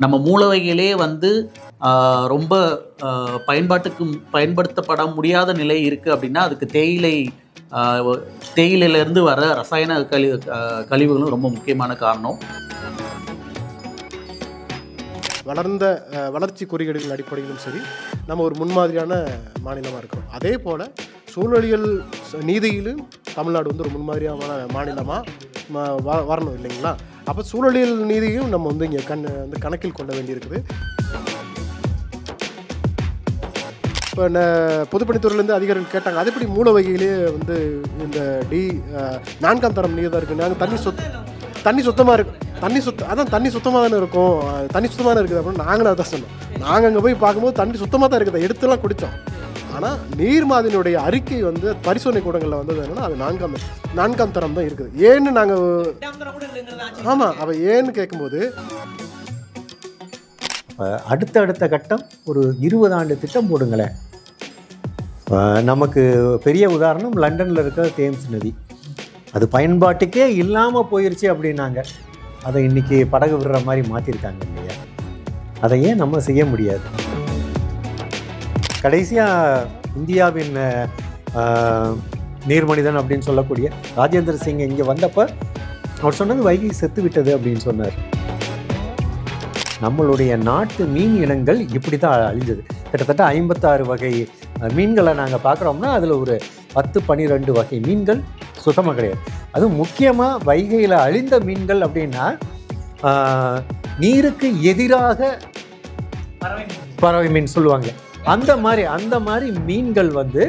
நம்ம மூலவைகளே வந்து ரொம்ப பயன்படுத்தப்பட முடியாத நிலை இருக்குது அப்படின்னா அதுக்கு தேயிலையிலேருந்து வர ரசாயன கழிவுகளும் ரொம்ப முக்கியமான காரணம். வளர்ச்சி குறியீடுகள் அடிப்படையிலும் சரி, நம்ம ஒரு முன்மாதிரியான மாநிலமாக இருக்கிறோம். அதே போல் சூழலியல் நீதியிலும் தமிழ்நாடு வந்து ஒரு முன்மாதிரியான மாநிலமாக வரணும் இல்லைங்களா? அப்போ சூழலியல் நீதியும் நம்ம வந்து இங்கே கணக்கில் கொள்ள வேண்டியிருக்குது. இப்போ பொதுப்பணித்துறையிலேருந்து அதிகாரிகள் கேட்டாங்க, அது எப்படி மூல வகையிலே வந்து இந்த 4ஆம் தரம் நீர் தான் இருக்குது, நாங்கள் தண்ணி சுத்தமாக இருக்குது, தண்ணி சுத்தமாக தானே இருக்கும், தண்ணி சுத்தமாக தானே இருக்குது அப்படின்னு நாங்களும் அதான் சொன்னோம். நாங்கள் அங்கே போய் பார்க்கும்போது தண்ணி சுத்தமாக தான் இருக்குது, எடுத்துலாம் குடித்தோம். ஆனால் நீர் மாதிரியினுடைய அறிக்கை வந்து பரிசோதனை கூடங்களில் வந்தது என்னன்னா அது 4ஆம் தரம் தான் இருக்குது. ஏன்னு நாங்கள் ஆமாம் அவ ஏன்னு கேட்கும்போது அடுத்த கட்டம் ஒரு 20 ஆண்டு திட்டம் போடுங்களேன். நமக்கு பெரிய உதாரணம் லண்டனில் இருக்கிற தேம்ஸ் நதி, அது பயன்பாட்டுக்கே இல்லாமல் போயிடுச்சு அப்படின்னாங்க. அதை இன்றைக்கி படகு விடுற மாதிரி மாற்றிருக்காங்க இல்லையா? அதை ஏன் நம்ம செய்ய முடியாது? கடைசியாக இந்தியாவின் நீர்மனிதன் அப்படின்னு சொல்லக்கூடிய ராஜேந்திர சிங் இங்கே வந்தப்போ அவர் சொன்னது வைகை செத்து விட்டது அப்படின்னு சொன்னார். நம்மளுடைய நாட்டு மீன் இனங்கள் இப்படி தான் அழிஞ்சது. கிட்டத்தட்ட 56 வகை மீன்களை நாங்கள் பார்க்குறோம்னா அதில் ஒரு 10-12 வகை மீன்கள் சுத்தமாக கிடையாது. அதுவும் முக்கியமாக வைகையில் அழிந்த மீன்கள் அப்படின்னா நீருக்கு எதிராக பறவை மீன் சொல்லுவாங்க. அந்த மாதிரி மீன்கள் வந்து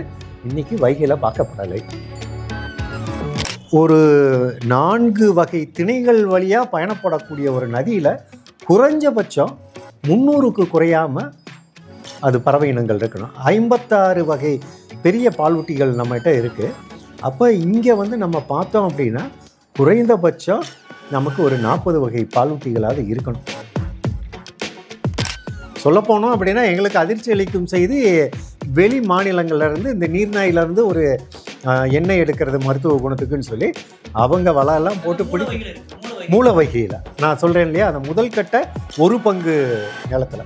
இன்னைக்கு வைகையில் பார்க்கப்படலை. ஒரு 4 வகை திணைகள் வழியாக பயணப்படக்கூடிய ஒரு நதியில் குறைஞ்சபட்சம் 300க்கு குறையாமல் அது பறவை இனங்கள் இருக்கணும். 56 வகை பெரிய பாலூட்டிகள் நம்மகிட்ட இருக்குது. அப்போ இங்கே வந்து நம்ம பார்த்தோம் அப்படின்னா குறைந்தபட்சம் நமக்கு ஒரு 40 வகை பாலூட்டிகளாக இருக்கணும். சொல்லப்போனோம் அப்படின்னா எங்களுக்கு அதிர்ச்சி அளிக்கும் செய்தி, வெளி மாநிலங்கள்லேருந்து இந்த நீர்நாயிலேருந்து ஒரு எண்ணெய் எடுக்கிறது மருத்துவ குணத்துக்குன்னு சொல்லி அவங்க வலையெல்லாம் போட்டு மூல வைகையில் நான் சொல்கிறேன் இல்லையா, அந்த முதல் கட்ட 1 பங்கு நிலத்தில்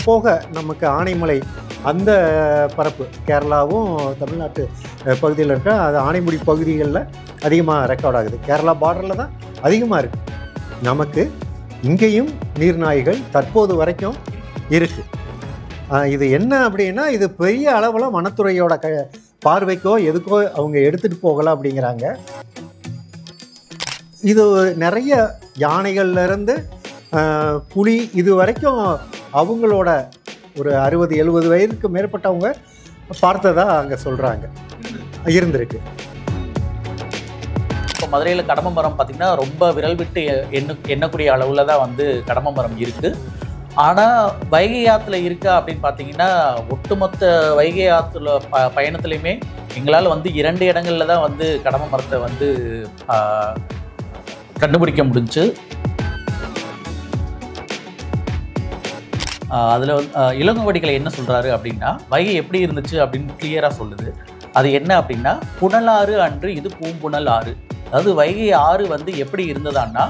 போக நமக்கு ஆனைமலை அந்த பரப்பு கேரளாவும் தமிழ்நாட்டு பகுதியில் இருக்க அது ஆனைமுடி பகுதிகளில் அதிகமாக ரெக்கார்ட் ஆகுது. கேரளா பார்டரில் தான் அதிகமாக இருக்குது. நமக்கு இங்கேயும் நீர்நாய்கள் தற்போது வரைக்கும் இருக்குது. இது என்ன அப்படின்னா இது பெரிய அளவில் வனத்துறையோட பார்வைக்கோ எதுக்கோ அவங்க எடுத்துகிட்டு போகலாம் அப்படிங்கிறாங்க. இது நிறைய யானைகள்லேருந்து புலி இது வரைக்கும் அவங்களோட ஒரு 60-70 வயதுக்கு மேற்பட்டவங்க பார்த்ததா அங்கே சொல்கிறாங்க இருந்திருக்கு. இப்போ மதுரையில் கடம்ப மரம் பார்த்திங்கன்னா ரொம்ப விரல் விட்டு எண்ணக்கூடிய அளவில் தான் வந்து கடம்ப மரம் இருக்குது. ஆனால் வைகை ஆற்றுல இருக்கா அப்படின்னு பார்த்தீங்கன்னா ஒட்டுமொத்த வைகை ஆற்றுல பயணத்துலையுமே எங்களால் வந்து 2 இடங்களில் தான் வந்து கடம்ப மரத்தை வந்து கண்டுபிடிக்க முடிஞ்சு. அதில் இளங்கோவடிகளை என்ன சொல்கிறாரு அப்படின்னா வைகை எப்படி இருந்துச்சு அப்படின்னு கிளியராக சொல்லுது. அது என்ன அப்படின்னா புனலாறு அன்று இது பூம்புணல் ஆறு. அதாவது வைகை ஆறு வந்து எப்படி இருந்ததான்னா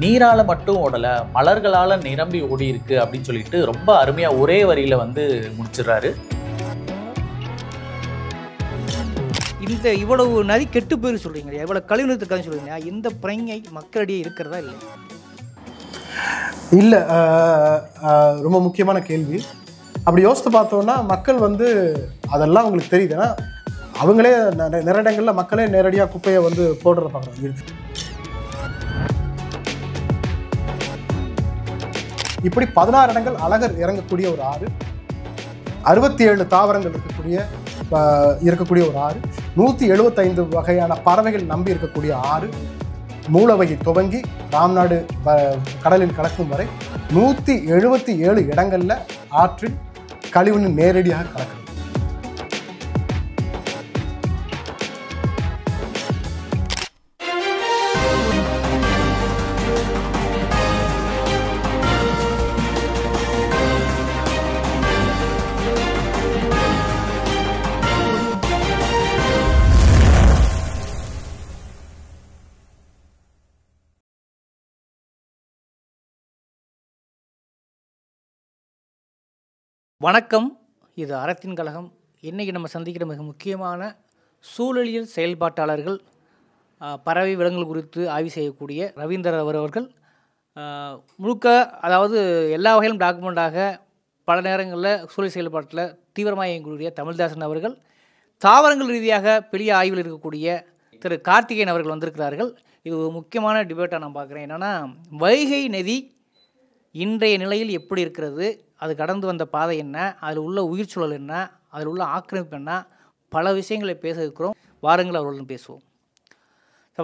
நீரால் மட்டும் ஓடலை, மலர்களால் நிரம்பி ஓடி இருக்கு அப்படின்னு சொல்லிட்டு ரொம்ப அருமையாக ஒரே வரியில் வந்து முடிச்சிடுறாரு. இந்த இவ்வளவு நதி கெட்டு போயிரு சொல்கிறீங்க, இவ்வளோ கழிவுநீர் சொல்கிறீங்க, இந்த பிரங்கை மக்களிடையே இருக்கிறதா இல்லை? இல்லை, ரொம்ப முக்கியமான கேள்வி. அப்படி யோசித்து பார்த்தோன்னா மக்கள் வந்து அதெல்லாம் அவங்களுக்கு தெரியுது. ஏன்னா அவங்களே நிறைய இடங்களில் மக்களே நேரடியாக குப்பையை வந்து போடுற பார்க்குறாங்க. இப்படி 16 இடங்கள் அழகர் இறங்கக்கூடிய ஒரு ஆறு, 67 தாவரங்கள் இருக்கக்கூடிய ஒரு ஆறு, 175 வகையான பறவைகள் நம்பி இருக்கக்கூடிய ஆறு, மூலவகை துவங்கி ராம்நாடு கடலில் கலக்கும் வரை 177 இடங்களில் ஆற்றில் கழிவுநீர் நேரடியாக கலக்குது. வணக்கம், இது அறத்தின் கழகம். இன்றைக்கி நம்ம சந்திக்கிற மிக முக்கியமான சூழலியல் செயல்பாட்டாளர்கள், பறவை விலங்குகள் குறித்து ஆய்வு செய்யக்கூடிய ரவீந்திரன் அவர்கள் முழுக்க, அதாவது எல்லா வகையிலும் டாக்குமெண்டாக பல நேரங்களில் சூழல் செயல்பாட்டில் தீவிரமாக இயங்கக்கூடிய தமிழ்தாசன் அவர்கள், தாவரங்கள் ரீதியாக பெரிய ஆய்வில் இருக்கக்கூடிய திரு கார்த்திகேயன் அவர்கள் வந்திருக்கிறார்கள். இது ஒரு முக்கியமான டிபேட்டாக நான் பார்க்குறேன். என்னென்னா, வைகை நதி இன்றைய நிலையில் எப்படி இருக்கிறது, அது கடந்து வந்த பாதை என்ன, அதில் உள்ள உயிர் சூழல் என்ன, அதில் உள்ள ஆக்கிரமிப்பு என்ன, பல விஷயங்களை பேச இருக்கிறோம். வாருங்கள், அவர்களுடன் பேசுவோம்.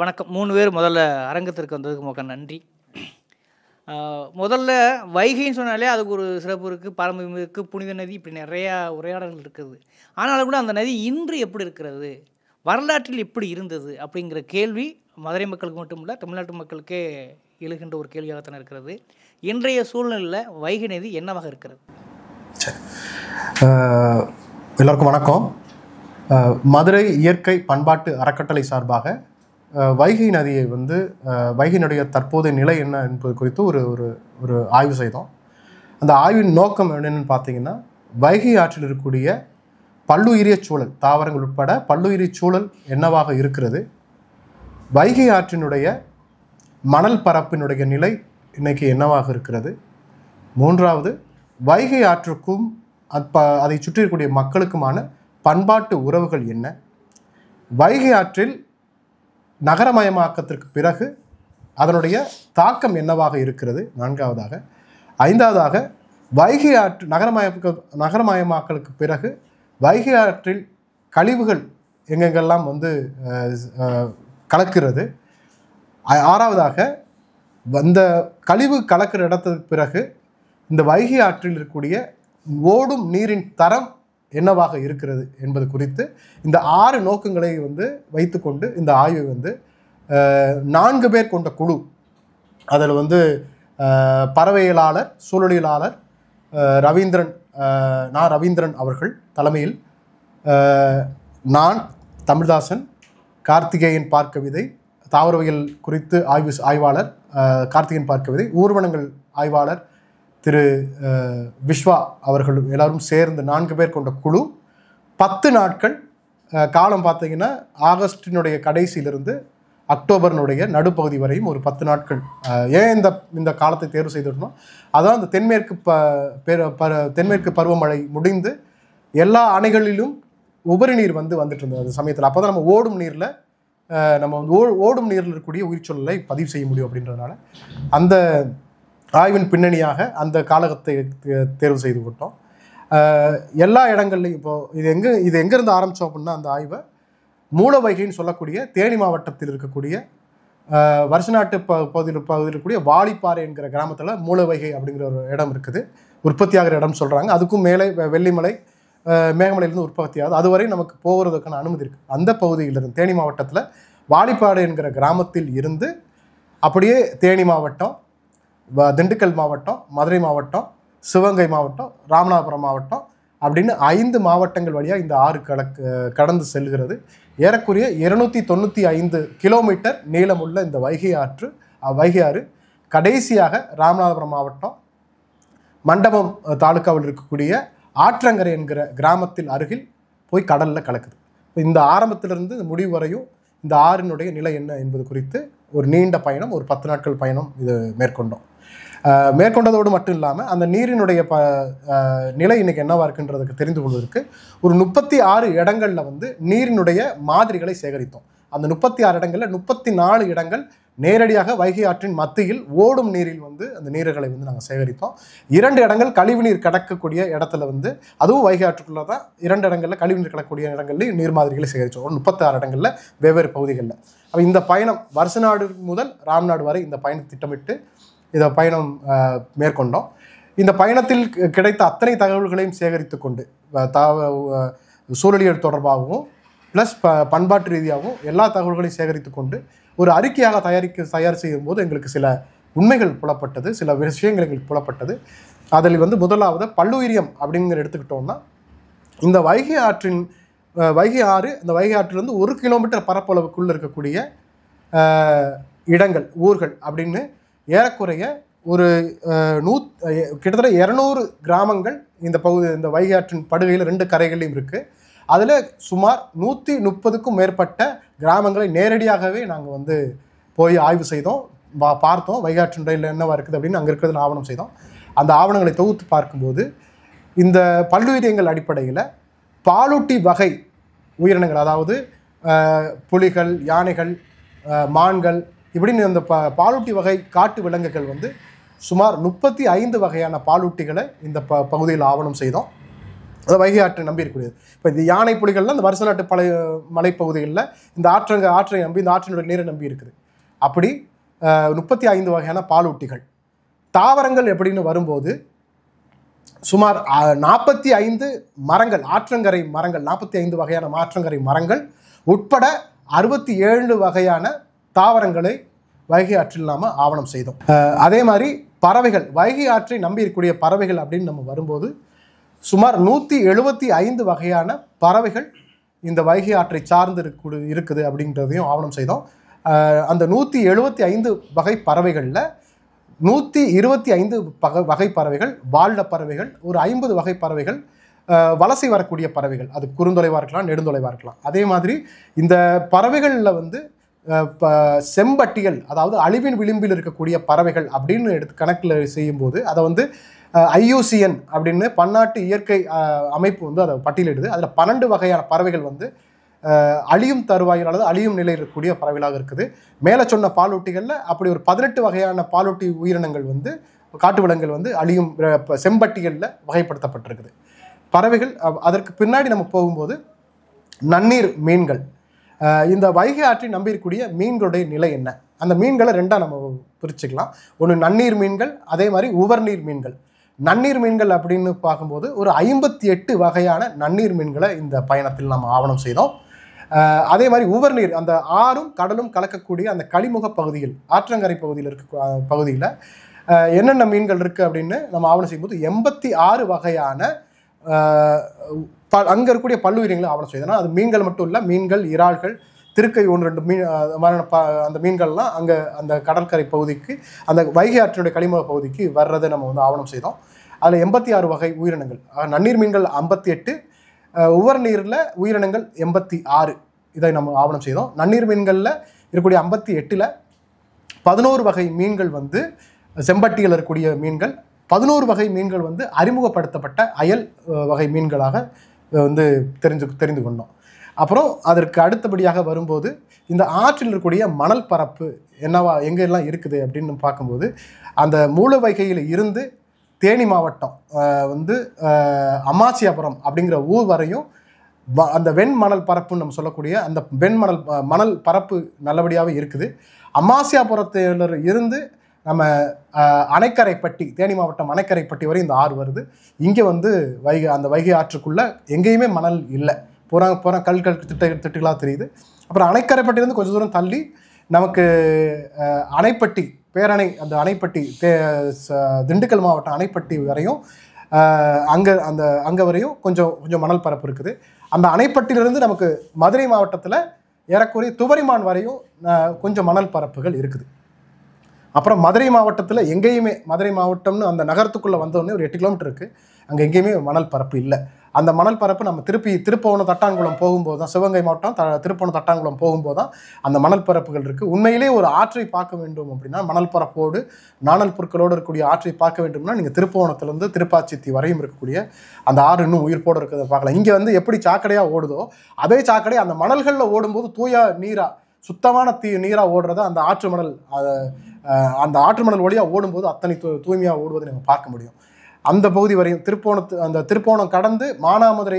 வணக்கம். 3 பேர் முதல்ல அரங்கத்திற்கு வந்ததுக்கு மிக நன்றி. முதல்ல வைகைன்னு சொன்னாலே அதுக்கு ஒரு சிறப்பு இருக்குது, பாரம்பரியம் இருக்குது, புனித நதி, இப்படி நிறையா உரையாடல்கள் இருக்குது. ஆனாலும் கூட அந்த நதி இன்று எப்படி இருக்கிறது, வரலாற்றில் எப்படி இருந்தது அப்படிங்கிற கேள்வி மதுரை மக்களுக்கு மட்டும் இல்லை, தமிழ்நாட்டு மக்களுக்கே எழுகின்ற ஒரு கேள்வியாகத்தான் இருக்கிறது. இன்றைய சூழ்நிலையில் வைகை நதி என்னவாக இருக்கிறது? சரி, எல்லோருக்கும் வணக்கம். மதுரை இயற்கை பண்பாட்டு அறக்கட்டளை சார்பாக வைகை நதியை வைகையினுடைய தற்போதைய நிலை என்ன என்பது குறித்து ஒரு ஆய்வு செய்தோம். அந்த ஆய்வின் நோக்கம் என்னென்னு பார்த்தீங்கன்னா, வைகை ஆற்றில் இருக்கக்கூடிய பல்லுயிரிய சூழல், தாவரங்கள் உட்பட பல்லுயிரிய சூழல் என்னவாக இருக்கிறது, வைகை ஆற்றினுடைய மணல் பரப்பினுடைய நிலை இன்னைக்கு என்னவாக இருக்கிறது, மூன்றாவது வைகை ஆற்றுக்கும் அதை சுற்றி இருக்கக்கூடிய மக்களுக்குமான பண்பாட்டு உறவுகள் என்ன, வைகை ஆற்றில் நகரமயமாக்கத்திற்கு பிறகு அதனுடைய தாக்கம் என்னவாக இருக்கிறது, நான்காவதாக. ஐந்தாவதாக வைகை ஆற்று நகரமயமாக்கலுக்கு பிறகு வைகை ஆற்றில் கழிவுகள் எங்கெங்கெல்லாம் கலக்கிறது. ஆறாவதாக, அந்த கழிவு கலக்கிற இடத்துக்கு பிறகு இந்த வைகை ஆற்றில் இருக்கக்கூடிய ஓடும் நீரின் தரம் என்னவாக இருக்கிறது என்பது குறித்து இந்த 6 நோக்கங்களை வைத்துக்கொண்டு இந்த ஆய்வை 4 பேர் கொண்ட குழு, அதில் பறவையியலாளர், சூழலியலாளர் ரவீந்திரன் அவர்கள் தலைமையில், நான் தமிழ்தாசன், கார்த்திகேயன் பார்க்கவிதை, தாவரவியல் குறித்து ஆய்வாளர் கார்த்திகேயன் பார்க்கவிதை, ஊர்வனங்கள் ஆய்வாளர் திரு விஸ்வா அவர்கள் எல்லாரும் சேர்ந்து 4 பேர் கொண்ட குழு 10 நாட்கள் காலம் பார்த்தீங்கன்னா ஆகஸ்டினுடைய கடைசியிலிருந்து அக்டோபரினுடைய நடுப்பகுதி வரையும் ஒரு 10 நாட்கள். ஏன் இந்த காலத்தை தேர்வு செய்திருந்தோம், அதான் இந்த தென்மேற்கு பருவமழை முடிந்து எல்லா அணைகளிலும் உபரி நீர் வந்துட்டு இருந்தது அந்த சமயத்தில். அப்போ தான் நம்ம ஓடும் நீரில் இருக்கக்கூடிய உயிர்ச்சூழலை பதிவு செய்ய முடியும் அப்படின்றதுனால அந்த ஆய்வின் பின்னணியாக அந்த காலகத்தை தேர்வு செய்து விட்டோம். எல்லா இடங்கள்லையும் இப்போது இது எங்கேருந்து ஆரம்பித்தோம் அப்படின்னா, அந்த ஆய்வை மூல வைகைன்னு சொல்லக்கூடிய தேனி மாவட்டத்தில் இருக்கக்கூடிய வருஷநாட்டு பகுதியில் இருக்கக்கூடிய வாலிப்பாறை என்கிற கிராமத்தில் மூல வைகை அப்படிங்கிற ஒரு இடம் இருக்குது, உற்பத்தியாகிற இடம் சொல்கிறாங்க. அதுக்கும் மேலே வெள்ளிமலை, மேகமலையிலிருந்து உற்பத்தி ஆகுது. அதுவரை நமக்கு போகிறதுக்கான அனுமதி இருக்குது. அந்த பகுதியிலிருந்து தேனி மாவட்டத்தில் வாலிப்பாடு என்கிற கிராமத்தில் இருந்து அப்படியே தேனி மாவட்டம், திண்டுக்கல் மாவட்டம், மதுரை மாவட்டம், சிவகங்கை மாவட்டம், ராமநாதபுரம் மாவட்டம் அப்படின்னு 5 மாவட்டங்கள் வழியாக இந்த ஆறு கடந்து செல்கிறது. ஏறக்குறைய 295 கிலோமீட்டர் நீளமுள்ள இந்த வைகை ஆறு கடைசியாக ராமநாதபுரம் மாவட்டம் மண்டபம் தாலுக்காவில் இருக்கக்கூடிய ஆற்றங்கரை என்கிற கிராமத்தில் அருகில் போய் கடலில் கலக்குது. இந்த ஆரம்பத்திலிருந்து இந்த முடிவு வரையும் இந்த ஆறினுடைய நிலை என்ன என்பது குறித்து ஒரு நீண்ட பயணம், ஒரு 10 நாட்கள் பயணம் இது மேற்கொண்டதோடு மட்டும் இல்லாமல் அந்த நீரினுடைய நிலை இன்னைக்கு என்னவா இருக்குன்றதுக்கு தெரிந்து கொள்வதற்கு ஒரு 36 இடங்களில் நீரினுடைய மாதிரிகளை சேகரித்தோம். அந்த 36 இடங்களில் 34 இடங்கள் நேரடியாக வைகை ஆற்றின் மத்தியில் ஓடும் நீரில் அந்த நீர்களை நாங்கள் சேகரித்தோம். 2 இடங்கள் கழிவுநீர் கடக்கக்கூடிய இடத்துல அதுவும் வைகை ஆற்றுக்குள்ளே தான் 2 இடங்களில் கழிவுநீர் கடக்கக்கூடிய இடங்கள்லையும் நீர் மாதிரிகளை சேகரித்தோம். 36 இடங்களில் வெவ்வேறு பகுதிகளில். அப்போ இந்த பயணம் வருஷநாடு முதல் ராம்நாடு வரை இந்த பயணம் திட்டமிட்டு இதை பயணம் மேற்கொண்டோம். இந்த பயணத்தில் கிடைத்த அத்தனை தகவல்களையும் சேகரித்து கொண்டு சூழலியல் தொடர்பாகவும் ப்ளஸ் பண்பாட்டு ரீதியாகவும் எல்லா தகவல்களையும் சேகரித்து கொண்டு ஒரு அறிக்கையாக தயார் செய்யும் போது எங்களுக்கு சில உண்மைகள் புலப்பட்டது, சில விஷயங்கள் எங்களுக்கு புலப்பட்டது. அதில் முதலாவது பல்லுயிரியம் அப்படிங்கிற எடுத்துக்கிட்டோம்னா, இந்த வைகை ஆறு இந்த வைகை ஆற்றிலிருந்து 1 கிலோமீட்டர் பரப்பளவுக்குள்ளே இருக்கக்கூடிய இடங்கள், ஊர்கள் அப்படின்னு ஏறக்குறைய ஒரு கிட்டத்தட்ட 200 கிராமங்கள் இந்த வைகை ஆற்றின் படுகையில் 2 கரைகளையும் இருக்குது. அதில் சுமார் 130க்கும் மேற்பட்ட கிராமங்களை நேரடியாகவே நாங்கள் வந்து போய் ஆய்வு செய்தோம், பார்த்தோம். வைகை ஆற்றின் ரயில் என்னவா இருக்குது அப்படின்னு அங்கே இருக்கிறதுல ஆவணம் செய்தோம். அந்த ஆவணங்களை தொகுத்து பார்க்கும்போது இந்த பல்லுயிரியங்கள் அடிப்படையில் பாலூட்டி வகை உயிரினங்கள், அதாவது புலிகள், யானைகள், மான்கள், இப்படின்னு இந்த பாலூட்டி வகை காட்டு விலங்குகள் வந்து சுமார் 35 வகையான பாலூட்டிகளை இந்த பகுதியில் ஆவணம் செய்தோம். அதை வைகை ஆற்றை நம்பி இருக்கக்கூடியது. இப்போ இந்த யானை புலிகள்லாம் இந்த வருஷ நாட்டு மலைப்பகுதிகளில் இந்த ஆற்றை நம்பி, இந்த ஆற்றினுடைய நீரை நம்பி இருக்குது. அப்படி 35 வகையான பாலூட்டிகள். தாவரங்கள் எப்படின்னு வரும்போது சுமார் 45 மரங்கள், ஆற்றங்கரை மரங்கள், 45 வகையான ஆற்றங்கரை மரங்கள் உட்பட 67 வகையான தாவரங்களை வைகை ஆற்றில் நாம ஆவணம் செய்தோம். அதே மாதிரி பறவைகள், வைகை ஆற்றை நம்பி இருக்கக்கூடிய பறவைகள் அப்படின்னு நம்ம வரும்போது சுமார் 175 வகையான பறவைகள் இந்த வைகை ஆற்றை சார்ந்து இருக்குது அப்படின்றதையும் ஆவணம் செய்தோம். அந்த 175 வகை பறவைகளில் 125 வகை பறவைகள் வாழ்ட பறவைகள், ஒரு 50 வகை பறவைகள் வலசை வரக்கூடிய பறவைகள், அது குறுந்தொலைவாக இருக்கலாம், நெடுந்தொலைவாக இருக்கலாம். அதே மாதிரி இந்த பறவைகளில் வந்து செம்பட்டிகள், அதாவது அழிவின் விளிம்பில் இருக்கக்கூடிய பறவைகள் அப்படின்னு எடுத்து கணக்கில் செய்யும்போது அதை வந்து IUCN அப்படின்னு பன்னாட்டு இயற்கை அமைப்பு வந்து அதை பட்டியலிடுது. அதில் 12 வகையான பறவைகள் வந்து அழியும் தருவாயில் அல்லது அழியும் நிலையில் இருக்கக்கூடிய பறவைகளாக இருக்குது. மேலே சொன்ன பாலூட்டிகளில் அப்படி ஒரு 18 வகையான பாலூட்டி உயிரினங்கள் வந்து, காட்டு விலங்குகள் வந்து அழியும் செம்பட்டிகளில் வகைப்படுத்தப்பட்டிருக்குது. பறவைகள். அதற்கு பின்னாடி நம்ம போகும்போது நன்னீர் மீன்கள், இந்த வைகை ஆற்றை நம்பியிருக்கக்கூடிய மீன்களுடைய நிலை என்ன, அந்த மீன்களை 2ஆக நம்ம பிரிச்சுக்கலாம். ஒன்று நன்னீர் மீன்கள், அதே மாதிரி உவர்நீர் மீன்கள். நன்னீர் மீன்கள் அப்படின்னு பார்க்கும்போது ஒரு 58 வகையான நன்னீர் மீன்களை இந்த பயணத்தில் நம்ம ஆவணம் செய்தோம். அதே மாதிரி உவர்நீர், அந்த ஆறும் கடலும் கலக்கக்கூடிய அந்த கழிமுக பகுதியில், ஆற்றங்கரை பகுதியில் இருக்க பகுதியில் என்னென்ன மீன்கள் இருக்குது அப்படின்னு நம்ம ஆவணம் செய்யும்போது 86 வகையான அங்கே இருக்கக்கூடிய பல்லுயிரினங்களை ஆவணம் செய்தோம்னா, அது மீன்கள் மட்டும் இல்லை, மீன்கள், இறால்கள், திருக்கை 1-2 மீன், அந்த மீன்கள்லாம் அங்கே அந்த கடற்கரை பகுதிக்கு, அந்த வைகை ஆற்றினுடைய கழிமுக பகுதிக்கு வர்றதை நம்ம வந்து ஆவணம் செய்தோம். அதில் 86 வகை உயிரினங்கள், நன்னீர் மீன்கள் 58, உவர் நீரில் உயிரினங்கள் 86, இதை நம்ம ஆவணம் செய்தோம். நன்னீர் மீன்களில் இருக்கக்கூடிய 58ல் 11 வகை மீன்கள் வந்து செம்பட்டியில் இருக்கக்கூடிய மீன்கள், 11 வகை மீன்கள் வந்து அறிமுகப்படுத்தப்பட்ட அயல் வகை மீன்களாக வந்து தெரிந்து கொண்டோம். அப்புறம் அதற்கு அடுத்தபடியாக வரும்போது இந்த ஆற்றில் இருக்கக்கூடிய மணல் பரப்பு என்னவா எங்கெல்லாம் இருக்குது அப்படின்னு பார்க்கும்போது, அந்த மூல வைகையில் இருந்து தேனி மாவட்டம் வந்து அமாசியாபுரம் அப்படிங்கிற ஊர் வரையும் அந்த வெண்மணல் பரப்புன்னு நம்ம சொல்லக்கூடிய அந்த மணல் பரப்பு நல்லபடியாகவே இருக்குது. அமாசியாபுரத்தில் இருந்து நம்ம அணைக்கரைப்பட்டி, தேனி மாவட்டம் அணைக்கரைப்பட்டி வரை இந்த ஆறு வருது. இங்கே வந்து அந்த வைகை ஆற்றுக்குள்ளே எங்கேயுமே மணல் இல்லை, புறம் கல் திட்டுகளாக தெரியுது. அப்புறம் அணைக்கரைப்பட்டிலேருந்து கொஞ்சம் தூரம் தள்ளி நமக்கு அணைப்பட்டி, பேரணை, அந்த அணைப்பட்டி திண்டுக்கல் மாவட்டம் அணைப்பட்டி வரையும் அங்கே வரையும் கொஞ்சம் மணல் பரப்பு இருக்குது. அந்த அணைப்பட்டியிலிருந்து நமக்கு மதுரை மாவட்டத்தில் ஏறக்குறைய துவரிமான் வரையும் கொஞ்சம் மணல் பரப்புகள் இருக்குது. அப்புறம் மதுரை மாவட்டத்தில் எங்கேயுமே, மதுரை மாவட்டம்னு அந்த நகரத்துக்குள்ளே வந்தோடனே ஒரு 8 கிலோமீட்டர் இருக்குது, அங்கே எங்கேயுமே மணல் பரப்பு இல்லை. அந்த மணல் பரப்பு நம்ம திருப்போணம் தட்டாங்குளம் போகும்போது தான், சிவகங்கை மாவட்டம் திருப்போணம் தட்டாங்குளம் போகும்போது தான் அந்த மணல் பரப்புகள் இருக்குது. உண்மையிலே ஒரு ஆற்றை பார்க்க வேண்டும் அப்படின்னா, மணல் பரப்போடு நாணல் பொருட்களோடு இருக்கக்கூடிய ஆற்றை பார்க்க வேண்டும்னா நீங்கள் திருப்போணத்துலேருந்து திருப்பாச்சித்தி வரையும் இருக்கக்கூடிய அந்த ஆறு இன்னும் உயிர்ப்போடு இருக்கிறத பார்க்கலாம். இங்கே வந்து எப்படி சாக்கடையாக ஓடுதோ அதே சாக்கடை அந்த மணல்களில் ஓடும்போது தூய நீராக, சுத்தமான நீராக ஓடுறத அந்த ஆற்று மணல், அந்த ஆற்று மணல் வழியாக ஓடும்போது அத்தனை தூய்மையாக ஓடுவதை நம்ம பார்க்க முடியும். அந்த பகுதி வரையும் அந்த திருப்போணம் கடந்து மானாமதுரை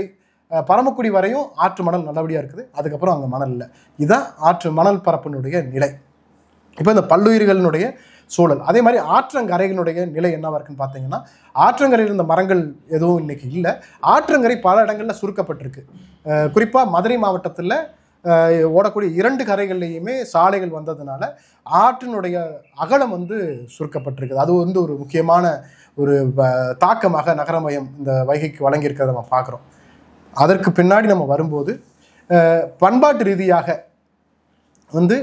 பரமக்குடி வரையும் ஆற்று மணல் நல்லபடியாக இருக்குது. அதுக்கப்புறம் அங்கே மணல் இல்லை. இதுதான் ஆற்று மணல் பரப்பினுடைய நிலை. இப்போ இந்த பல்லுயிர்களினுடைய சூழல், அதே மாதிரி ஆற்றங்கரைகளுடைய நிலை என்னவா இருக்குன்னு பார்த்தீங்கன்னா, ஆற்றங்கரையில் இருந்த மரங்கள் எதுவும் இன்னைக்கு இல்லை. ஆற்றங்கரை பல இடங்களில் சுருக்கப்பட்டிருக்கு. குறிப்பாக மதுரை மாவட்டத்தில் ஓடக்கூடிய 2 கரைகள்லையுமே சாலைகள் வந்ததுனால ஆற்றினுடைய அகலம் வந்து சுருக்கப்பட்டிருக்குது. அது வந்து ஒரு முக்கியமான ஒரு தாக்கமாக நகரமயம் இந்த வைகைக்கு வழங்கியிருக்கிறத நம்ம பார்க்குறோம். அதற்கு பின்னாடி நம்ம வரும்போது பண்பாட்டு ரீதியாக வந்து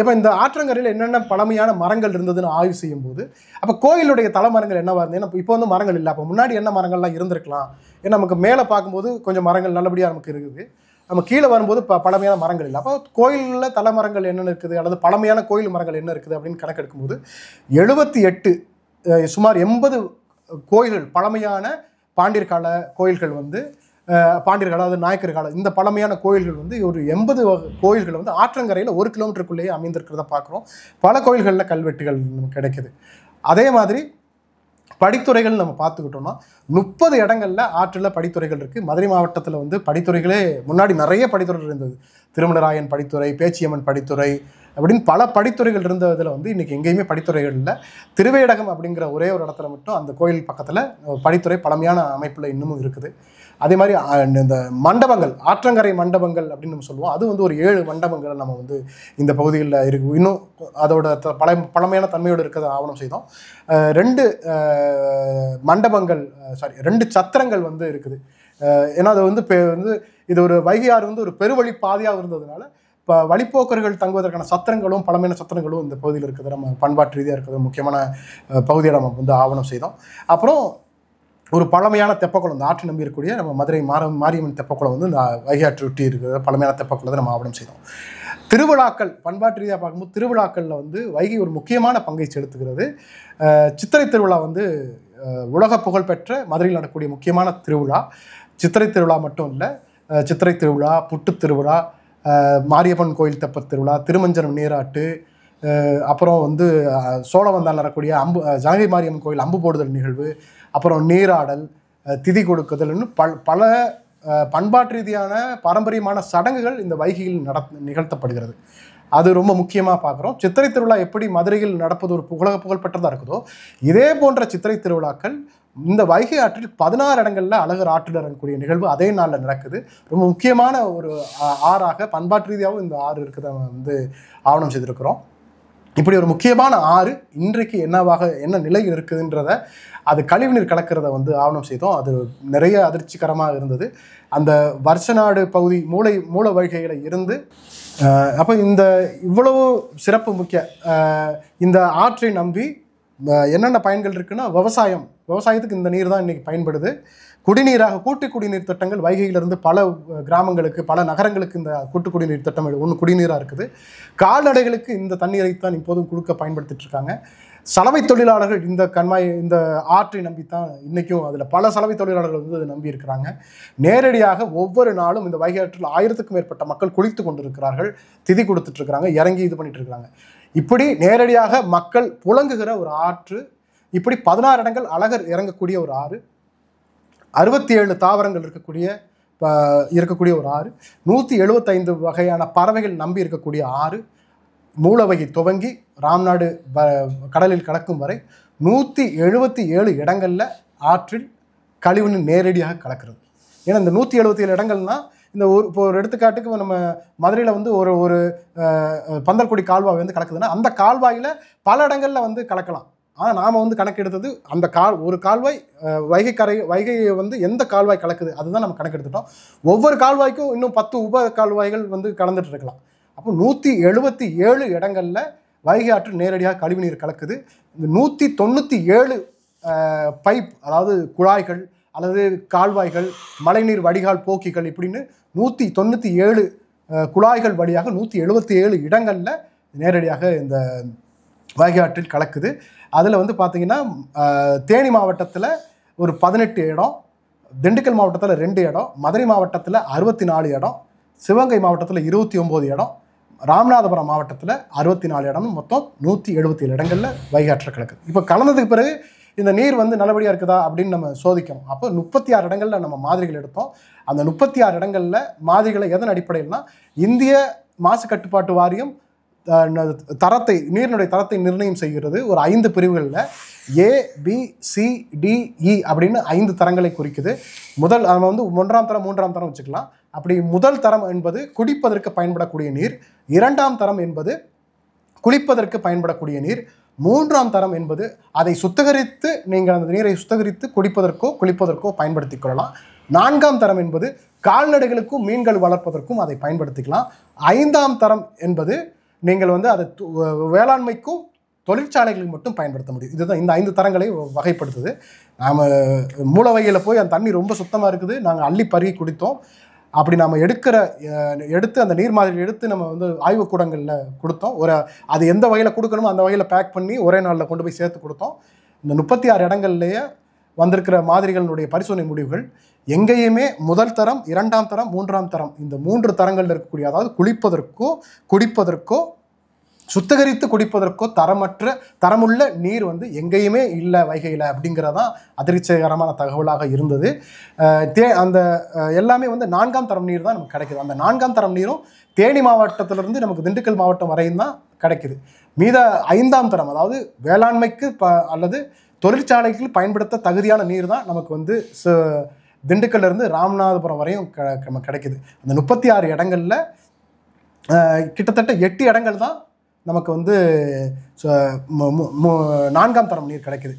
இப்போ இந்த ஆற்றங்கரையில் என்னென்ன பழமையான மரங்கள் இருந்ததுன்னு ஆய்வு செய்யும்போது அப்போ கோயிலுடைய தலைமரங்கள் என்னவா இருந்தது? ஏன்னா இப்போ வந்து மரங்கள் இல்லை, அப்போ முன்னாடி என்ன மரங்கள்லாம் இருந்திருக்கலாம்? ஏன்னா நமக்கு மேலே பார்க்கும்போது கொஞ்சம் மரங்கள் நல்லபடியாக நமக்கு இருக்குது, நம்ம கீழே வரும்போது பழமையான மரங்கள் இல்லை. அப்போ கோயிலில் தலைமரங்கள் என்னென்ன இருக்குது அல்லது பழமையான கோயில் மரங்கள் என்ன இருக்குது அப்படின்னு கணக்கெடுக்கும்போது 78 சுமார் 80 கோயில்கள், பழமையான பாண்டியர் கால கோயில்கள் வந்து பாண்டியர் காலம், அதாவது நாயக்கர் காலம், இந்த பழமையான கோயில்கள் வந்து ஒரு 80 கோயில்கள் வந்து ஆற்றங்கரையில் 1 கிலோமீட்டருக்குள்ளேயே அமைந்திருக்கிறத பார்க்குறோம். பல கோயில்களில் கல்வெட்டுகள் நமக்கு கிடைக்குது. அதே மாதிரி படித்துறைகள் நம்ம பார்த்துக்கிட்டோம்னா 30 இடங்களில் ஆற்றில் படித்துறைகள் இருக்குது. மதுரை மாவட்டத்தில் வந்து படித்துறைகளே முன்னாடி நிறைய படித்துறைகள் இருந்தது. திருமலராயன் படித்துறை, பேச்சியம்மன் படித்துறை அப்படின்னு பல படித்துறைகள் இருந்ததில் வந்து இன்றைக்கி எங்கேயுமே படித்துறைகள் இல்லை. திருவேடகம் அப்படிங்கிற ஒரே ஒரு இடத்துல மட்டும் அந்த கோயில் பக்கத்தில் படித்துறை பழமையான அமைப்பில் இன்னமும் இருக்குது. அதே மாதிரி இந்த மண்டபங்கள், ஆற்றங்கரை மண்டபங்கள் அப்படின்னு நம்ம சொல்லுவோம், அது வந்து ஒரு 7 மண்டபங்கள் நம்ம வந்து இந்த பகுதிகளில் இருக்குது. இன்னும் அதோட பழமையான தன்மையோடு இருக்கிறத ஆவணம் செய்தோம். 2 மண்டபங்கள், 2 சத்திரங்கள் வந்து இருக்குது. ஏன்னா அது வந்து இது ஒரு வைகை ஆறு வந்து ஒரு பெருவழி பாதையாக இருந்ததுனால இப்போ வழிப்போக்கர்கள் தங்குவதற்கான சத்திரங்களும் பழமையான சத்திரங்களும் இந்த பகுதியில் இருக்குது. நம்ம பண்பாட்டு ரீதியாக இருக்கிறது முக்கியமான பகுதியை நம்ம வந்து ஆவணம் செய்தோம். அப்புறம் ஒரு பழமையான தெப்பக்குளம், இந்த ஆற்று நம்பி இருக்கக்கூடிய நம்ம மதுரை மாரியம்மன் தெப்பக்குளம் வந்து இந்த வைகை ஆற்று ஒட்டி இருக்கிற பழமையான தெப்பக்குளத்தை நம்ம ஆவணம் செய்தோம். திருவிழாக்கள், பண்பாட்டு ரீதியாக பார்க்கும்போது திருவிழாக்களில் வந்து வைகை ஒரு முக்கியமான பங்கை செலுத்துகிறது. சித்திரை திருவிழா வந்து உலக புகழ்பெற்ற மதுரையில் நடக்கக்கூடிய முக்கியமான திருவிழா. சித்திரை திருவிழா மட்டும் இல்லை, சித்திரை திருவிழா, புட்டு திருவிழா, மாரியம்மன் கோயில் தெப்பத் திருவிழா, திருமஞ்சனம் நீராட்டு, அப்புறம் வந்து சோழவந்தால் நடக்கக்கூடிய ஜனகை மாரியம்மன் கோயில் அம்பு போடுதல் நிகழ்வு, அப்புறம் நீராடல், திதி கொடுக்குதல்னு பல பண்பாட்டு ரீதியான பாரம்பரியமான சடங்குகள் இந்த வைகையில் நிகழ்த்தப்படுகிறது. அது ரொம்ப முக்கியமாக பார்க்குறோம். சித்திரை திருவிழா எப்படி மதுரையில் நடப்பது ஒரு உலக புகழ்பெற்றதாக இருக்குதோ, இதே போன்ற சித்திரை திருவிழாக்கள் இந்த வைகை ஆற்றில் 16 இடங்களில் அழகர் ஆற்றில் இறங்கக்கூடிய நிகழ்வு அதே நாளில் நடக்குது. ரொம்ப முக்கியமான ஒரு ஆறாக பண்பாட்டு ரீதியாகவும் இந்த ஆறு இருக்கிறத வந்து ஆவணம் செய்திருக்கிறோம். இப்படி ஒரு முக்கியமான ஆறு இன்றைக்கு என்ன நிலையில் இருக்குதுன்றத, அது கழிவுநீர் கலக்கிறத வந்து ஆவணம் செய்தோம். அது நிறைய அதிர்ச்சிகரமாக இருந்தது. அந்த வருஷநாடு பகுதி மூல வைகையில் இருந்து அப்போ இந்த இவ்வளவு சிறப்பு முக்கிய இந்த ஆற்றை நம்பி என்னென்ன பயன்கள் இருக்குன்னா, விவசாயத்துக்கு இந்த நீர் தான் இன்றைக்கி பயன்படுது. குடிநீராக கூட்டு குடிநீர் திட்டங்கள் வைகையிலிருந்து பல கிராமங்களுக்கு, பல நகரங்களுக்கு இந்த கூட்டு குடிநீர் திட்டம் ஒன்று குடிநீராக இருக்குது. கால்நடைகளுக்கு இந்த தண்ணீரை தான் இப்போதும் கொடுக்க பயன்படுத்திட்டு இருக்காங்க. சலவை தொழிலாளர்கள் இந்த ஆற்றை நம்பித்தான் இன்றைக்கும் அதில் பல சலவை தொழிலாளர்கள் வந்து அதை நம்பி இருக்கிறாங்க. நேரடியாக ஒவ்வொரு நாளும் இந்த வைகை ஆற்றில் 1000க்கும் மேற்பட்ட மக்கள் குளித்து கொண்டு இருக்கிறார்கள், திதி கொடுத்துட்டு இருக்கிறாங்க, இறங்கி இது பண்ணிட்டு இருக்கிறாங்க. இப்படி நேரடியாக மக்கள் புழங்குகிற ஒரு ஆற்று, இப்படி 16 இடங்கள் அழகர் இறங்கக்கூடிய ஒரு ஆறு, 67 தாவரங்கள் இருக்கக்கூடிய ஒரு ஆறு, 175 வகையான பறவைகள் நம்பி இருக்கக்கூடிய ஆறு, மூலவைகை துவங்கி ராம்நாடு கடலில் கலக்கும் வரை 177 இடங்களில் ஆற்றில் கழிவுநீர் நேரடியாக கலக்கிறது. ஏன்னா இந்த 177 இடங்கள்னா இந்த இப்போ ஒரு எடுத்துக்காட்டுக்கு நம்ம மதுரையில் வந்து ஒரு பந்தல்குடி கால்வாய் வந்து கலக்குதுன்னா அந்த கால்வாயில் பல இடங்களில் வந்து கலக்கலாம். ஆனால் நாம் வந்து கணக்கெடுத்தது அந்த ஒரு கால்வாய் வைகையை வந்து எந்த கால்வாய் கலக்குது அதுதான் நம்ம கணக்கெடுத்துட்டோம். ஒவ்வொரு கால்வாய்க்கும் இன்னும் 10 உப கால்வாய்கள் வந்து கலந்துட்டு இருக்கலாம். அப்போ 177 இடங்களில் வைகை ஆற்று நேரடியாக கழிவுநீர் கலக்குது. இந்த 197 பைப், அதாவது குழாய்கள் அல்லது கால்வாய்கள், மழைநீர் வடிகால் போக்கிகள், இப்படின்னு 197 குழாய்கள் வழியாக 177 இடங்களில் நேரடியாக இந்த வைகை ஆற்றில் கலக்குது. அதில் வந்து பார்த்திங்கன்னா தேனி மாவட்டத்தில் ஒரு 18 இடம், திண்டுக்கல் மாவட்டத்தில் 2 இடம், மதுரை மாவட்டத்தில் 64 இடம், சிவகங்கை மாவட்டத்தில் 29 இடம், ராமநாதபுரம் மாவட்டத்தில் 64 இடம், மொத்தம் 177 இடங்களில் வைகை ஆற்று கலக்குது. இப்போ கலந்ததுக்கு பிறகு இந்த நீர் வந்து நல்லபடியாக இருக்குதா அப்படின்னு நம்ம சோதிக்கணும். அப்போ 36 இடங்களில் நம்ம மாதிரிகள் எடுத்தோம். அந்த 36 இடங்களில் மாதிரிகளை எதன் அடிப்படையில்னா, இந்திய மாசு கட்டுப்பாட்டு வாரியம் நீரினுடைய தரத்தை நிர்ணயம் செய்கிறது. ஒரு 5 பிரிவுகளில் ABCDE அப்படின்னு 5 தரங்களை குறிக்குது. நம்ம வந்து 1ஆம் தரம் 3ஆம் தரம் வச்சுக்கலாம். அப்படி முதல் தரம் என்பது குடிப்பதற்கு பயன்படக்கூடிய நீர், 2ஆம் தரம் என்பது குளிப்பதற்கு பயன்படக்கூடிய நீர், 3ஆம் தரம் என்பது அதை சுத்திகரித்து நீங்கள் அந்த நீரை சுத்திகரித்து குளிப்பதற்கோ பயன்படுத்திக் கொள்ளலாம். 4ஆம் தரம் என்பது கால்நடைகளுக்கும் மீன்கள் வளர்ப்பதற்கும் அதை பயன்படுத்திக்கலாம். 5ஆம் தரம் என்பது நீங்கள் வந்து அதை வேளாண்மைக்கும் தொழிற்சாலைகளுக்கு மட்டும் பயன்படுத்த முடியும். இதுதான் இந்த 5 தரங்களை வகைப்படுத்துது. நாம் மூலவகையில் போய் அந்த தண்ணி ரொம்ப சுத்தமாக இருக்குது, நாங்கள் அள்ளி பருகி குடித்தோம், அப்படி நாம் எடுத்து அந்த நீர் மாதிரி எடுத்து நம்ம வந்து ஆய்வுக்கூடங்களில் கொடுத்தோம். அது எந்த வகையில் கொடுக்கணுமோ அந்த வகையில் பேக் பண்ணி ஒரே நாளில் கொண்டு போய் சேர்த்து கொடுத்தோம். இந்த 36 இடங்கள்லேயே வந்திருக்கிற மாதிரிகளுடைய பரிசோதனை முடிவுகள் எங்கேயுமே முதல் தரம், 2ஆம் தரம், 3ஆம் தரம், இந்த 3 தரங்கள் இருக்கக்கூடிய, அதாவது குடிப்பதற்கோ சுத்திகரித்து குடிப்பதற்கோ தரமுள்ள நீர் வந்து எங்கேயுமே இல்லை வைகையில் அப்படிங்கிறதான் அதிர்ச்சிகரமான தகவலாக இருந்தது. அந்த எல்லாமே வந்து 4ஆம் தரம் நீர் தான் நமக்கு கிடைக்குது. அந்த 4ஆம் தரம் நீரும் தேனி மாவட்டத்திலிருந்து நமக்கு திண்டுக்கல் மாவட்டம் வரையும் தான் கிடைக்குது. மீத 5ஆம் தரம், அதாவது வேளாண்மைக்கு அல்லது தொழிற்சாலைக்கு பயன்படுத்த தகுதியான நீர் தான் நமக்கு வந்து திண்டுக்கல்லிருந்து ராமநாதபுரம் வரையும் கிடைக்குது. அந்த 36 இடங்களில் கிட்டத்தட்ட 8 இடங்கள் தான் நமக்கு வந்து 4ஆம் தரம் நீர் கிடைக்குது.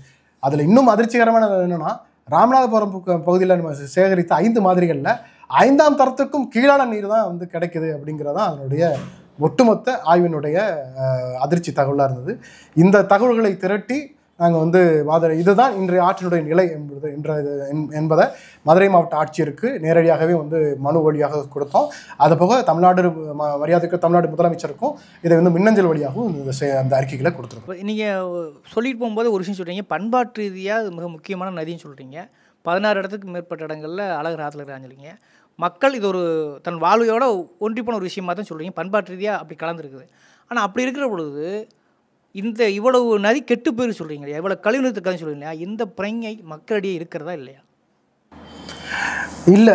அதில் இன்னும் அதிர்ச்சிகரமானது என்னென்னா, ராமநாதபுரம் பகுதியில் நம்ம சேகரித்த 5 மாதிரிகளில் 5ஆம் தரத்துக்கும் கீழான நீர் தான் வந்து கிடைக்குது அப்படிங்கிறதான் அதனுடைய ஒட்டுமொத்த ஆய்வினுடைய அதிர்ச்சி தகவலாக இருந்தது. இந்த தகவல்களை திரட்டி நாங்கள் வந்து இதுதான் இன்றைய ஆற்றினுடைய நிலை என்பதை மதுரை மாவட்ட ஆட்சியருக்கு நேரடியாகவே வந்து மனு வழியாக கொடுத்தோம். அது போக மரியாதைக்கு தமிழ்நாடு முதலமைச்சருக்கும் இதை வந்து மின்னஞ்சல் வழியாகவும் அந்த அறிக்கைகளை கொடுத்துருக்கோம். நீங்கள் சொல்லிட்டு போகும்போது ஒரு விஷயம் சொல்கிறீங்க, பண்பாட்டு ரீதியாக மிக முக்கியமான நதின்னு சொல்கிறீங்க. 16 இடத்துக்கு மேற்பட்ட இடங்களில் அழகர் ஆற்றுல இருக்கிறாங்க. மக்கள் இது ஒரு தன் வாழ்வையோட ஒன்றி போன ஒரு விஷயமாக தான் சொல்கிறீங்க, பண்பாட்டு ரீதியாக அப்படி கலந்துருக்குது. ஆனால் அப்படி இருக்கிற பொழுது இந்த இவ்வளவு நதி கெட்டு போயிரு சொல்கிறீங்க இல்லையா, இவ்வளோ கழிவுநீர் கதை சொல்கிறீங்க இல்லையா, இந்த பிரங்கை மக்களிடையே இருக்கிறதா இல்லையா? இல்லை,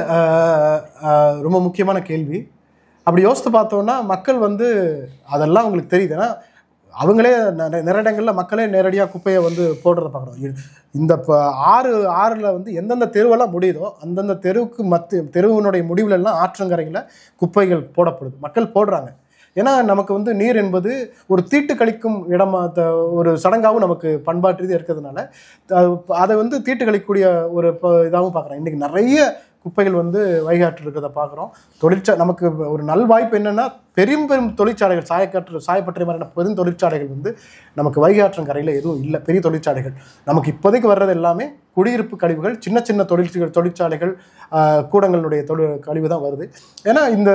ரொம்ப முக்கியமான கேள்வி. அப்படி யோசித்து பார்த்தோன்னா மக்கள் வந்து அதெல்லாம் அவங்களுக்கு தெரியுது. ஏன்னா அவங்களே நிறைய இடங்களில் மக்களே நேரடியாக குப்பையை வந்து போடுறத பார்க்குறோம். இந்த ஆறில் வந்து எந்தெந்த தெருவெல்லாம் முடியுதோ அந்தந்த தெருவினுடைய முடிவுலெல்லாம் ஆற்றங்கரையில் குப்பைகள் போடப்படுது, மக்கள் போடுறாங்க. ஏன்னா நமக்கு வந்து நீர் என்பது ஒரு தீட்டு கழிக்கும் இடமா, ஒரு சடங்காகவும் நமக்கு பண்பாட்டு ரீதியாக இருக்கிறதுனால அதை வந்து தீட்டு கழிக்கக்கூடிய ஒரு இதாகவும் பார்க்குறோம். இன்றைக்கி நிறைய குப்பைகள் வந்து வைகை ஆற்றில் இருக்கிறத பார்க்குறோம். நமக்கு ஒரு நல்வாய்ப்பு என்னென்னா, பெரும் தொழிற்சாலைகள், சாயப்பட்டறை மாதிரியான பெரும் தொழிற்சாலைகள் வந்து நமக்கு வைகை ஆற்றங்கரையில் எதுவும் இல்லை. பெரிய தொழிற்சாலைகள் நமக்கு இப்போதைக்கு வர்றது எல்லாமே குடியிருப்பு கழிவுகள், சின்ன சின்ன தொழிற்சாலைகள், கூடங்களுடைய கழிவு தான் வருது. ஏன்னா இந்த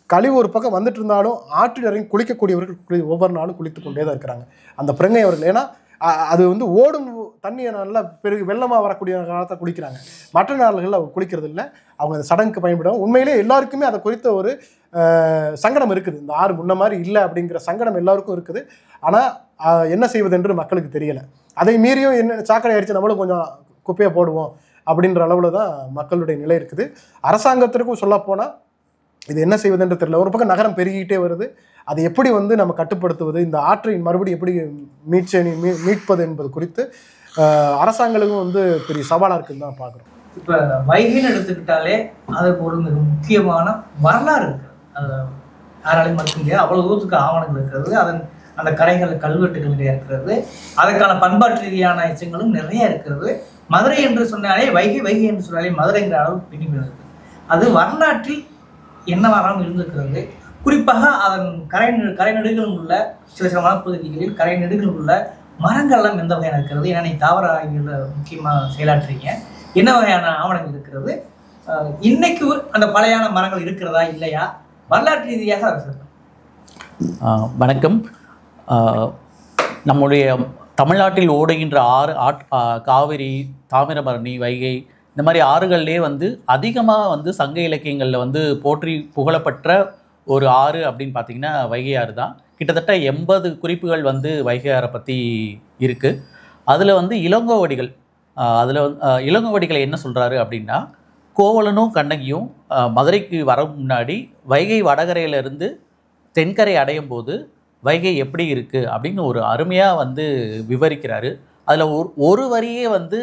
கழிவு ஒரு பக்கம் வந்துட்டு இருந்தாலும் ஆற்றில் இறங்கி குளிக்கக்கூடியவர்கள் ஒவ்வொரு நாளும் குளித்து கொண்டே தான் இருக்கிறாங்க. அந்த பிரங்கை அவர்கள், ஏன்னா அது வந்து ஓடும் தண்ணியை நல்லா பெருகு வெள்ளமாக வரக்கூடிய காலத்தை குளிக்கிறாங்க. மற்ற நாள்களில் அவங்க குளிக்கிறது இல்லை, அவங்க அந்த சடங்குக்கு பயன்படுவாங்க. உண்மையிலே எல்லாருக்குமே அதை குறித்த ஒரு சங்கடம் இருக்குது. இந்த ஆறு முன்ன மாதிரி இல்லை அப்படிங்கிற சங்கடம் எல்லாருக்கும் இருக்குது. ஆனால் என்ன செய்வது என்று மக்களுக்கு தெரியலை. அதை மீறியும் என்ன சாக்கடை அடித்து நம்மளும் கொஞ்சம் குப்பையை போடுவோம் அப்படின்ற அளவில் தான் மக்களுடைய நிலை இருக்குது. அரசாங்கத்திற்கும் சொல்லப்போனால் இது என்ன செய்வதுஎன்று தெரியல. ஒரு பக்கம் நகரம் பெருகிட்டே வருது, அதை எப்படி வந்து நம்ம கட்டுப்படுத்துவது, இந்த ஆற்றை மறுபடியும் எப்படி மீட்பது என்பது குறித்து அரசாங்கங்களுக்கும் வந்து பெரிய சவாலாக இருக்குன்னு தான் பார்க்குறோம். இப்போ வைகைன்னு எடுத்துக்கிட்டாலே அதுக்கு ஒரு மிக முக்கியமான வரலாறு இருக்குது. அது யாராலையும் மறுக்க முடியாது. அவ்வளோ தூரத்துக்கு ஆவணங்கள் இருக்கிறது, அந்த கரைகள் கல்வெட்டுகள் நிறைய இருக்கிறது, அதற்கான பண்பாட்டு ரீதியான எச்சங்களும் நிறைய இருக்கிறது. மதுரை என்று சொன்னாலே வைகை என்று சொன்னாலே மதுரைங்கிற அளவுக்கு பின்னி இருக்குது. அது வரலாற்றில் என்ன வராமல் இருந்திருக்கிறது. குறிப்பாக அதன் கரைநெடுகளும் உள்ள சில வனப்பகுதிகளில் கரைநெடுகளும் உள்ள மரங்கள்லாம் எந்த வகையான இருக்கிறது, ஏன்னா நீங்கள் தாவர ஆய்வுகளில் முக்கியமாக செயலாற்றுறீங்க, என்ன வகையான ஆவணங்கள் இருக்கிறது, இன்னைக்கு அந்த பழையான மரங்கள் இருக்கிறதா இல்லையா, வரலாற்று ரீதியாக அதை சொல்லுங்கள். வணக்கம். நம்முடைய தமிழ்நாட்டில் ஓடுகின்ற காவிரி, தாமிரபரணி, வைகை, இந்த மாதிரி ஆறுகள்லேயே வந்து அதிகமாக வந்து சங்க இலக்கியங்களில் வந்து போற்றி புகழப்பட்ட ஒரு ஆறு அப்படின்னு பார்த்திங்கன்னா வைகை ஆறு தான். கிட்டத்தட்ட 80 குறிப்புகள் வந்து வைகை ஆறை பற்றி இருக்குது. அதில் வந்து இளங்கோவடிகளை என்ன சொல்கிறாரு அப்படின்னா, கோவலனும் கண்ணகியும் மதுரைக்கு வர முன்னாடி வைகை வடகரையிலிருந்து தென்கரை அடையும் போது வைகை எப்படி இருக்குது அப்படின்னு ஒரு அருமையாக வந்து விவரிக்கிறாரு. அதில் ஒரு வரியே வந்து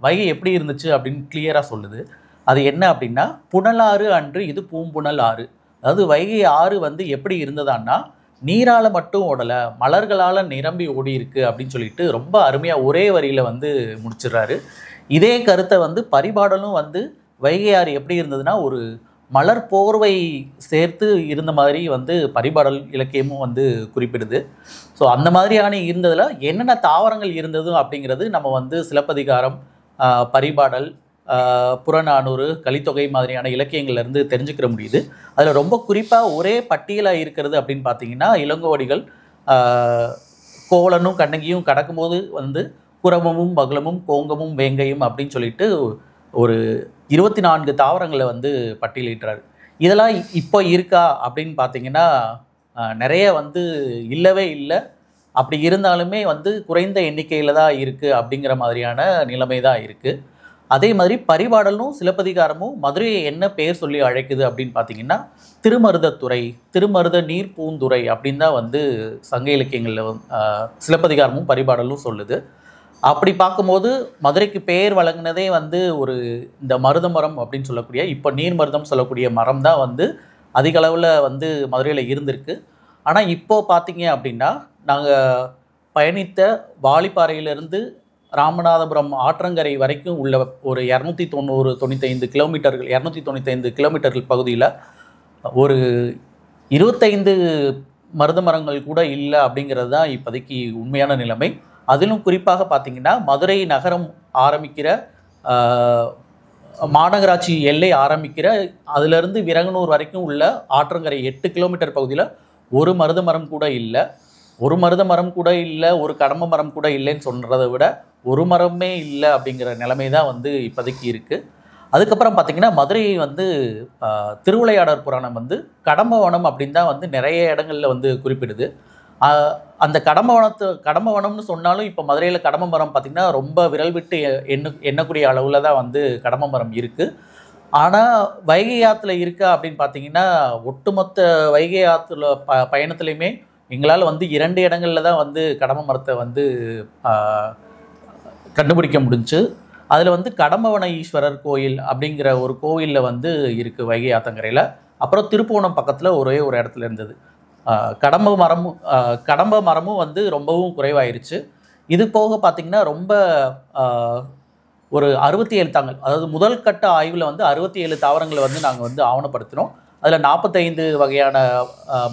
வைகை எப்படி இருந்துச்சு அப்படின்னு கிளியராக சொல்லுது. அது என்ன அப்படின்னா, புனலாறு அன்று இது பூம்புணல் ஆறு. அதாவது வைகை ஆறு வந்து எப்படி இருந்ததான்னா, நீரால் மட்டும் ஓடலை, மலர்களால் நிரம்பி ஓடி இருக்குது அப்படின்னு சொல்லிட்டு ரொம்ப அருமையாக ஒரே வரியில் வந்து முடிச்சிடுறாரு. இதே கருத்தை வந்து பரிபாடலும் வந்து வைகை ஆறு எப்படி இருந்ததுன்னா, ஒரு மலர் போர்வை சேர்த்து இருந்த மாதிரி வந்து பரிபாடல் இலக்கியமும் வந்து குறிப்பிடுது. ஸோ அந்த மாதிரியான இருந்ததில் என்னென்ன தாவரங்கள் இருந்தது அப்படிங்கிறது நம்ம வந்து சிலப்பதிகாரம், பரிபாடல், புறநானூறு, கலித்தொகை மாதிரியான இலக்கியங்கள்லேருந்து தெரிஞ்சுக்கிற முடியுது. அதில் ரொம்ப குறிப்பாக ஒரே பட்டியலாக இருக்கிறது அப்படின்னு பார்த்தீங்கன்னா இளங்கோவடிகள் கோவலனும் கண்ணகியும் கடக்கும்போது வந்து குரவமும் பகுளமும் கோங்கமும் வேங்கையும் அப்படின்னு சொல்லிட்டு ஒரு 24 தாவரங்களை வந்து பட்டியலிட்டார். இதெல்லாம் இப்போ இருக்கா அப்படின்னு பார்த்தீங்கன்னா நிறைய வந்து இல்லவே இல்லை. அப்படி இருந்தாலுமே வந்து குறைந்த எண்ணிக்கையில் தான் இருக்குது அப்படிங்கிற மாதிரியான நிலைமை தான் இருக்குது. அதே மாதிரி பரிபாடலும் சிலப்பதிகாரமும் மதுரையை என்ன பெயர் சொல்லி அழைக்குது அப்படின்னு பார்த்தீங்கன்னா திருமருதத்துறை, திருமருத நீர் பூந்துறை அப்படின்னு தான் வந்து சங்க இலக்கியங்களில் சிலப்பதிகாரமும் பரிபாடலும் சொல்லுது. அப்படி பார்க்கும்போது மதுரைக்கு பெயர் வழங்கினதே வந்து ஒரு இந்த மருத மரம் அப்படின்னு சொல்லக்கூடிய, இப்போ நீர் மருதம் சொல்லக்கூடிய மரம் தான் வந்து அதிக அளவில் வந்து மதுரையில் இருந்திருக்கு. ஆனால் இப்போது பார்த்தீங்க அப்படின்னா நாங்கள் பயணித்த வாலிப்பாறையிலிருந்து ராமநாதபுரம் ஆற்றங்கரை வரைக்கும் உள்ள ஒரு 295 கிலோமீட்டர்கள் 295 கிலோமீட்டர்கள் பகுதியில் ஒரு 25 மருத மரங்கள் கூட இல்லை அப்படிங்கிறது தான் இப்போதைக்கு உண்மையான நிலைமை. அதிலும் குறிப்பாக பார்த்திங்கன்னா மதுரை நகரம் ஆரம்பிக்கிற மாநகராட்சி எல்லை ஆரம்பிக்கிற அதிலிருந்து விரங்கனூர் வரைக்கும் உள்ள ஆற்றங்கரை 8 கிலோமீட்டர் பகுதியில் ஒரு மருத மரம் கூட இல்லை. ஒரு மருத மரம் கூட இல்லை, ஒரு கடம்ப மரம் கூட இல்லைன்னு சொல்கிறத விட ஒரு மரமே இல்லை அப்படிங்கிற நிலைமை தான் வந்து இப்போதைக்கு இருக்குது. அதுக்கப்புறம் பார்த்திங்கன்னா மதுரையை வந்து திருவிளையாடற் புராணம் வந்து கடம்பவனம் அப்படின்னு தான் வந்து நிறைய இடங்களில் வந்து குறிப்பிடுது. அந்த கடம்பவனம்னு சொன்னாலும் இப்போ மதுரையில் கடம்ப மரம் பார்த்திங்கன்னா ரொம்ப விரல் விட்டு எண்ணக்கூடிய அளவில் தான் வந்து கடம்ப மரம் இருக்குது. ஆனால் வைகை ஆற்றுல இருக்கா அப்படின்னு பார்த்தீங்கன்னா ஒட்டுமொத்த வைகை ஆற்றுல பயணத்துலையுமே எங்களால் வந்து 2 இடங்களில் தான் வந்து கடம்ப மரத்தை வந்து கண்டுபிடிக்க முடிஞ்சு. அதில் வந்து கடம்பவன ஈஸ்வரர் கோயில் அப்படிங்கிற ஒரு கோயிலில் வந்து இருக்குது வைகை ஆற்றங்கரையில். அப்புறம் திருப்புவனம் பக்கத்தில் ஒரே ஒரு இடத்துல இருந்தது. கடம்ப மரமும் வந்து ரொம்பவும் குறைவாயிருச்சு. இது போக பார்த்திங்கன்னா ரொம்ப ஒரு 67 தாங்கள், அதாவது முதல் கட்ட ஆய்வில் வந்து 67 தாவரங்களை வந்து நாங்கள் வந்து ஆவணப்படுத்தினோம். அதில் 45 வகையான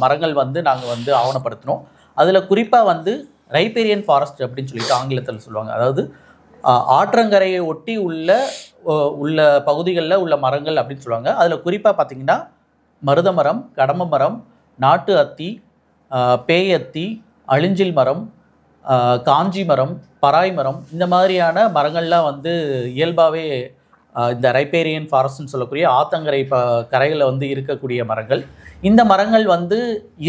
மரங்கள் வந்து நாங்கள் வந்து ஆவணப்படுத்தினோம். அதில் குறிப்பாக வந்து ரைபேரியன் ஃபாரஸ்ட் அப்படின்னு சொல்லிட்டு ஆங்கிலத்தில் சொல்லுவாங்க. அதாவது ஆற்றங்கரையை ஒட்டி உள்ள பகுதிகளில் உள்ள மரங்கள் அப்படின்னு சொல்லுவாங்க. அதில் குறிப்பாக பார்த்திங்கன்னா மருத மரம், கடம்ப மரம், நாட்டு அத்தி, பேயத்தி, அழிஞ்சில் மரம், காஞ்சி மரம், பராய் மரம், இந்த மாதிரியான மரங்கள்லாம் வந்து இயல்பாகவே இந்த ரைபேரியன் ஃபாரஸ்ட்னு சொல்லக்கூடிய ஆத்தங்கரை கரைகளில் வந்து இருக்கக்கூடிய மரங்கள். இந்த மரங்கள் வந்து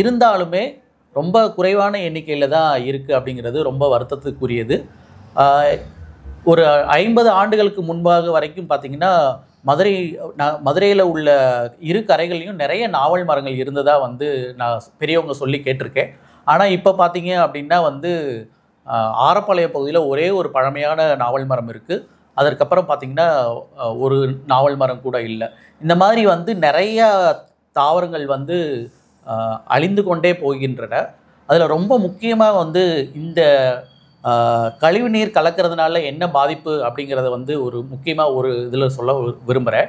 இருந்தாலுமே ரொம்ப குறைவான எண்ணிக்கையில் தான் இருக்குது அப்படிங்கிறது ரொம்ப வருத்தத்துக்குரியது. ஒரு 50 ஆண்டுகளுக்கு முன்பாக வரைக்கும் பார்த்திங்கன்னா மதுரையில் உள்ள இரு கரைகள்லையும் நிறைய நாவல் மரங்கள் இருந்ததாக வந்து நான் பெரியவங்க சொல்லி கேட்டிருக்கேன். ஆனால் இப்போ பார்த்தீங்க அப்படின்னா வந்து ஆரப்பாளையம் பகுதியில் ஒரே ஒரு பழமையான நாவல் மரம் இருக்குது. அதற்கப்புறம் பார்த்திங்கன்னா ஒரு நாவல் மரம் கூட இல்லை. இந்த மாதிரி வந்து நிறைய தாவரங்கள் வந்து அழிந்து கொண்டே போகின்றன. அதில் ரொம்ப முக்கியமாக வந்து இந்த கழிவு நீர் கலக்கிறதுனால என்ன பாதிப்பு அப்படிங்கிறத வந்து ஒரு முக்கியமாக ஒரு இதில் சொல்ல விரும்புகிறேன்.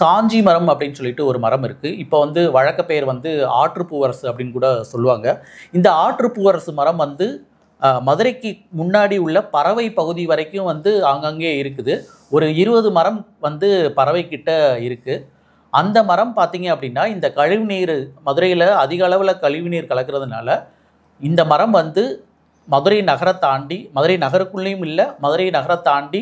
காஞ்சி மரம் அப்படின்னு சொல்லிட்டு ஒரு மரம் இருக்குது. இப்போ வந்து வழக்க பெயர் வந்து ஆற்றுப்பூவரசு அப்படின்னு கூட சொல்லுவாங்க. இந்த ஆற்றுப்பூவரசு மரம் வந்து மதுரைக்கு முன்னாடி உள்ள பறவை பகுதி வரைக்கும் வந்து ஆங்காங்கே இருக்குது. ஒரு 20 மரம் வந்து பறவைக்கிட்ட இருக்குது. அந்த மரம் பார்த்திங்க அப்படின்னா இந்த கழிவுநீர் மதுரையில் அதிக அளவில் கழிவுநீர் கலக்கிறதுனால இந்த மரம் வந்து மதுரை நகரை தாண்டி, மதுரை நகருக்குள்ளேயும் இல்லை, மதுரை நகரை தாண்டி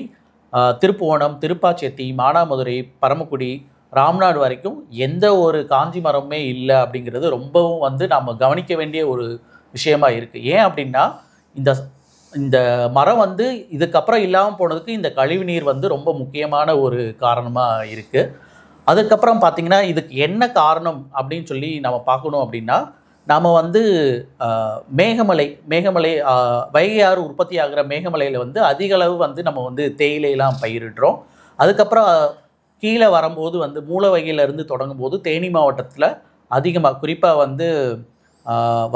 திருப்புவனம், திருப்பாச்சேத்தி, மானாமதுரை, பரமக்குடி, ராம்நாடு வரைக்கும் எந்த ஒரு காஞ்சி மரமுமே இல்லை அப்படிங்கிறது ரொம்பவும் வந்து நாம் கவனிக்க வேண்டிய ஒரு விஷயமா இருக்குது. ஏன் அப்படின்னா இந்த மரம் வந்து இதுக்கப்புறம் இல்லாமல் போனதுக்கு இந்த கழிவு நீர் வந்து ரொம்ப முக்கியமான ஒரு காரணமாக இருக்குது. அதுக்கப்புறம் பார்த்திங்கன்னா இதுக்கு என்ன காரணம் அப்படின்னு சொல்லி நம்ம பார்க்கணும் அப்படின்னா நாம் வந்து மேகமலை வைகை ஆறு உற்பத்தி ஆகிற மேகமலையில் வந்து அதிக அளவு வந்து நம்ம வந்து தேயிலையெல்லாம் பயிரிடுறோம். அதுக்கப்புறம் கீழே வரும்போது வந்து மூலவைகையிலேருந்து தொடங்கும் போது தேனி மாவட்டத்தில் அதிகமாக குறிப்பாக வந்து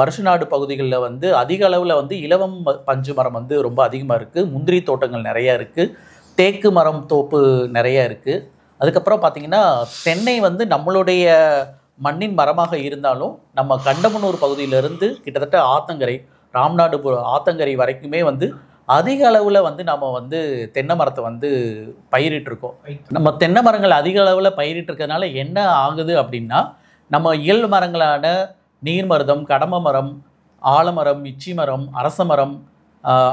வருஷநாடு பகுதிகளில் வந்து அதிக அளவில் வந்து இலவம் பஞ்சு மரம் வந்து ரொம்ப அதிகமாக இருக்குது. முந்திரி தோட்டங்கள் நிறையா இருக்குது. தேக்கு மரம் தோப்பு நிறையா இருக்குது. அதுக்கப்புறம் பார்த்தீங்கன்னா தென்னை வந்து நம்மளுடைய மண்ணின் மரமாக இருந்தாலும் நம்ம கண்டமனூர் பகுதியிலிருந்து கிட்டத்தட்ட ஆத்தங்கரை ராம்நாடு ஆத்தங்கரை வரைக்குமே வந்து அதிக அளவில் வந்து நம்ம வந்து தென்னை மரத்தை வந்து பயிரிட்டிருக்கோம். நம்ம தென்னை மரங்கள் அதிக அளவில் பயிரிட்டிருக்கிறதுனால என்ன ஆகுது அப்படின்னா, நம்ம இயல் மரங்களான நீர்மருதம், கடம மரம், ஆலமரம், இச்சி மரம், அரச மரம்,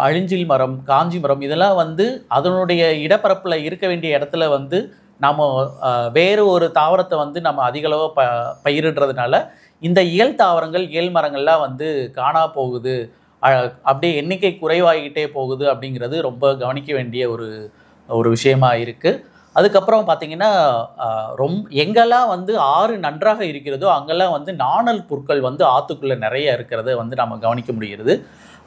அழிஞ்சில் மரம், காஞ்சி மரம் இதெல்லாம் வந்து அதனுடைய இடப்பரப்பில் இருக்க வேண்டிய இடத்துல வந்து நாம் வேறு ஒரு தாவரத்தை வந்து நம்ம அதிகளவு பயிரிடுறதுனால இந்த இயல் தாவரங்கள் இயல் மரங்கள்லாம் வந்து காணா போகுது, அப்படியே எண்ணிக்கை குறைவாகிட்டே போகுது அப்படிங்கிறது ரொம்ப கவனிக்க வேண்டிய ஒரு விஷயமா இருக்குது. அதுக்கப்புறம் பார்த்திங்கன்னா எங்கெல்லாம் வந்து ஆறு நன்றாக இருக்கிறதோ அங்கெல்லாம் வந்து நாணல் புற்கள் வந்து ஆற்றுக்குள்ளே நிறைய இருக்கிறத வந்து நம்ம கவனிக்க முடிகிறது.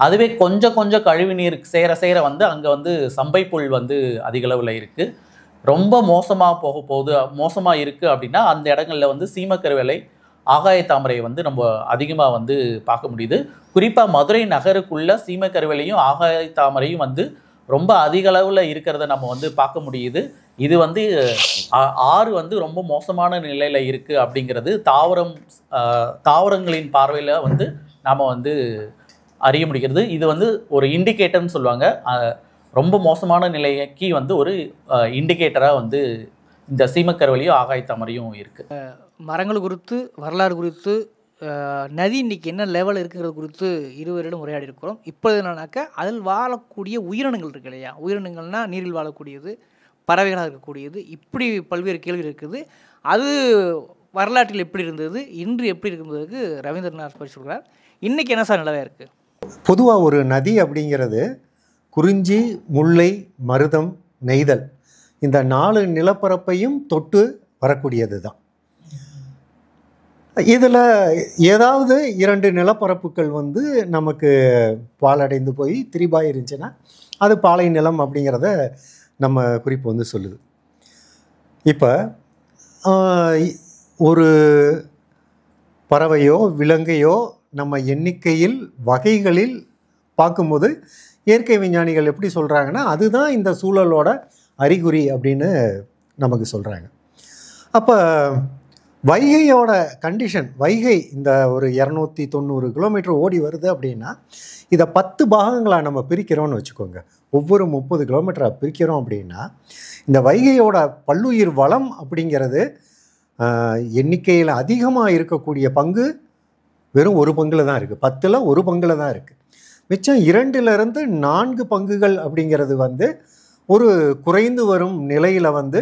அதுவே கொஞ்சம் கொஞ்சம் கழிவு நீர் சேர சேர வந்து அங்கே வந்து சம்பைப்புல் வந்து அதிகளவில் இருக்குது. ரொம்ப மோசமாக இருக்குது அப்படின்னா அந்த இடங்களில் வந்து சீமக்கருவேலை, ஆகாய தாமரை வந்து நம்ம அதிகமாக வந்து பார்க்க முடியுது. குறிப்பாக மதுரை நகருக்குள்ள சீமக்கருவேலையும் ஆகாய தாமரையும் வந்து ரொம்ப அதிக அளவில் இருக்கிறத நம்ம வந்து பார்க்க முடியுது. இது வந்து ஆறு வந்து ரொம்ப மோசமான நிலையில் இருக்குது அப்படிங்கிறது தாவரங்களின் பார்வையில் வந்து நாம் வந்து அறிய முடிகிறது. இது வந்து ஒரு இண்டிகேட்டர்னு சொல்லுவாங்க. ரொம்ப மோசமான நிலைக்கு வந்து ஒரு இண்டிகேட்டராக வந்து இந்த சீமக்கருவேலையும் ஆகாய தாமரையும் இருக்குது. மரங்கள் குறித்து, வரலாறு குறித்து, நதி இன்றைக்கி என்ன லெவல் இருக்குங்கிறது குறித்து இருவரிடம் உரையாடி இருக்கிறோம். இப்போது என்னன்னாக்கா அதில் வாழக்கூடிய உயிரினங்கள் இருக்கு இல்லையா, உயிரினங்கள்னால் நீரில் வாழக்கூடியது, பறவைகளாக இருக்கக்கூடியது, இப்படி பல்வேறு கேள்வி இருக்குது. அது வரலாற்றில் எப்படி இருந்தது, இன்று எப்படி இருக்கும்போதுக்கு ரவீந்திரநாத் பற்றி சொல்கிறார். இன்றைக்கி என்ன சார் நிலவாக இருக்குது? பொதுவாக ஒரு நதி அப்படிங்கிறது குறிஞ்சி, முல்லை, மருதம், நெய்தல் இந்த 4 நிலப்பரப்பையும் தொட்டு வரக்கூடியது தான். இதில் ஏதாவது 2 நிலப்பரப்புகள் வந்து நமக்கு பாலடைந்து போய் திரிபாய் இருந்துச்சுன்னா அது பாலை நிலம் அப்படிங்கிறத நம்ம குறிப்பு வந்து சொல்லுது. இப்போ ஒரு பறவையோ விலங்கையோ நம்ம எண்ணிக்கையில் வகைகளில் பார்க்கும்போது இயற்கை விஞ்ஞானிகள் எப்படி சொல்கிறாங்கன்னா அதுதான் இந்த சூழலோட அறிகுறி அப்படின்னு நமக்கு சொல்கிறாங்க. அப்போ வைகையோட கண்டிஷன், வைகை இந்த ஒரு 290 கிலோமீட்டர் ஓடி வருது அப்படின்னா இதை 10 பாகங்களாக நம்ம பிரிக்கிறோம்னு வச்சுக்கோங்க. ஒவ்வொரு 30 கிலோமீட்டராக பிரிக்கிறோம் அப்படின்னா இந்த வைகையோட பல்லுயிர் வளம் அப்படிங்கிறது எண்ணிக்கையில் அதிகமாக இருக்கக்கூடிய பங்கு வெறும் 1 பங்கில் தான் இருக்குது. 10ல் 1 பங்கில் தான் இருக்குது. மிச்சம் 2லிருந்து 4 பங்குகள் அப்படிங்கிறது வந்து ஒரு குறைந்து வரும் நிலையில் வந்து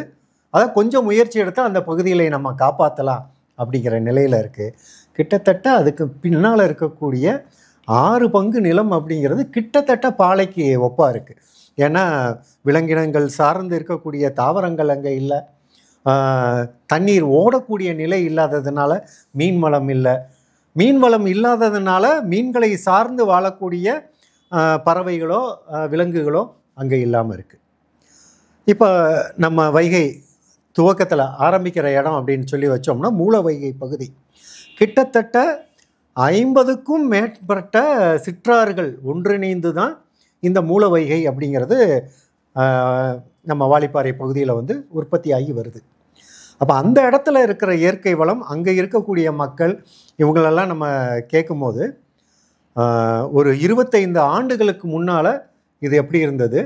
அதை கொஞ்சம் முயற்சி எடுத்தால் அந்த பகுதிகளை நம்ம காப்பாற்றலாம் அப்படிங்கிற நிலையில் இருக்குது. கிட்டத்தட்ட அதுக்கு பின்னால் இருக்கக்கூடிய 6 பங்கு நிலம் அப்படிங்கிறது கிட்டத்தட்ட பாலைக்கு ஒப்பாக இருக்குது. ஏன்னா விலங்கினங்கள் சார்ந்து இருக்கக்கூடிய தாவரங்கள் அங்கே இல்லை, தண்ணீர் ஓடக்கூடிய நிலை இல்லாததுனால மீன் வளம் இல்லை, மீன் வளம் இல்லாததுனால மீன்களை சார்ந்து வாழக்கூடிய பறவைகளோ விலங்குகளோ அங்கே இல்லாமல் இருக்குது. இப்போ நம்ம வைகை துவக்கத்தில் ஆரம்பிக்கிற இடம் அப்படின்னு சொல்லி வச்சோம்னா மூல வைகை பகுதி கிட்டத்தட்ட 50க்கும் மேற்பட்ட சிற்றாறுகள் ஒன்றிணைந்து தான் இந்த மூல வைகை அப்படிங்கிறது நம்ம வாலிப்பாறை பகுதியில் வந்து உற்பத்தி ஆகி வருது. அப்போ அந்த இடத்துல இருக்கிற இயற்கை வளம், அங்கே இருக்கக்கூடிய மக்கள் இவங்களெல்லாம் நம்ம கேட்கும்போது ஒரு 25 ஆண்டுகளுக்கு முன்னால் இது எப்படி இருந்தது,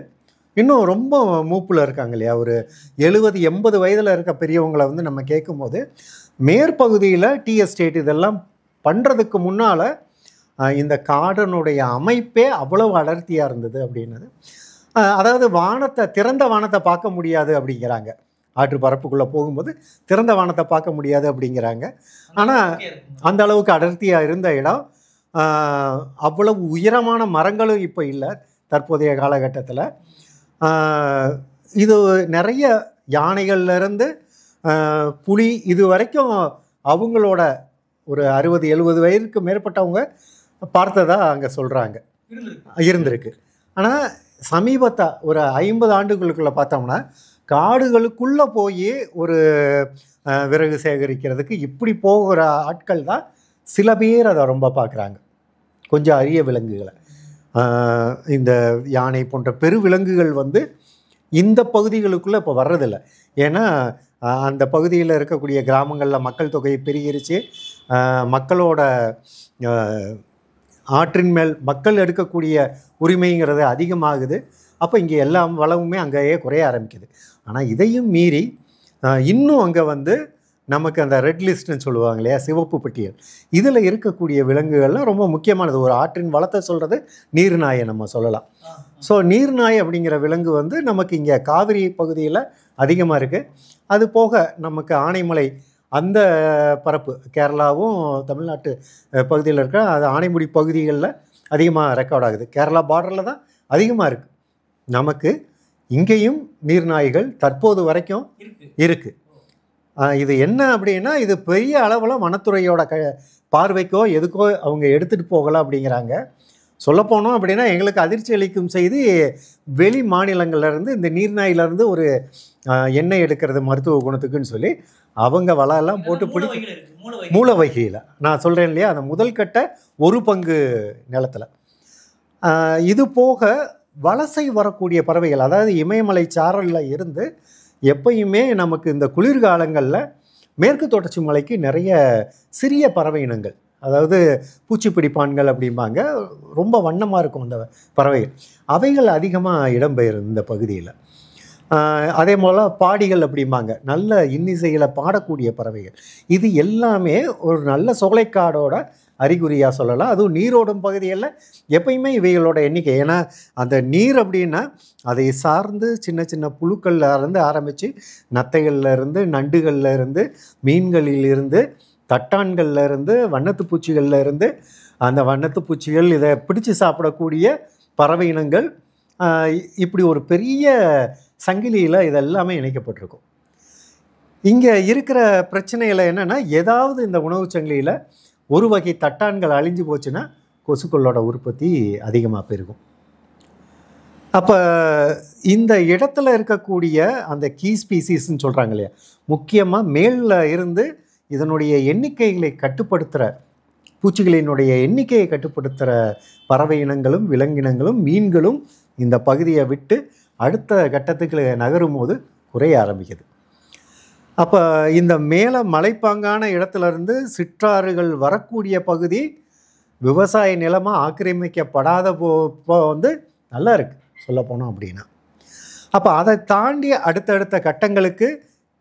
இன்னும் ரொம்ப மூப்பில் இருக்காங்க இல்லையா, ஒரு 70-80 வயதில் இருக்க பெரியவங்களை வந்து நம்ம கேட்கும்போது மேற்பகுதியில் டீ எஸ்டேட் இதெல்லாம் பண்ணுறதுக்கு முன்னால் இந்த காடனுடைய அமைப்பே அவ்வளவு அடர்த்தியாக இருந்தது அப்படின்னது. அதாவது வானத்தை, திறந்த வானத்தை பார்க்க முடியாது அப்படிங்கிறாங்க. ஆற்று பரப்புக்குள்ளே போகும்போது திறந்த வானத்தை பார்க்க முடியாது அப்படிங்கிறாங்க. ஆனால் அந்த அளவுக்கு அடர்த்தியாக இருந்த இடம், அவ்வளவு உயரமான மரங்களும் இப்போ இல்லை தற்போதைய காலகட்டத்தில். இது நிறைய யானைகள்லேருந்து புலி இது வரைக்கும் அவங்களோட ஒரு 60-70 வயதுக்கு மேற்பட்டவங்க பார்த்ததா அங்கே சொல்கிறாங்க இருந்திருக்கு. ஆனால் சமீபத்தை ஒரு 50 ஆண்டுகளுக்குள்ளே பார்த்தோம்னா காடுகளுக்குள்ளே போய் ஒரு விறகு சேகரிக்கிறதுக்கு இப்படி போகிற ஆட்கள் தான் சில பேர் அதை ரொம்ப பார்க்குறாங்க. கொஞ்சம் அரிய விலங்குகளை, இந்த யானை போன்ற பெருவிலங்குகள் வந்து இந்த பகுதிகளுக்குள்ளே இப்போ வர்றதில்லை. ஏன்னா அந்த பகுதியில் இருக்கக்கூடிய கிராமங்களில் மக்கள் தொகை பெருகிருச்சு. மக்களோட ஆற்றின் மேல் மக்கள் எடுக்கக்கூடிய உரிமைங்கிறது அதிகமாகுது. அப்போ இங்கே எல்லா வளமுமே அங்கேயே குறைய ஆரம்பிக்குது. ஆனால் இதையும் மீறி இன்னும் அங்கே வந்து நமக்கு அந்த ரெட் லிஸ்ட்னு சொல்லுவாங்க இல்லையா, சிவப்பு பட்டியல், இதில் இருக்கக்கூடிய விலங்குகள்லாம் ரொம்ப முக்கியமானது. ஒரு ஆற்றின் வளத்தை சொல்கிறது நீர்நாயை நம்ம சொல்லலாம். ஸோ நீர்நாய் அப்படிங்கிற விலங்கு வந்து நமக்கு இங்கே காவிரி பகுதியில் அதிகமாக இருக்குது. அது போக நமக்கு ஆனைமலை அந்த பரப்பு கேரளாவும் தமிழ்நாட்டு பகுதியில் இருக்க அது ஆனைமுடி பகுதிகளில் அதிகமாக ரெக்கார்ட் ஆகுது. கேரளா பார்டரில் தான் அதிகமாக இருக்குது. நமக்கு இங்கேயும் நீர்நாய்கள் தற்போது வரைக்கும் இருக்குது. இது என்ன அப்படின்னா, இது பெரிய அளவில் வனத்துறையோட பார்வைக்கோ எதுக்கோ அவங்க எடுத்துகிட்டு போகலாம் அப்படிங்கிறாங்க. சொல்லப்போனோம் அப்படின்னா எங்களுக்கு அதிர்ச்சி அளிக்கும் செய்தி, வெளி மாநிலங்கள்லேருந்து இந்த நீர்நாயிலேருந்து ஒரு எண்ணெய் எடுக்கிறது மருத்துவ குணத்துக்குன்னு சொல்லி அவங்க வலையெல்லாம் போட்டு பிடிக்க மூல வைகையில் நான் சொல்கிறேன் இல்லையா, அந்த முதல் கட்ட ஒரு பங்கு நிலத்தில். இது போக வலசை வரக்கூடிய பறவைகள், அதாவது இமயமலை சாரலில் இருந்து எப்பயுமே நமக்கு இந்த குளிர்காலங்களில் மேற்கு தொடர்ச்சி மலைக்கு நிறைய சிறிய பறவை இனங்கள், அதாவது பூச்சிப்பிடிப்பான்கள் அப்படிம்பாங்க, ரொம்ப வண்ணமாக இருக்கும் அந்த பறவைகள், அவைகள் அதிகமாக இடம்பெயரும் இந்த பகுதியில். அதே போல் பாடிகள் அப்படிம்பாங்க, நல்ல இன்னிசையில் பாடக்கூடிய பறவைகள். இது எல்லாமே ஒரு நல்ல சோலைக்காடோட அறிகுறியாக சொல்லலாம். அதுவும் நீரோடும் பகுதிகளில் எப்பயுமே இவைகளோட எண்ணிக்கை, ஏன்னா அந்த நீர் அப்படின்னா அதை சார்ந்து சின்ன சின்ன புழுக்கள்ல இருந்து ஆரம்பித்து நத்தைகளில் இருந்து, நண்டுகளில் இருந்து, மீன்களில் இருந்து, தட்டான்களில் இருந்து, வண்ணத்து பூச்சிகளில் இருந்து, அந்த வண்ணத்து பூச்சிகள் இதை பிடிச்சு சாப்பிடக்கூடிய பறவை இனங்கள், இப்படி ஒரு பெரிய சங்கிலியில் இதெல்லாமே இணைக்கப்பட்டிருக்கும். இங்கே இருக்கிற பிரச்சனையில் என்னென்னா, ஏதாவது இந்த உணவு சங்கிலியில் ஒரு வகை தட்டான்கள் அழிஞ்சு போச்சுன்னா கொசுக்களோட உற்பத்தி அதிகமாக பெருகும். அப்போ இந்த இடத்துல இருக்கக்கூடிய அந்த கீ ஸ்பீசிஸ்ன்னு சொல்கிறாங்க இல்லையா, முக்கியமாக மேலில் இருந்து இதனுடைய எண்ணிக்கைகளை கட்டுப்படுத்துகிற, பூச்சிகளினுடைய எண்ணிக்கையை கட்டுப்படுத்துகிற பறவை இனங்களும் விலங்கினங்களும் மீன்களும் இந்த பகுதியை விட்டு அடுத்த கட்டத்துக்கு நகரும் போது குறைய ஆரம்பிக்குது. அப்போ இந்த மேலே மலைப்பாங்கான இடத்துலேருந்து சிற்றாறுகள் வரக்கூடிய பகுதி விவசாய நிலமாக ஆக்கிரமிக்கப்படாத வந்து நல்லா இருக்குது சொல்லப்போனோம் அப்படின்னா. அப்போ அதை தாண்டி அடுத்தடுத்த கட்டங்களுக்கு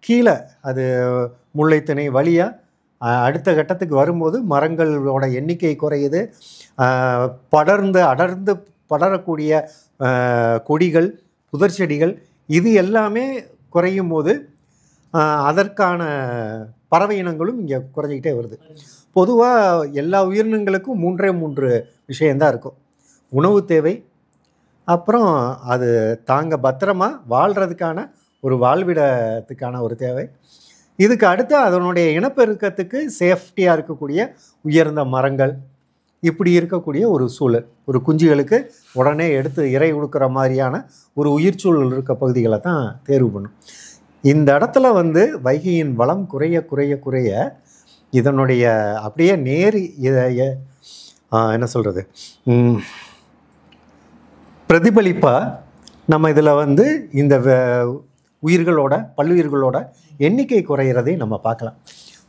கீழே அது முல்லைத்திணை வழியாக அடுத்த கட்டத்துக்கு வரும்போது மரங்களோட எண்ணிக்கை குறையுது. அடர்ந்து படரக்கூடிய கொடிகள், புதர் செடிகள், இது எல்லாமே குறையும் போது அதற்கான பறவை இனங்களும் இங்கே குறைஞ்சிக்கிட்டே வருது. பொதுவாக எல்லா உயிரினங்களுக்கும் 3 விஷயந்தான் இருக்கும். உணவு தேவை, அப்புறம் அது தாங்க பத்திரமாக வாழ்கிறதுக்கான ஒரு வாழ்விடத்துக்கான ஒரு தேவை, இதுக்கு அடுத்து அதனுடைய இனப்பெருக்கத்துக்கு சேஃப்டியாக இருக்கக்கூடிய உயர்ந்த மரங்கள், இப்படி இருக்கக்கூடிய ஒரு சூழல், ஒரு குஞ்சுகளுக்கு உடனே எடுத்து இறை கொடுக்குற மாதிரியான ஒரு உயிர்ச்சூழல் இருக்க பகுதிகளை தான் தேர்வு பண்ணும். இந்த இடத்துல வந்து வைகையின் வளம் குறைய குறைய குறைய இதனுடைய அப்படியே என்ன சொல்கிறது, பிரதிபலிப்பாக நம்ம இதில் வந்து இந்த உயிர்களோட பல்லுயிர்களோட எண்ணிக்கை குறையிறதை நம்ம பார்க்கலாம்.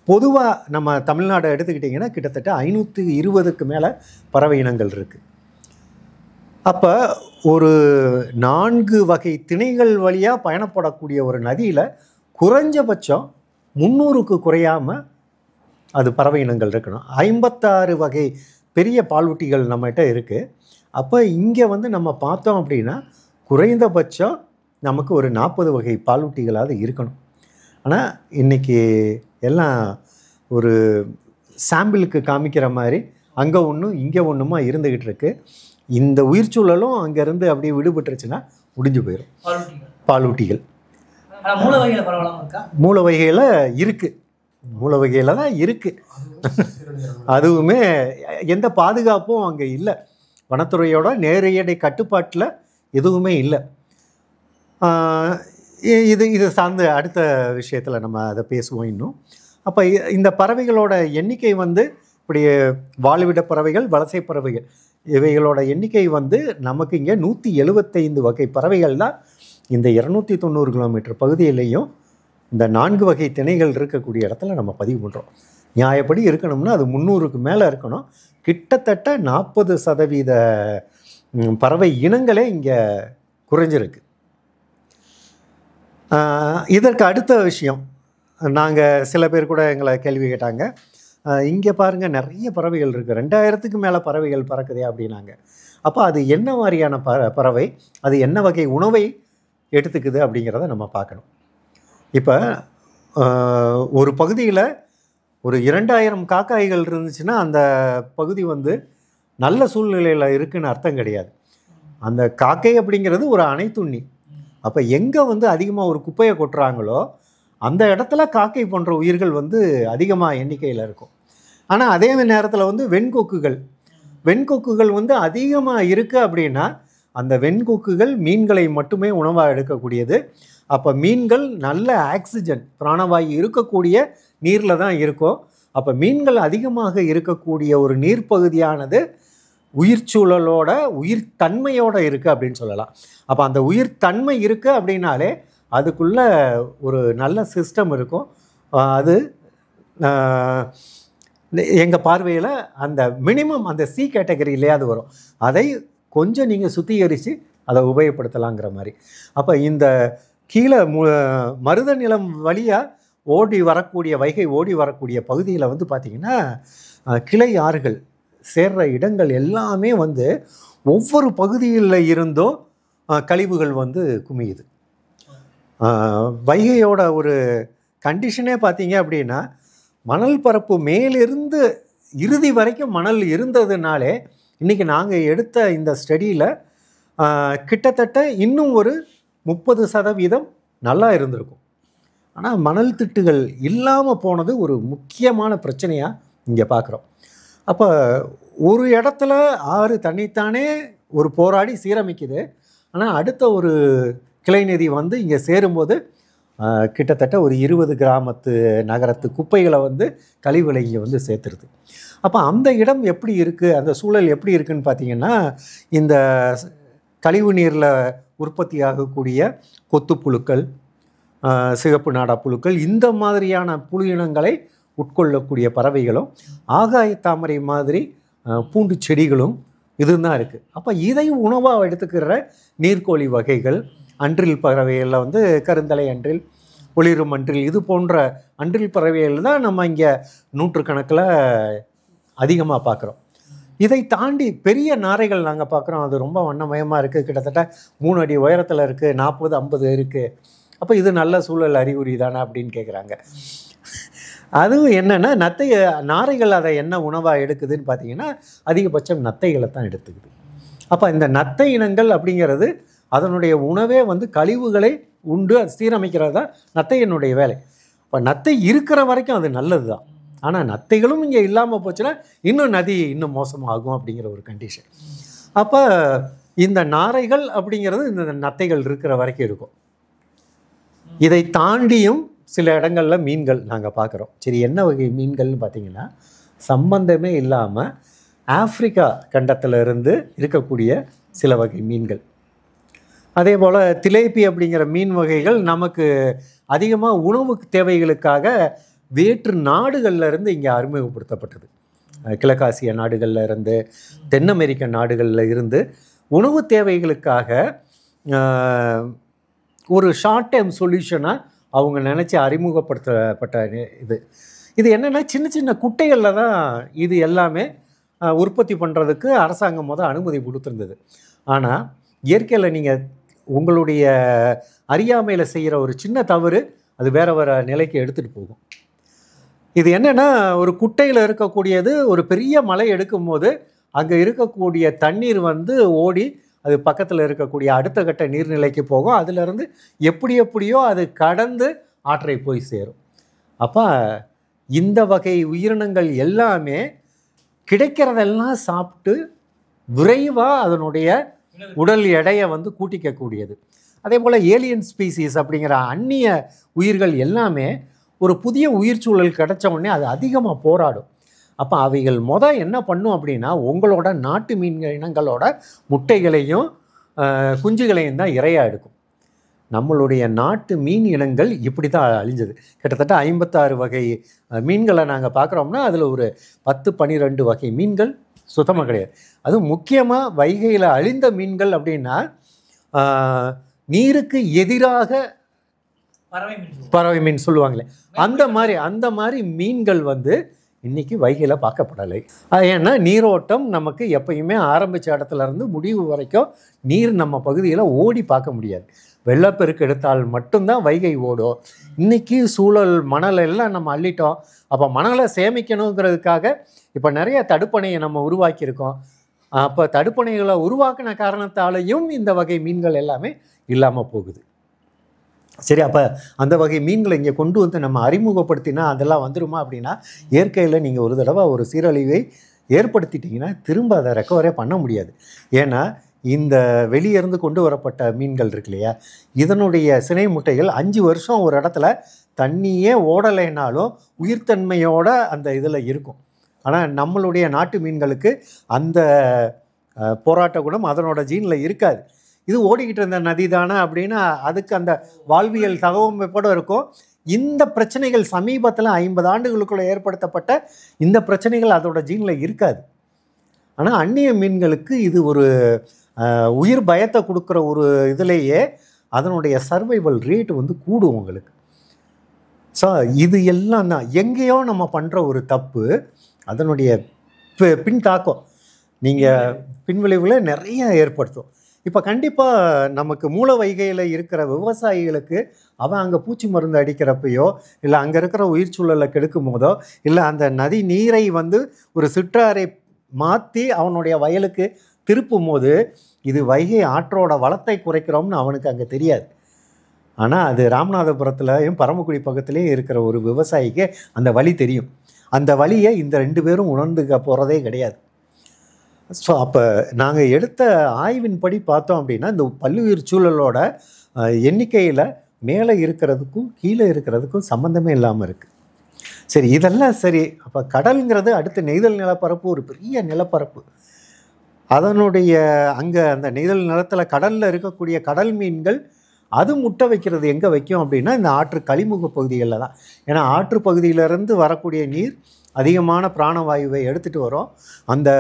பொதுவாக நம்ம தமிழ்நாடை எடுத்துக்கிட்டிங்கன்னா கிட்டத்தட்ட 520க்கு மேலே பறவை இனங்கள் இருக்குது. அப்போ ஒரு 4 வகை திணைகள் வழியாக பயணப்படக்கூடிய ஒரு நதியில் குறைஞ்சபட்சம் 300க்கு குறையாமல் அது பறவை இனங்கள் இருக்கணும். 56 வகை பெரிய பாலூட்டிகள் நம்மகிட்ட இருக்குது. அப்போ இங்கே வந்து நம்ம பார்த்தோம் அப்படின்னா குறைந்தபட்சம் நமக்கு ஒரு 40 வகை பாலூட்டிகளாவது இருக்கணும். ஆனால் இன்றைக்கி எல்லாம் ஒரு சாம்பிளுக்கு காமிக்கிற மாதிரி அங்கே ஒன்றும் இங்கே ஒன்றுமா இருந்துக்கிட்டு இருக்கு. இந்த உயிர்ச்சூழலும் அங்கேருந்து அப்படியே விடுபட்டுருச்சுன்னா முடிஞ்சு போயிடும் பாலூட்டிகள். மூல வகையில் இருக்குது, மூல வகையில் தான் இருக்குது. அதுவுமே எந்த பாதுகாப்பும் அங்கே இல்லை, வனத்துறையோட நேரடி கட்டுப்பாட்டில் எதுவுமே இல்லை. இது சார்ந்த அடுத்த விஷயத்தில் நம்ம அதை பேசுவோம் இன்னும். அப்போ இந்த பறவைகளோட எண்ணிக்கை வந்து இப்படி வாழ்விட பறவைகள், வலசை பறவைகள், இவைகளோட எண்ணிக்கை வந்து நமக்கு இங்கே 175 வகை பறவைகள் தான் இந்த 290 கிலோமீட்டர் பகுதியிலையும் இந்த 4 வகை திணைகள் இருக்கக்கூடிய இடத்துல நம்ம பதிவு பண்ணுறோம். நியாயப்படி இருக்கணும்னா அது 300க்கு மேலே இருக்கணும். கிட்டத்தட்ட 40% பறவை இனங்களே இங்கே குறைஞ்சிருக்கு. இதற்கு அடுத்த விஷயம், நாங்கள் சில பேர் கூட எங்களை கேள்வி கேட்டாங்க, இங்கே பாருங்கள் நிறைய பறவைகள் இருக்குது, 2000க்கு மேலே பறவைகள் பறக்குதே அப்படின்னாங்க. அப்போ அது என்ன மாதிரியான பறவை, அது என்ன வகை உணவை எடுத்துக்குது அப்படிங்கிறத நம்ம பார்க்கணும். இப்போ ஒரு பகுதியில் ஒரு 2000 காக்காய்கள் இருந்துச்சுன்னா அந்த பகுதி வந்து நல்ல சூழ்நிலையில் இருக்குன்னு அர்த்தம் கிடையாது. அந்த காக்கை அப்படிங்கிறது ஒரு அணைத்துண்ணி. அப்போ எங்கே வந்து அதிகமாக ஒரு குப்பையை கொட்டுறாங்களோ அந்த இடத்துல காக்கை போன்ற உயிர்கள் வந்து அதிகமாக எண்ணிக்கையில் இருக்கும். ஆனால் அதே நேரத்தில் வந்து வெண்கொக்குகள் வந்து அதிகமாக இருக்குது அப்படின்னா அந்த வெண்கொக்குகள் மீன்களை மட்டுமே உணவாக எடுக்கக்கூடியது. அப்போ மீன்கள் நல்ல ஆக்சிஜன் பிராணவாயு இருக்கக்கூடிய நீரில் தான் இருக்கும். அப்போ மீன்கள் அதிகமாக இருக்கக்கூடிய ஒரு நீர்ப்பகுதியானது உயிர்ச்சூழலோட உயிர்த்தன்மையோடு இருக்குது அப்படின்னு சொல்லலாம். அப்போ அந்த உயிர்த்தன்மை இருக்குது அப்படின்னாலே அதுக்குள்ள ஒரு நல்ல சிஸ்டம் இருக்கும். அது எங்கள் பார்வையில் அந்த மினிமம் அந்த சி கேட்டகரியிலே அது வரும். அதை கொஞ்சம் நீங்கள் சுத்திகரித்து அதை உபயோகப்படுத்தலாங்கிற மாதிரி. அப்போ இந்த கீழே மருத நிலம் வழியாக வைகை ஓடி வரக்கூடிய பகுதியில் வந்து பார்த்திங்கன்னா கிளை ஆறுகள் சேர்ற இடங்கள் எல்லாமே வந்து ஒவ்வொரு பகுதியில் இருந்தோ கழிவுகள் வந்து குமியுது. வைகையோட ஒரு கண்டிஷனே பார்த்தீங்க அப்படின்னா மணல் பரப்பு மேலிருந்து இறுதி வரைக்கும் மணல் இருந்ததுனாலே இன்றைக்கி நாங்கள் எடுத்த இந்த ஸ்டடியில் கிட்டத்தட்ட இன்னும் ஒரு 30% நல்லா இருந்திருக்கும். ஆனால் மணல் திட்டுகள் இல்லாமல் போனது ஒரு முக்கியமான பிரச்சனையாக இங்கே பார்க்குறோம். அப்போ ஒரு இடத்துல ஆறு தன்னைத்தானே ஒரு போராடி சீரமைக்குது. ஆனால் அடுத்த ஒரு கிளைநதி வந்து இங்கே சேரும்போது கிட்டத்தட்ட ஒரு 20 கிராமத்து நகரத்து குப்பைகளை வந்து கழிவுகளை இங்கே வந்து சேர்த்துருது. அப்போ அந்த இடம் எப்படி இருக்குது, அந்த சூழல் எப்படி இருக்குதுன்னு பார்த்தீங்கன்னா இந்த கழிவு நீரில் உற்பத்தி ஆகக்கூடிய கொத்துப்புழுக்கள், சிகப்பு நாடா புழுக்கள், இந்த மாதிரியான புழு இனங்களை உட்கொள்ளக்கூடிய பறவைகளும் ஆகாய தாமரை மாதிரி பூண்டு செடிகளும் இதுதான் இருக்குது. அப்போ இதையும் உணவாக எடுத்துக்கிற நீர்க்கோழி வகைகள், அன்றில் பறவைகளில் வந்து கருந்தலை அன்றில், ஒளிரும் அன்றில், இது போன்ற அன்றில் பறவைகள் தான் நம்ம இங்கே 100கணக்கில் அதிகமாக பார்க்குறோம். இதை தாண்டி பெரிய நாரைகள் நாங்கள் பார்க்குறோம். அது ரொம்ப வண்ணமயமாக இருக்குது, கிட்டத்தட்ட 3 அடி உயரத்தில் இருக்குது, 40-50 இருக்குது. அப்போ இது நல்ல சூழல் அறிகுறி தானே அப்படின்னு கேட்குறாங்க. அதுவும் என்னென்னா நாரைகள் அதை என்ன உணவாக எடுக்குதுன்னு பார்த்தீங்கன்னா அதிகபட்சம் நத்தைகளை தான் எடுத்துக்குது. அப்போ இந்த நத்தை இனங்கள் அப்படிங்கிறது அதனுடைய உணவே வந்து கழிவுகளை உண்டு அது சீரமைக்கிறது தான் நத்தையினுடைய வேலை. இப்போ நத்தை இருக்கிற வரைக்கும் அது நல்லது தான். ஆனால் நத்தைகளும் இங்கே இல்லாமல் போச்சுன்னா இன்னும் நதி இன்னும் மோசமாகும் அப்படிங்கிற ஒரு கண்டிஷன். அப்போ இந்த நாரைகள் அப்படிங்கிறது இந்த நத்தைகள் இருக்கிற வரைக்கும் இருக்கும். இதை தாண்டியும் சில இடங்களில் மீன்கள் நாங்கள் பார்க்குறோம். சரி, என்ன வகை மீன்கள்னு பார்த்தீங்கன்னா சம்பந்தமே இல்லாமல் ஆப்பிரிக்கா கண்டத்தில் இருந்து இருக்கக்கூடிய சில வகை மீன்கள். அதே போல் திலேப்பி அப்படிங்கிற மீன் வகைகள் நமக்கு அதிகமாக உணவு தேவைகளுக்காக வேற்று நாடுகளில் இருந்து இங்கே அறிமுகப்படுத்தப்பட்டது. கிழக்காசிய நாடுகளில் இருந்து, தென் அமெரிக்க நாடுகளில் இருந்து உணவு தேவைகளுக்காக ஒரு ஷார்ட் டைம் சொல்யூஷனாக அவங்க நினச்சி அறிமுகப்படுத்தப்பட்ட இது என்னென்னா சின்ன சின்ன குட்டைகளில் தான் இது எல்லாமே உற்பத்தி பண்ணுறதுக்கு அரசாங்கம் அனுமதி கொடுத்துருந்தது. ஆனால் இயற்கையில் நீங்கள் உங்களுடைய அறியாமையில் செய்கிற ஒரு சின்ன தவறு அது வேறு நிலைக்கு எடுத்துகிட்டு போகும். இது என்னென்னா ஒரு குட்டையில் இருக்கக்கூடியது ஒரு பெரிய மலை எடுக்கும்போது அங்கே இருக்கக்கூடிய தண்ணீர் வந்து ஓடி அது பக்கத்தில் இருக்கக்கூடிய அடுத்த கட்ட நீர்நிலைக்கு போகும். அதிலிருந்து எப்படியோ அது கடந்து ஆற்றை போய் சேரும். அப்போ இந்த வகை உயிரினங்கள் எல்லாமே கிடைக்கிறதெல்லாம் சாப்பிட்டு விரைவாக அதனுடைய உடல் எடையை வந்து கூட்டிக்கக்கூடியது. அதே போல் ஏலியன் ஸ்பீசிஸ் அப்படிங்கிற அந்நிய உயிர்கள் எல்லாமே ஒரு புதிய உயிர் சூழல் கிடைச்ச உடனே அது அதிகமாக போராடும். அப்போ அவைகள் என்ன பண்ணும் அப்படின்னா உங்களோட நாட்டு மீன் இனங்களோட முட்டைகளையும் குஞ்சுகளையும் தான் இரையாக எடுக்கும். நம்மளுடைய நாட்டு மீன் இனங்கள் இப்படி தான் அழிஞ்சது. கிட்டத்தட்ட 56 வகை மீன்களை நாங்கள் பார்க்குறோம்னா அதில் ஒரு 10-12 வகை மீன்கள் சுத்தமாக கிடையாது. அதுவும் முக்கியமாக வைகையில் அழிந்த மீன்கள் அப்படின்னா நீருக்கு எதிராக பறவை மீன் சொல்லுவாங்களே, அந்த மாதிரி மீன்கள் வந்து இன்றைக்கி வைகையில் பார்க்கப்படலை. ஏன்னா நீரோட்டம் நமக்கு எப்பயுமே ஆரம்பித்த இடத்துல இருந்து முடிவு வரைக்கும் நீர் நம்ம பகுதியில் ஓடி பார்க்க முடியாது. வெள்ளப்பெருக்கு எடுத்தால் மட்டும்தான் வைகை ஓடும். இன்றைக்கி சூழல் மணல் எல்லாம் நம்ம அள்ளிட்டோம். அப்போ மணலை சேமிக்கணுங்கிறதுக்காக இப்போ நிறைய தடுப்பணையை நம்ம உருவாக்கியிருக்கோம். அப்போ தடுப்பணைகளை உருவாக்கின காரணத்தாலையும் இந்த வகை மீன்கள் எல்லாமே இல்லாமல் போகுது. சரி, அப்போ அந்த வகை மீன்களை இங்கே கொண்டு வந்து நம்ம அறிமுகப்படுத்தினா அதெல்லாம் வந்துடுமா அப்படின்னா, இயற்கையில் நீங்கள் ஒரு தடவை ஒரு சீரழிவை ஏற்படுத்திட்டிங்கன்னா திரும்ப அதை ரெக்கவரே பண்ண முடியாது. ஏன்னா இந்த வெளியேருந்து கொண்டு வரப்பட்ட மீன்கள் இருக்கு இல்லையா, இதனுடைய சினை முட்டைகள் 5 வருஷம் ஒரு இடத்துல தண்ணியே ஓடலைனாலும் உயிர்த்தன்மையோட அந்த இதில் இருக்கும். ஆனால் நம்மளுடைய நாட்டு மீன்களுக்கு அந்த போராட்ட குணம் அதனோட ஜீனில் இருக்காது. இது ஓடிக்கிட்டு இருந்த நதி தானே அப்படின்னா அதுக்கு அந்த வாழ்வியல் தகவமைப்போடு இருக்கும். இந்த பிரச்சனைகள் சமீபத்தில் 50 ஆண்டுகளுக்குள்ளே ஏற்படுத்தப்பட்ட இந்த பிரச்சனைகள் அதோட ஜீனில் இருக்காது. ஆனால் அந்நிய மீன்களுக்கு இது ஒரு உயிர் பயத்தை கொடுக்குற ஒரு இதிலேயே அதனுடைய சர்வைவல் ரேட்டு வந்து கூடும் உங்களுக்கு. ஸோ இது எல்லாம் தான் எங்கேயோ நம்ம பண்ணுற ஒரு தப்பு, அதனுடைய பின் தாக்கம் நீங்கள் பின்விளைவுகளை நிறைய ஏற்படுத்தும். இப்போ கண்டிப்பாக நமக்கு மூல வைகையில் இருக்கிற விவசாயிகளுக்கு அவன் அங்கே பூச்சி மருந்து அடிக்கிறப்பையோ இல்லை அங்கே இருக்கிற உயிர் சூழலை கெடுக்கும் போதோ இல்லை அந்த நதி நீரை வந்து ஒரு சிற்றாரை மாற்றி அவனுடைய வயலுக்கு திருப்பும் போது இது வைகை ஆற்றோட வளத்தை குறைக்கிறோம்னு அவனுக்கு அங்கே தெரியாது. ஆனால் அது ராமநாதபுரத்துலையும் பரமக்குடி பக்கத்துலேயும் இருக்கிற ஒரு விவசாயிக்கு அந்த வழி தெரியும். அந்த வழியை இந்த 2 பேரும் உணர்ந்துக்க போகிறதே கிடையாது. ஸோ அப்போ நாங்கள் எடுத்த ஆய்வின்படி பார்த்தோம் அப்படின்னா இந்த பல்லுயிர் சூழலோட எண்ணிக்கையில் மேலே இருக்கிறதுக்கும் கீழே இருக்கிறதுக்கும் சம்மந்தமே இல்லாமல் இருக்குது. சரி, இதெல்லாம் சரி. அப்போ கடல்ங்கிறது அடுத்து நெய்தல் நிலப்பரப்பு ஒரு பெரிய நிலப்பரப்பு. அதனுடைய அங்கே அந்த நெய்தல் நிலத்தில் கடலில் இருக்கக்கூடிய கடல் மீன்கள் அது முட்டை வைக்கிறது எங்கே வைக்கும் அப்படின்னா இந்த ஆற்று கழிமுக பகுதிகளில் தான். ஏன்னா ஆற்று பகுதியிலேருந்து வரக்கூடிய நீர் அதிகமான பிராணவாயுவை எடுத்துகிட்டு வரும். அந்த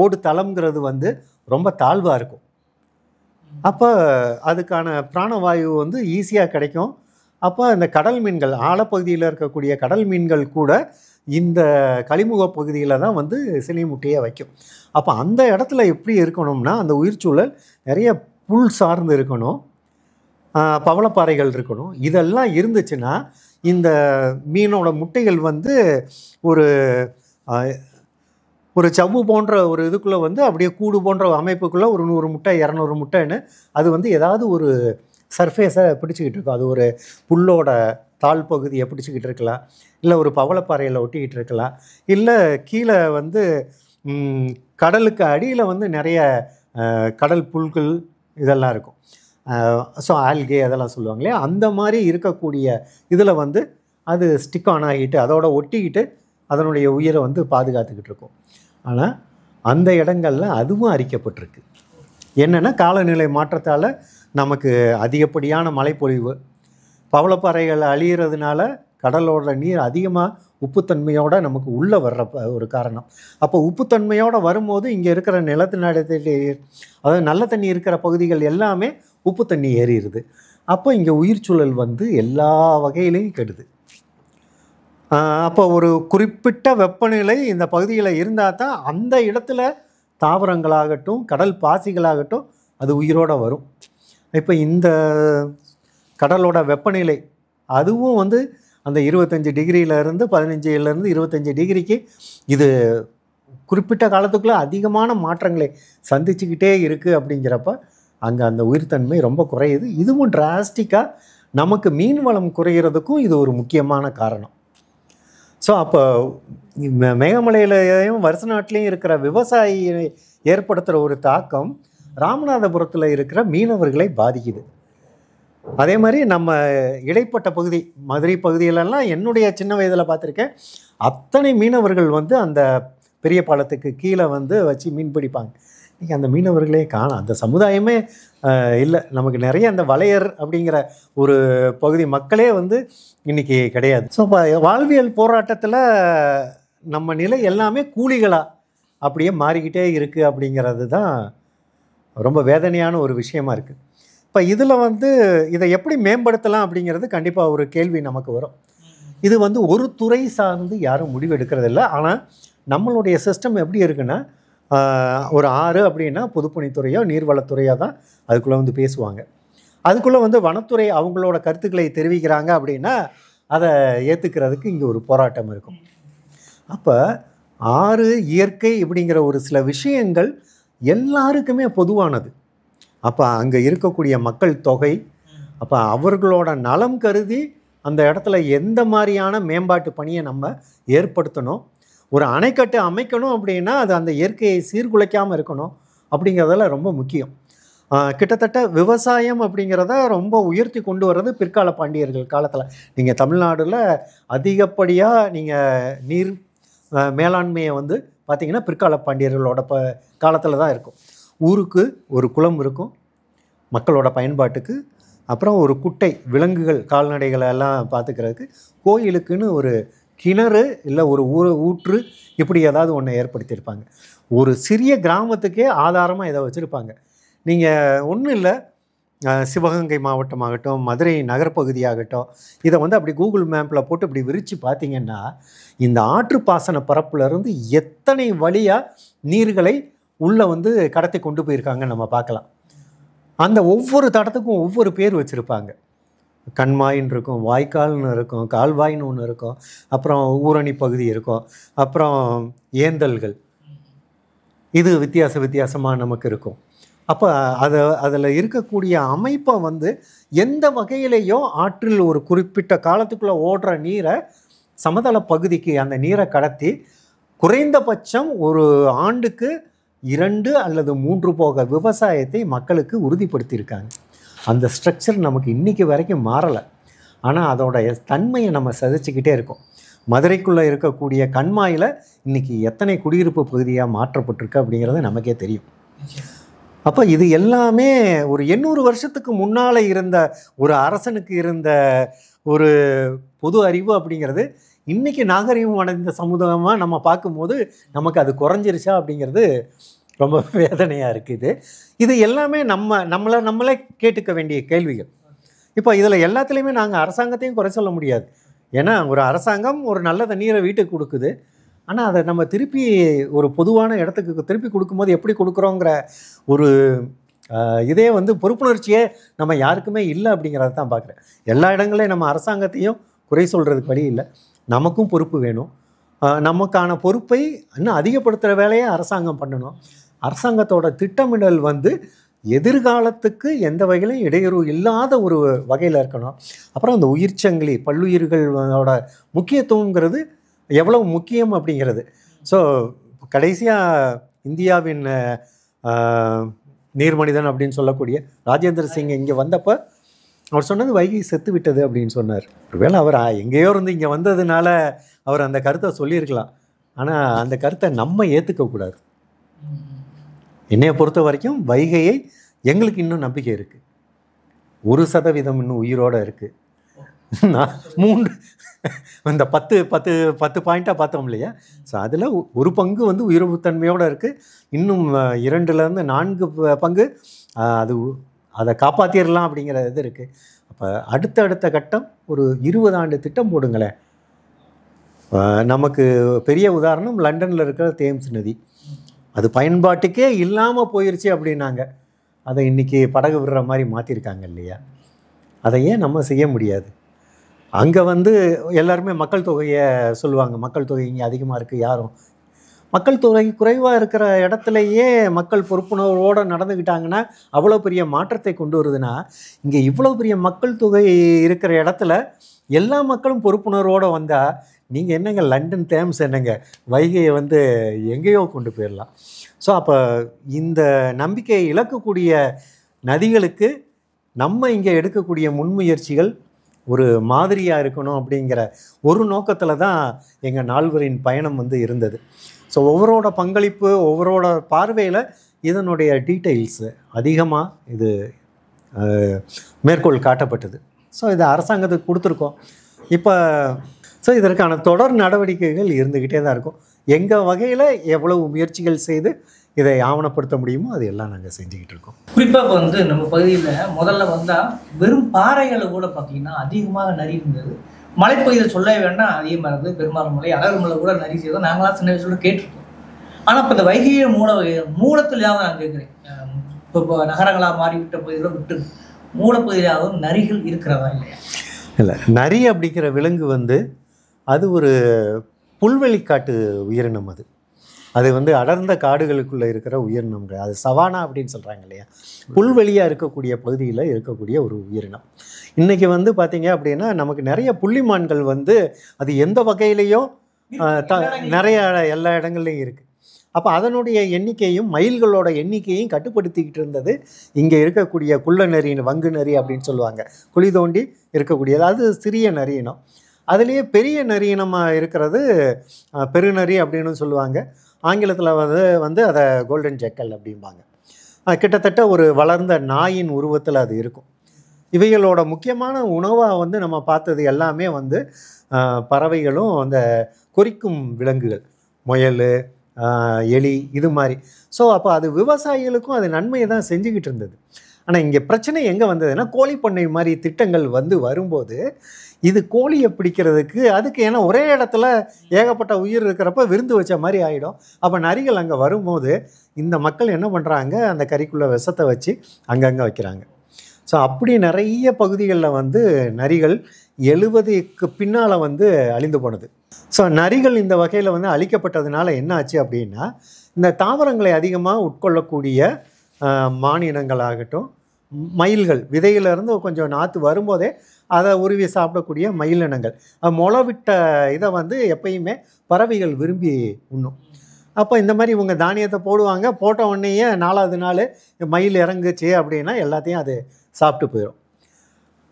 ஓடு தளம்ங்கிறது வந்து ரொம்ப தாழ்வாக இருக்கும். அப்போ அதுக்கான பிராணவாயு வந்து ஈஸியாக கிடைக்கும். அப்போ இந்த கடல் மீன்கள் ஆழப்பகுதியில் இருக்கக்கூடிய கடல் மீன்கள் கூட இந்த கழிமுக பகுதியில் தான் வந்து சினை முட்டையை வைக்கும். அப்போ அந்த இடத்துல எப்படி இருக்கணும்னா அந்த உயிர்ச்சூழல் நிறைய புல் சார்ந்து இருக்கணும், பவளப்பாறைகள் இருக்கணும். இதெல்லாம் இருந்துச்சுன்னா இந்த மீனோட முட்டைகள் வந்து ஒரு சவ்வு போன்ற ஒரு இதுக்குள்ளே வந்து அப்படியே கூடு போன்ற அமைப்புக்குள்ளே ஒரு 100 முட்டை 200 முட்டைன்னு அது வந்து ஏதாவது ஒரு சர்ஃபேஸை பிடிச்சிக்கிட்டு இருக்கும். அது ஒரு புல்லோட தாழ் பகுதியை பிடிச்சிக்கிட்டு இருக்கலாம், இல்லை ஒரு பவளப்பாறையில் ஒட்டிக்கிட்டு இருக்கலாம், இல்லை கீழே வந்து கடலுக்கு அடியில் வந்து நிறைய கடல் புல்கள் இதெல்லாம் இருக்கும். ஸோ ஆல்கே அதெல்லாம் சொல்லுவாங்களே, அந்த மாதிரி இருக்கக்கூடிய இதில் வந்து அது ஸ்டிக் ஆன் ஆகிட்டு அதோட ஒட்டிக்கிட்டு அதனுடைய உயிரை வந்து பாதுகாத்துக்கிட்டு இருக்கும். ஆனால் அந்த இடங்கள்ல அதுவும் அரிக்கப்பட்டிருக்கு. என்னென்னா காலநிலை மாற்றத்தால் நமக்கு அதிகப்படியான மழைப்பொழிவு, பவளப்பாறைகள் அழிகிறதுனால கடலோட நீர் அதிகமாக உப்புத்தன்மையோடு நமக்கு உள்ளே வர்ற ஒரு காரணம். அப்போ உப்புத்தன்மையோடு வரும்போது இங்கே இருக்கிற நிலத்தினத்தில் அதாவது நல்ல தண்ணி இருக்கிற பகுதிகள் எல்லாமே உப்பு தண்ணி ஏறிடுது. அப்போ இங்கே உயிர் சூழல் வந்து எல்லா வகையிலையும் கெடுது. அப்போ ஒரு குறிப்பிட்ட வெப்பநிலை இந்த பகுதியில் இருந்தால் தான் அந்த இடத்துல தாவரங்களாகட்டும் கடல் பாசிகளாகட்டும் அது உயிரோடு வரும். இப்போ இந்த கடலோட வெப்பநிலை அதுவும் வந்து அந்த 25 டிகிரியிலேருந்து 15லேருந்து 25 டிகிரிக்கு இது குறிப்பிட்ட காலத்துக்குள்ளே அதிகமான மாற்றங்களை சந்திச்சுக்கிட்டே இருக்குது. அப்படிங்கிறப்ப அங்கே அந்த உயிர்த்தன்மை ரொம்ப குறையுது. இதுவும் டிராஸ்டிக்காக நமக்கு மீன் வளம் குறைகிறதுக்கும் இது ஒரு முக்கியமான காரணம். ஸோ அப்போ மேகமலையிலையும் வருஷ நாட்டிலையும் இருக்கிற விவசாயியை ஏற்படுத்துகிற ஒரு தாக்கம் ராமநாதபுரத்தில் இருக்கிற மீனவர்களை பாதிக்குது. அதே மாதிரி நம்ம இடைப்பட்ட பகுதி மதுரை பகுதியிலெல்லாம் என்னுடைய சின்ன வயதில் பார்த்துருக்கேன். அத்தனை மீனவர்கள் வந்து அந்த பெரிய பாலத்துக்கு கீழே வந்து வச்சு மீன் பிடிப்பாங்க. இன்றைக்கி அந்த மீனவர்களே காணோம், அந்த சமுதாயமே இல்லை. நமக்கு நிறைய அந்த வளையர் அப்படிங்கிற ஒரு பகுதி மக்களே வந்து இன்றைக்கி கிடையாது. ஸோ இப்போ வாழ்வியல் போராட்டத்தில் நம்ம நிலை எல்லாமே கூலிகளாக அப்படியே மாறிக்கிட்டே இருக்குது அப்படிங்கிறது தான் ரொம்ப வேதனையான ஒரு விஷயமா இருக்குது. இப்போ இதில் வந்து இதை எப்படி மேம்படுத்தலாம் அப்படிங்கிறது கண்டிப்பாக ஒரு கேள்வி நமக்கு வரும். இது வந்து ஒரு துறை சார்ந்து யாரும் முடிவு எடுக்கிறதில்ல. ஆனால் நம்மளுடைய சிஸ்டம் எப்படி இருக்குன்னா, ஒரு ஆறு அப்படின்னா பொதுப்பணித்துறையோ நீர்வளத்துறையோ தான் அதுக்குள்ளே வந்து பேசுவாங்க. அதுக்குள்ளே வந்து வனத்துறை அவங்களோட கருத்துக்களை தெரிவிக்கிறாங்க அப்படின்னா அதை ஏற்றுக்கிறதுக்கு இங்கே ஒரு போராட்டம் இருக்கும். அப்போ ஆறு, இயற்கை இப்படிங்கிற ஒரு சில விஷயங்கள் எல்லாருக்குமே பொதுவானது. அப்போ அங்கே இருக்கக்கூடிய மக்கள் தொகை, அப்போ அவர்களோட நலம் கருதி அந்த இடத்துல எந்த மாதிரியான மேம்பாட்டு பணியை நம்ம ஏற்படுத்தணும், ஒரு அணைக்கட்டு அமைக்கணும் அப்படின்னா அது அந்த இயற்கையை சீர்குலைக்காமல் இருக்கணும் அப்படிங்கிறதெல்லாம் ரொம்ப முக்கியம். கிட்டத்தட்ட விவசாயம் அப்படிங்கிறத ரொம்ப உயர்த்தி கொண்டு வர்றது பிற்கால பாண்டியர்கள் காலத்தில். நீங்கள் தமிழ்நாட்டில் அதிகப்படியாக நீங்கள் நீர் மேலாண்மையை வந்து பார்த்திங்கன்னா பிற்கால பாண்டியர்களோட காலத்தில் தான் இருக்கும். ஊருக்கு ஒரு குளம் இருக்கும் மக்களோட பயன்பாட்டுக்கு, அப்புறம் ஒரு குட்டை விலங்குகள் கால்நடைகளை எல்லாம் பார்த்துக்கிறதுக்கு, கோயிலுக்குன்னு ஒரு கிணறு இல்லை ஒரு ஊற்று இப்படி ஏதாவது ஒன்று ஏற்படுத்தியிருப்பாங்க. ஒரு சிறிய கிராமத்துக்கே ஆதாரமாக இதை வச்சுருப்பாங்க. நீங்கள் ஒன்றும் இல்லை, சிவகங்கை மாவட்டமாகட்டும், மதுரை நகரப்பகுதியாகட்டும், இதை வந்து அப்படி கூகுள் மேப்பில் போட்டு இப்படி விரித்து பார்த்தீங்கன்னா இந்த ஆற்றுப்பாசன பரப்புலேருந்து எத்தனை வழியாக நீர்களை உள்ளே வந்து கடத்தி கொண்டு போயிருக்காங்க நம்ம பார்க்கலாம். அந்த ஒவ்வொரு தடத்துக்கும் ஒவ்வொரு பேர் வச்சுருப்பாங்க. கண்மாயின்னு இருக்கும், வாய்க்கால்னு இருக்கும், கால்வாயின்னு ஒன்று இருக்கும், அப்புறம் ஊரணி பகுதி இருக்கும், அப்புறம் ஏந்தல்கள், இது வித்தியாசமாக நமக்கு இருக்கும். அப்போ அதில் இருக்கக்கூடிய அமைப்பை வந்து எந்த வகையிலையோ ஆற்றில் ஒரு குறிப்பிட்ட காலத்துக்குள்ளே ஓடுற நீரை சமதள பகுதிக்கு அந்த நீரை கடத்தி குறைந்தபட்சம் ஒரு ஆண்டுக்கு 2 அல்லது 3 போக விவசாயத்தை மக்களுக்கு உறுதிப்படுத்தியிருக்காங்க. அந்த ஸ்ட்ரக்சர் நமக்கு இன்றைக்கி வரைக்கும் மாறலை. ஆனால் அதோடைய தன்மையை நம்ம சதிச்சுக்கிட்டே இருக்கோம். மதுரைக்குள்ளே இருக்கக்கூடிய கண்மாயில் இன்றைக்கி எத்தனை குடியிருப்பு பகுதியாக மாற்றப்பட்டிருக்கு அப்படிங்கிறது நமக்கே தெரியும். அப்போ இது எல்லாமே ஒரு 800 வருஷத்துக்கு முன்னால் இருந்த ஒரு அரசனுக்கு இருந்த ஒரு பொது அறிவு அப்படிங்கிறது இன்றைக்கி நாகரிகம் அடைந்த சமுதாயமாக நம்ம பார்க்கும்போது நமக்கு அது குறைஞ்சிருச்சா அப்படிங்கிறது ரொம்ப வேதனையாக இருக்குது. இது எல்லாமே நம்மளே கேட்டுக்க வேண்டிய கேள்விகள். இப்போ இதில் எல்லாத்துலேயுமே நாங்கள் அரசாங்கத்தையும் குறை சொல்ல முடியாது. ஏன்னா ஒரு அரசாங்கம் ஒரு நல்ல தண்ணீரை வீட்டுக்கு கொடுக்குது, ஆனால் அதை நம்ம திருப்பி ஒரு பொதுவான இடத்துக்கு திருப்பி கொடுக்கும்போது எப்படி கொடுக்குறோங்கிற ஒரு இதே வந்து பொறுப்புணர்ச்சியே நம்ம யாருக்குமே இல்லை அப்படிங்கிறத தான் பார்க்குறேன். எல்லா இடங்களையும் நம்ம அரசாங்கத்தையும் குறை சொல்கிறதுக்கு வழி இல்லை. நமக்கும் பொறுப்பு வேணும். நமக்கான பொறுப்பை இன்னும் அதிகப்படுத்துகிற வேலையை அரசாங்கம் பண்ணணும். அரசாங்கத்தோட திட்டமிடல் வந்து எதிர்காலத்துக்கு எந்த வகையிலும் இடையூறு இல்லாத ஒரு வகையில் இருக்கணும். அப்புறம் அந்த உயிர்ச்சங்கிலி பல்லுயிர்களோட முக்கியத்துவங்கிறது எவ்வளவு முக்கியம் அப்படிங்கிறது. ஸோ கடைசியாக இந்தியாவின் நீர்மனிதன் அப்படின்னு சொல்லக்கூடிய ராஜேந்திர சிங் இங்கே வந்தப்போ அவர் சொன்னது வைகை செத்து விட்டது அப்படின்னு சொன்னார். ஒருவேளை அவர் எங்கேயோ இருந்து இங்கே வந்ததுனால அவர் அந்த கருத்தை சொல்லியிருக்கலாம். ஆனால் அந்த கருத்தை நம்ம ஏற்றுக்கக்கூடாது. என்னையை பொறுத்த வரைக்கும் வைகையை எங்களுக்கு இன்னும் நம்பிக்கை இருக்குது. 1% இன்னும் உயிரோடு இருக்குது. நான் 3 இந்த 10 பாயிண்ட்டாக பார்த்தோம் இல்லையா? ஸோ அதில் ஒரு பங்கு வந்து உயிர்ப்புத்தன்மையோடு இருக்குது. இன்னும் 2லேருந்து 4 பங்கு அதை காப்பாற்றிடலாம் அப்படிங்கிற இது இருக்குது. அப்போ அடுத்த கட்டம் ஒரு 20 ஆண்டு திட்டம் போடுங்களேன். நமக்கு பெரிய உதாரணம் லண்டனில் இருக்கிற தேம்ஸ் நதி. அது பயன்பாட்டுக்கே இல்லாமல் போயிடுச்சு அப்படின்னாங்க. அதை இன்றைக்கி படகு விடுற மாதிரி மாற்றிருக்காங்க இல்லையா? அதை ஏன் நம்ம செய்ய முடியாது? அங்கே வந்து எல்லாருமே மக்கள் தொகையை சொல்லுவாங்க, மக்கள் தொகை இங்கே அதிகமாக இருக்குது. யாரும் மக்கள் தொகை குறைவாக இருக்கிற இடத்துலையே மக்கள் பொறுப்புணர்வோடு நடந்துக்கிட்டாங்கன்னா அவ்வளோ பெரிய மாற்றத்தை கொண்டு வருதுன்னா, இங்கே இவ்வளோ பெரிய மக்கள் தொகை இருக்கிற இடத்துல எல்லா மக்களும் பொறுப்புணர்வோடு வந்தால் நீங்கள் என்னங்க லண்டன் தேம்ஸ் என்னங்க வைகையை வந்து எங்கேயோ கொண்டு போயிடலாம். ஸோ அப்போ இந்த நம்பிக்கையை இழக்கக்கூடிய நதிகளுக்கு நம்ம இங்கே எடுக்கக்கூடிய முன்முயற்சிகள் ஒரு மாதிரியாக இருக்கணும் அப்படிங்கிற ஒரு நோக்கத்தில் தான் எங்கள் நால்வரின் பயணம் வந்து இருந்தது. ஸோ ஒவ்வொருவரோட பங்களிப்பு, ஒவ்வொருவரோட பார்வையில் இதனுடைய டீட்டெயில்ஸு அதிகமாக இது மேற்கோள் காட்டப்பட்டது. ஸோ இதை அரசாங்கத்துக்கு கொடுத்துருக்கோம். இப்போ ஸோ இதற்கான தொடர் நடவடிக்கைகள் இருந்துக்கிட்டே தான் இருக்கும். எங்கள் வகையில் எவ்வளவு முயற்சிகள் செய்து இதை ஆவணப்படுத்த முடியுமோ அது எல்லாம் நாங்கள் செஞ்சுக்கிட்டு இருக்கோம். குறிப்பாக இப்போ வந்து நம்ம பகுதியில் முதல்ல வந்தால் வெறும் பாறைகளை கூட பார்த்தீங்கன்னா அதிகமாக நரி இருந்தது. மலைப்பகுதியில் சொல்லவே வேண்டாம், அதிகமாக இருந்தது. பெரும்பாலும் மலை அழகுமலை கூட நரி செய்தோம். நாங்களாம் சின்ன வயசுல கேட்டிருக்கோம். ஆனால் இப்போ இந்த வைகையை மூலத்திலேயாவது நான் கேட்குறேன், இப்போ நகரங்களாக மாறிவிட்ட பகுதியில் விட்டு மூலப்பகுதியிலாவது நரிகள் இருக்கிறதா இல்லையா? இல்லை, நரி அப்படிங்கிற விலங்கு வந்து அது ஒரு புல்வெளிக்காட்டு உயிரினம். அது வந்து அடர்ந்த காடுகளுக்குள்ளே இருக்கிற உயிரினம். அது சவானா அப்படின்னு சொல்கிறாங்க இல்லையா, புல்வெளியாக இருக்கக்கூடிய பகுதியில் இருக்கக்கூடிய ஒரு உயிரினம். இன்றைக்கி வந்து பார்த்திங்க அப்படின்னா நமக்கு நிறைய புள்ளிமான்கள் வந்து அது எந்த வகையிலையும் நிறைய எல்லா இடங்கள்லையும் இருக்குது. அப்போ அதனுடைய எண்ணிக்கையும் மயில்களோட எண்ணிக்கையும் கட்டுப்படுத்திக்கிட்டு இருந்தது இங்கே இருக்கக்கூடிய குள்ள நரி, வங்கு நரி அப்படின்னு சொல்லுவாங்க. குழி தோண்டி இருக்கக்கூடியது அது சிறிய நரியினம். அதுலேயே பெரிய நரியினமாக இருக்கிறது பெருநரி அப்படின்னு சொல்லுவாங்க. ஆங்கிலத்தில் வந்து அதை கோல்டன் ஜெக்கல் அப்படிம்பாங்க. கிட்டத்தட்ட ஒரு வளர்ந்த நாயின் உருவத்தில் அது இருக்கும். இவைகளோட முக்கியமான உணவாக வந்து நம்ம பார்த்தது எல்லாமே வந்து பறவைகளும் அந்த கொறிக்கும் விலங்குகள், முயல், எலி, இது மாதிரி. ஸோ அப்போ அது விவசாயிகளுக்கும் அது நன்மையை தான் செஞ்சுக்கிட்டு இருந்தது. ஆனால் இங்கே பிரச்சனை எங்கே வந்ததுன்னா, கோழி பண்ணை மாதிரி திட்டங்கள் வந்து வரும்போது இது கோழியை பிடிக்கிறதுக்கு அதுக்கு, ஏன்னா ஒரே இடத்துல ஏகப்பட்ட உயிர் இருக்கிறப்ப விருந்து வச்ச மாதிரி ஆகிடும். அப்போ நரிகள் அங்கே வரும்போது இந்த மக்கள் என்ன பண்ணுறாங்க, அந்த கறிக்குள்ளே விஷத்தை வச்சு அங்கங்கே வைக்கிறாங்க. ஸோ அப்படி நிறைய பகுதிகளில் வந்து நரிகள் 70க்கு பின்னால் வந்து அழிந்து போனது. ஸோ நரிகள் இந்த வகையில் வந்து அழிக்கப்பட்டதுனால என்ன ஆச்சு அப்படின்னா, இந்த தாவரங்களை அதிகமாக உட்கொள்ளக்கூடிய மானினங்களாகட்டும், மயில்கள் விதையிலிருந்து கொஞ்சம் நாற்று வரும்போதே அதை உருவி சாப்பிடக்கூடிய மயிலினங்கள், முளைவிட்ட இதை வந்து எப்பயுமே பறவைகள் விரும்பி உண்ணும். அப்போ இந்த மாதிரி இவங்க தானியத்தை போடுவாங்க, போட்ட உடனேயே 4வது நாள் மயில் இறங்குச்சு அப்படின்னா எல்லாத்தையும் அது சாப்பிட்டு போயிடும்.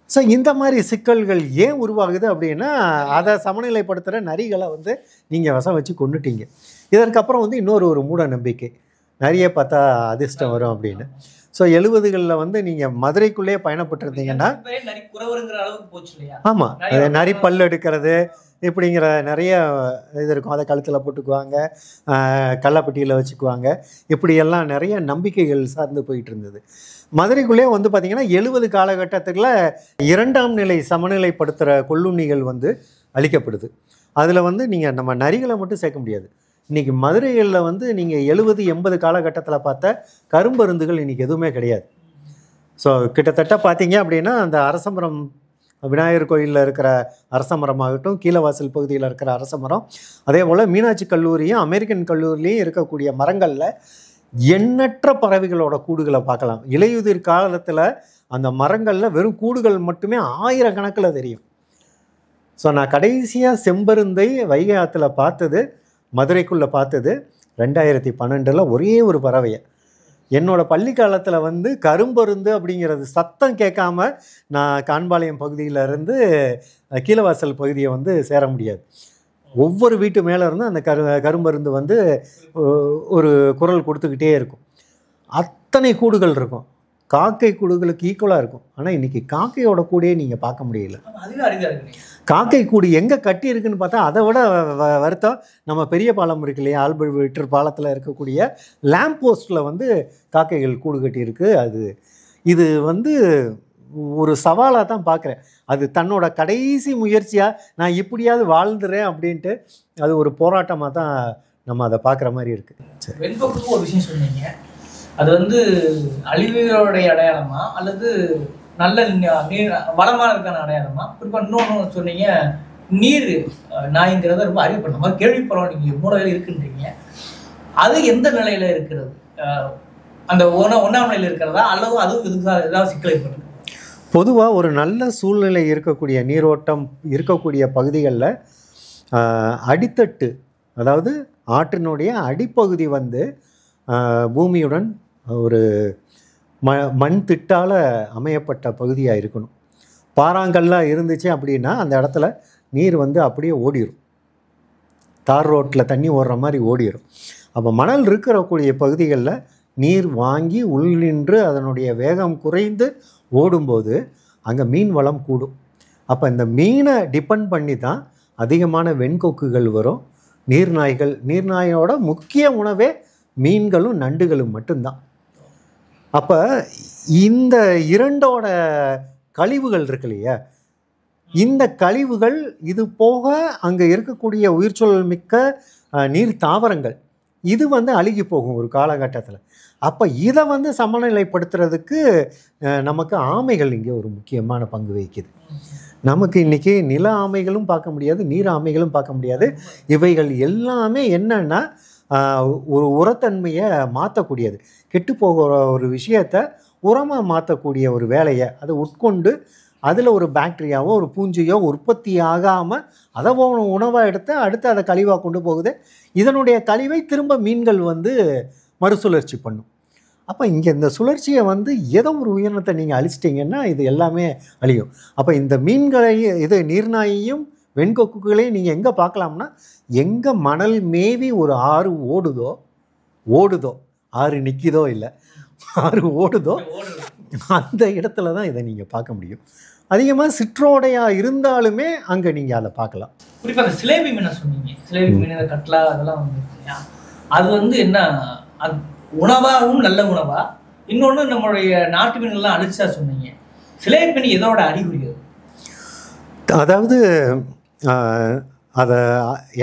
ஸோ இந்த மாதிரி சிக்கல்கள் ஏன் உருவாகுது அப்படின்னா, அதை சமநிலைப்படுத்துகிற நரிகளை வந்து நீங்கள் விஷம் வச்சு கொண்டுட்டீங்க. இதற்கப்புறம் வந்து இன்னொரு மூட நம்பிக்கை, நரியை பார்த்தா அதிர்ஷ்டம் வரும் அப்படின்னு. ஸோ 70களில் வந்து நீங்கள் மதுரைக்குள்ளேயே பயணப்பட்டிருந்தீங்கன்னா, ஆமாம், நரி பல் எடுக்கிறது இப்படிங்கிற நிறைய இது இருக்கும். அதை கழுத்தில் போட்டுக்குவாங்க, கள்ளப்பட்டியில் வச்சுக்குவாங்க, இப்படியெல்லாம் நிறைய நம்பிக்கைகள் சார்ந்து போயிட்டு இருந்தது. மதுரைக்குள்ளே வந்து பார்த்திங்கன்னா 70 காலகட்டத்தில் 2ஆம் நிலை சமநிலைப்படுத்துகிற கொல்லுண்ணிகள் வந்து அழிக்கப்படுது. அதில் வந்து நீங்கள் நம்ம நரிகளை மட்டும் சேர்க்க முடியாது. இன்றைக்கி மதுரைகளில் வந்து நீங்கள் 70-80 காலகட்டத்தில் பார்த்த கரும்பருந்துகள் இன்றைக்கி எதுவுமே கிடையாது. ஸோ கிட்டத்தட்ட பார்த்தீங்க அப்படின்னா, அந்த அரசமரம், விநாயகர் கோயிலில் இருக்கிற அரசமரமாகட்டும், கீழவாசல் பகுதியில் இருக்கிற அரசமரம், அதே போல் மீனாட்சி கல்லூரியும் அமெரிக்கன் கல்லூரிலையும் இருக்கக்கூடிய மரங்களில் எண்ணற்ற பறவைகளோட கூடுகளை பார்க்கலாம். இலையுதிர் காலத்தில் அந்த மரங்களில் வெறும் கூடுகள் மட்டுமே 1000 கணக்கில் தெரியும். ஸோ நான் கடைசியாக செம்பருந்தை வைகை ஆற்றுல பார்த்தது, மதுரைக்குள்ளே பார்த்தது 2012 ஒரே ஒரு பறவையை. என்னோடய பள்ளி காலத்தில் வந்து கரும்பருந்து அப்படிங்கிறது சத்தம் கேட்காம நான் காண்பாளையம் பகுதியிலேருந்து கீழவாசல் பகுதியை வந்து சேர முடியாது. ஒவ்வொரு வீட்டு மேலே இருந்து அந்த கரும்பருந்து வந்து ஒரு குரல் கொடுத்துக்கிட்டே இருக்கும். அத்தனை கூடுகள் இருக்கும், காக்கை கூடுகளுக்கு ஈக்குவலாக இருக்கும். ஆனால் இன்றைக்கி காக்கையோட கூடையே நீங்கள் பார்க்க முடியல. காக்கை கூடு எங்கே கட்டி இருக்குன்னு பார்த்தா அதை விட வருத்தம், நம்ம பெரிய பாலம் இருக்கு இல்லையா, ஆல்பர்ட் பாலத்தில் இருக்கக்கூடிய லேம்ப் போஸ்ட்டில் வந்து காக்கைகள் கூடு கட்டியிருக்கு. இது வந்து ஒரு சவாலாக தான் பார்க்குறேன். அது தன்னோட கடைசி முயற்சியாக நான் இப்படியாவது வாழ்ந்துறேன் அப்படின்ட்டு அது ஒரு போராட்டமாக தான் நம்ம அதை பார்க்குற மாதிரி இருக்குது. சரி, வெண்பொக்கு ஒரு விஷயம் சொன்னீங்க, அது வந்து அழிவுகளுடைய அடையாளமா அல்லது நல்ல நீர் வளமான இருக்கான அடையாளமா? குறிப்பாக இன்னொன்று சொன்னீங்க, நீர் நாய்ங்கிறத ரொம்ப அறிவுப்பட்ட மாதிரி கேள்விப்படம் நீங்கள் மூலையில் இருக்குன்றீங்க. அது எந்த நிலையில் இருக்கிறது? அந்த 1ஆம் நிலையில் இருக்கிறதா அல்லது அதுவும் இதுக்கு ஏதாவது சிக்கல் ஏற்படுது? பொதுவாக ஒரு நல்ல சூழ்நிலை இருக்கக்கூடிய, நீரோட்டம் இருக்கக்கூடிய பகுதிகளில் அடித்தட்டு, அதாவது ஆற்றினுடைய அடிப்பகுதி வந்து பூமியுடன் ஒரு மண் திட்டால் அமையப்பட்ட பகுதியாக இருக்கணும். பாறாங்கல்லாம் இருந்துச்சு அப்படின்னா அந்த இடத்துல நீர் வந்து அப்படியே ஓடிடும், தார் ரோட்டில் தண்ணி ஓடுற மாதிரி ஓடிடும். அப்போ மணல் இருக்கக்கூடிய பகுதிகளில் நீர் வாங்கி உள்நின்று அதனுடைய வேகம் குறைந்து ஓடும்போது அங்கே மீன் வளம் கூடும். அப்போ இந்த மீனை டிபெண்ட் பண்ணி தான் அதிகமான வெண்கொக்குகள் வரும். நீர்நாயோட முக்கிய உணவே மீன்களும் நண்டுகளும் மட்டும்தான். அப்போ இந்த இரண்டோட கழிவுகள் இருக்கு இல்லையா, இந்த கழிவுகள் இது போக அங்கே இருக்கக்கூடிய உயிர்ச்சூழல் மிக்க நீர் தாவரங்கள் இது அழுகி போகும் ஒரு காலகட்டத்தில். அப்போ இதை சமநிலைப்படுத்துறதுக்கு நமக்கு ஆமைகள் இங்கே ஒரு முக்கியமான பங்கு வகிக்குது. நமக்கு இன்றைக்கி நில ஆமைகளும் பார்க்க முடியாது, நீர் ஆமைகளும் பார்க்க முடியாது. இவைகள் எல்லாமே என்னன்னா ஒரு உரத்தன்மையை மாற்றக்கூடியது, கெட்டு போகிற ஒரு விஷயத்தை உரமாக மாற்றக்கூடிய ஒரு வேலையை அதை உட்கொண்டு அதில் ஒரு பாக்டீரியாவோ ஒரு பூஞ்சையோ உற்பத்தி ஆகாமல் அதை உணவாக எடுத்து அடுத்து அதை கழிவாக கொண்டு போகுது. இதனுடைய கழிவை திரும்ப மீன்கள் மறுசுழற்சி பண்ணும். அப்போ இங்கே இந்த சுழற்சியை ஏதோ ஒரு உயிரினத்தை நீங்கள் அழிச்சிட்டிங்கன்னா இது எல்லாமே அழியும். அப்போ இந்த மீன்களையும் இது நீர்நாயையும் வெண்கொக்குகளையும் நீங்கள் எங்கே பார்க்கலாம்னா, எங்கே மணல் மேவி ஒரு ஆறு ஓடுதோ ஆறு நிற்கிதோ இல்லை ஆறு ஓடுதோ அந்த இடத்துல தான் இதை நீங்கள் பார்க்க முடியும். அதிகமாக சிற்றோடையாக இருந்தாலுமே அங்கே நீங்கள் அதை பார்க்கலாம். குறிப்பாக அந்த சிலேபி மீனை சொன்னீங்க, சிலேபி மீன், கட்லா அதெல்லாம் அது என்ன அது உணவாகவும் நல்ல உணவா? இன்னொன்று நம்மளுடைய நாட்டு மீன்கள்லாம் அழிச்சா சொன்னீங்க. சிலேபி மீன் எதோட அறிகுறி? அதாவது அதை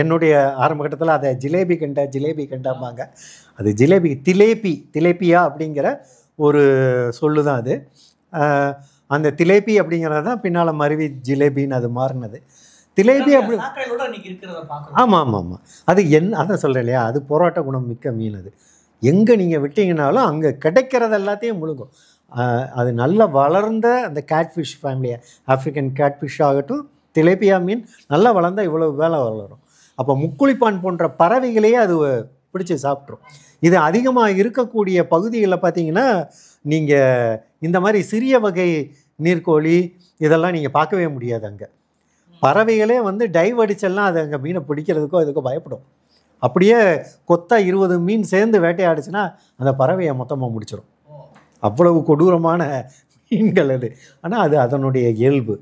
என்னுடைய ஆரம்ப கட்டத்தில் அதை ஜிலேபி கண்டாம்பாங்க. அது திலேப்பியா அப்படிங்கிற ஒரு சொல்லு தான் அது. அந்த திலேப்பி அப்படிங்கிறது தான் பின்னால் மருவி ஜிலேபின்னு அது மாறினது. திலேபி அப்படி ஆமாம் அது அதான் சொல்கிறேன் இல்லையா, அது போராட்ட குணம் மிக்க மீன். அது எங்கே நீங்கள் விட்டீங்கனாலும் அங்கே கிடைக்கிறது எல்லாத்தையும் முழுங்கும். அது நல்லா வளர்ந்த அந்த கேட்ஃபிஷ் ஃபேமிலியை, ஆஃப்ரிக்கன் கேட்ஃபிஷ் ஆகட்டும், திலேப்பியா மீன் நல்லா வளர்ந்தால் இவ்வளோ வேலை வளரும். அப்போ முக்குளிப்பான் போன்ற பறவைகளையே அது பிடிச்சி சாப்பிட்ரும். இது அதிகமாக இருக்கக்கூடிய பகுதிகளில் பார்த்தீங்கன்னா நீங்கள் இந்த மாதிரி சிறிய வகை நீர்க்கோழி இதெல்லாம் நீங்கள் பார்க்கவே முடியாது. அங்கே பறவைகளே டைவ் அடிச்செல்லாம் அது அங்கே மீனை பிடிக்கிறதுக்கோ இதுக்கோ பயப்படும். அப்படியே கொத்தா 20 மீன் சேர்ந்து வேட்டையாடுச்சுன்னா அந்த பறவையை மொத்தமாக முடிச்சிடும். அவ்வளவு கொடூரமான மீன்கள் அது. ஆனால் அது அதனுடைய இயல்பு.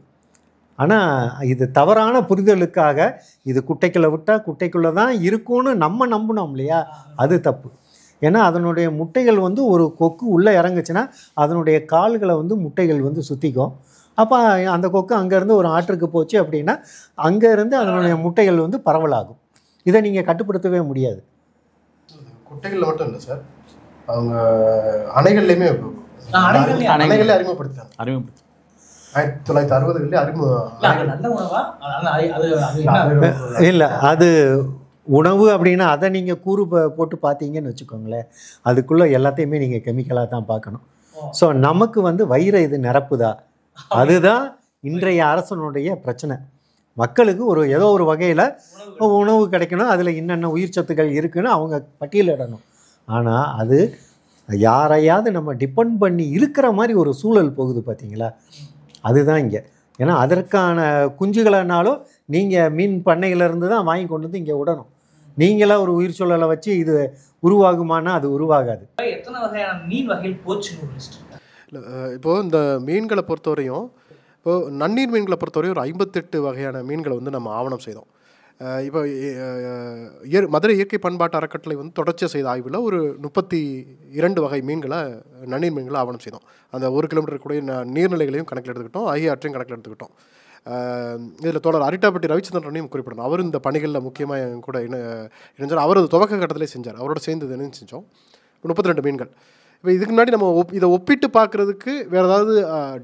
ஆனால் இது தவறான புரிதலுக்காக இது குட்டைக்குள்ளே விட்டால் குட்டைக்குள்ளே தான் இருக்கும்னு நம்ம நம்பினோம் இல்லையா, அது தப்பு. ஏன்னா அதனுடைய முட்டைகள் ஒரு கொக்கு உள்ளே இறங்குச்சுன்னா அதனுடைய கால்களை முட்டைகள் சுற்றிக்கும். அப்போ அந்த கொக்கு அங்கேருந்து ஒரு ஆற்றுக்கு போச்சு அப்படின்னா அங்கேருந்து அதனுடைய முட்டைகள் பரவலாகும். இதை நீங்கள் கட்டுப்படுத்தவே முடியாது. குட்டைகளில் மட்டும் இல்லை சார், அவங்க அணைகள்லையுமே அறிமுகப்படுத்திட்டாங்க. 1960 இல்லை அது உணவு அப்படின்னா அதை நீங்கள் கூறு போட்டு பார்த்தீங்கன்னு வச்சுக்கோங்களேன், அதுக்குள்ளே எல்லாத்தையுமே நீங்கள் கெமிக்கலாக தான் பார்க்கணும். ஸோ நமக்கு வயிறை இது நிரப்புதா, அதுதான் இன்றைய அரசனுடைய பிரச்சனை. மக்களுக்கு ஏதோ ஒரு வகையில் உணவு கிடைக்கணும், அதில் என்னென்ன உயிர் சத்துக்கள் இருக்குன்னு அவங்க பட்டியலிடணும். ஆனால் அது யாரையாவது நம்ம டிபெண்ட் பண்ணி இருக்கிற மாதிரி ஒரு சூழல் போகுது பார்த்தீங்களா, அதுதான் இங்கே. ஏன்னா அதற்கான குஞ்சுகளைனாலும் நீங்கள் மீன் பண்ணையிலேருந்து தான் வாங்கி கொண்டு வந்து இங்கே விடணும். நீங்களாக ஒரு உயிர் சூழலை வச்சு இது உருவாகுமானா அது உருவாகாது. எத்தனை வகையான மீன் வகைகள் போச்சு? இப்போது இந்த மீன்களை பொறுத்தவரையும், இப்போது நன்னீர் மீன்களை பொறுத்தவரையும் ஒரு 58 வகையான மீன்களை நம்ம ஆவணம் செய்தோம். இப்போ மதுரை இயற்கை பண்பாட்டு அறக்கட்டளை தொடர்ச்சியாக செய்த ஆய்வில் ஒரு 32 வகை மீன்களை நன்னீர் மீன்களை ஆவணம் செய்தோம். அந்த 1 கிலோமீட்டர் கூடிய நீர்நிலைகளையும் கணக்கில் எடுத்துக்கிட்டோம், ஐய ஆற்றையும் கணக்கில் எடுத்துக்கிட்டோம். இதில் தொடர் அரிட்டாப்பட்டி ரவிச்சந்திரனையும் குறிப்பிடணும். அவர் இந்த பணிகளில் முக்கியமாக என் கூட இணைஞ்சார். அவர் அது துவக்க கட்டத்திலே செஞ்சார். அவரோட சேர்ந்து என்ன செஞ்சோம், 32 மீன்கள். இப்போ இதுக்கு முன்னாடி நம்ம இதை ஒப்பிட்டு பார்க்குறதுக்கு வேறு ஏதாவது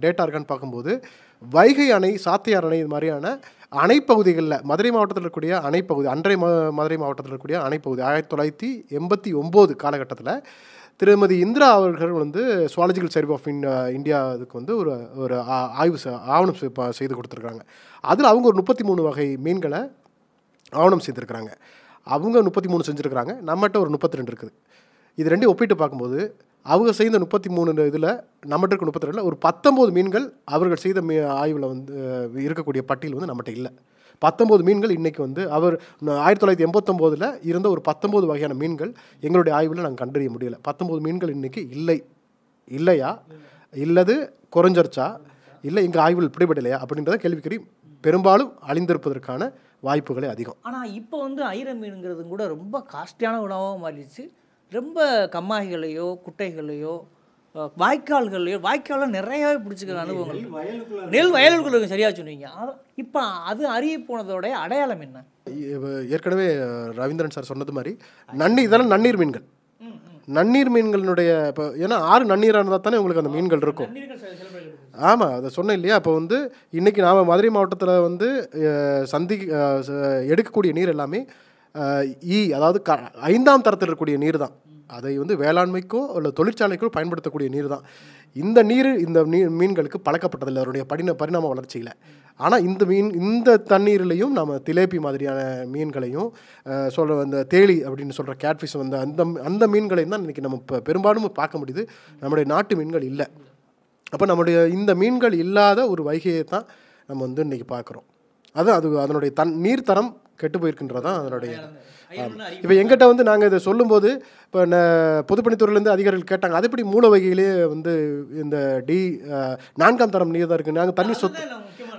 டேட்டா இருக்கான்னு பார்க்கும்போது, வைகை அணை, சாத்தியார் அணை, இது மாதிரியான அணைப்பகுதிகளில் மதுரை மாவட்டத்தில் இருக்கக்கூடிய அணைப்பகுதி, அன்றைய மதுரை மாவட்டத்தில் இருக்கக்கூடிய அணைப்பகுதி 1989 காலகட்டத்தில் திருமதி இந்திரா அவர்கள் சுவாலஜிக்கல் சர்வே ஆஃப் இந்தியா அதுக்கு ஒரு ஆய்வு ஆவணம் செய்து கொடுத்துருக்காங்க. அதில் அவங்க ஒரு 33 வகை மீன்களை ஆவணம் செய்திருக்கிறாங்க. அவங்க 33 செஞ்சுருக்கிறாங்க, நம்மகிட்ட ஒரு 32 இருக்குது. இது ரெண்டையும் ஒப்பிட்டு பார்க்கும்போது அவங்க செய்த 33 இதில் நம்மகிட்ட இருக்க 32 ஒரு 19 மீன்கள் அவர்கள் செய்த ஆய்வில் இருக்கக்கூடிய பட்டியல் நம்மகிட்ட இல்லை. 19 மீன்கள் இன்றைக்கி வந்து அவர் 1989 இருந்த ஒரு 19 வகையான மீன்கள் எங்களுடைய ஆய்வில் நாங்கள் கண்டறிய முடியலை. 19 மீன்கள் இன்றைக்கி இல்லையா, இல்லது குறைஞ்சிருச்சா, இல்லை எங்கள் ஆய்வில் பிடிபடலையா அப்படின்றத கேள்விக்குறி பெரும்பாலும் அழிந்திருப்பதற்கான வாய்ப்புகளே அதிகம். ஆனால் இப்போ வந்து ஐர மீனுங்கிறது கூட ரொம்ப காஸ்ட்லியான உணவாக மாறிடுச்சு. ரொம்ப கம்மாய்களையோ குட்டைகளையோ வாய்க்காலில் நிறையாவே பிடிச்சிக்கிற அனுபவங்கள். நெல் வயலுக்குள்ள சரியாக சொன்னீங்க. இப்போ அது அருகி போனதோடைய அடையாளம் என்ன? ஏற்கனவே ரவீந்திரன் சார் சொன்னது மாதிரி இதெல்லாம் நன்னீர் மீன்கள். நன்னீர் மீன்களினுடைய இப்போ ஏன்னா ஆறு நன்னீராக இருந்தால் தானே உங்களுக்கு அந்த மீன்கள் இருக்கும். ஆமாம், அதை சொன்னேன் இல்லையா. இப்போ வந்து இன்றைக்கி நாம் மதுரை மாவட்டத்தில் வந்து எடுக்கக்கூடிய நீர் எல்லாமே அதாவது 5ஆம் தரத்தில் இருக்கக்கூடிய நீர் தான். அதை வந்து வேளாண்மைக்கோ இல்லை தொழிற்சாலைக்கோ பயன்படுத்தக்கூடிய நீர் தான். இந்த மீன்களுக்கு பழக்கப்பட்டதில்லை அதனுடைய பரிணாம வளர்ச்சியில். ஆனால் இந்த தண்ணீர்லையும் நம்ம திலேப்பி மாதிரியான மீன்களையும் அந்த தேளி அப்படின்னு சொல்கிற கேட்ஃபிஷ் வந்து அந்த மீன்களையும் தான் இன்றைக்கி நம்ம பெரும்பாலும் பார்க்க முடியுது. நம்முடைய நாட்டு மீன்கள் இல்லை. அப்போ நம்முடைய இந்த மீன்கள் இல்லாத ஒரு வைகையை தான் நம்ம வந்து இன்றைக்கி பார்க்குறோம். அதனுடைய நீர் தரம் கெட்டு போயிருக்கின்றதான் அதனுடைய. இப்போ எங்கிட்ட வந்து நாங்கள் இதை சொல்லும்போது இப்போ பொதுப்பணித்துறையிலேருந்து அதிகாரிகள் கேட்டாங்க, அது எப்படி மூல வைகையிலே வந்து இந்த 4ஆம் தரம் நீர் தான் இருக்குது, நாங்கள்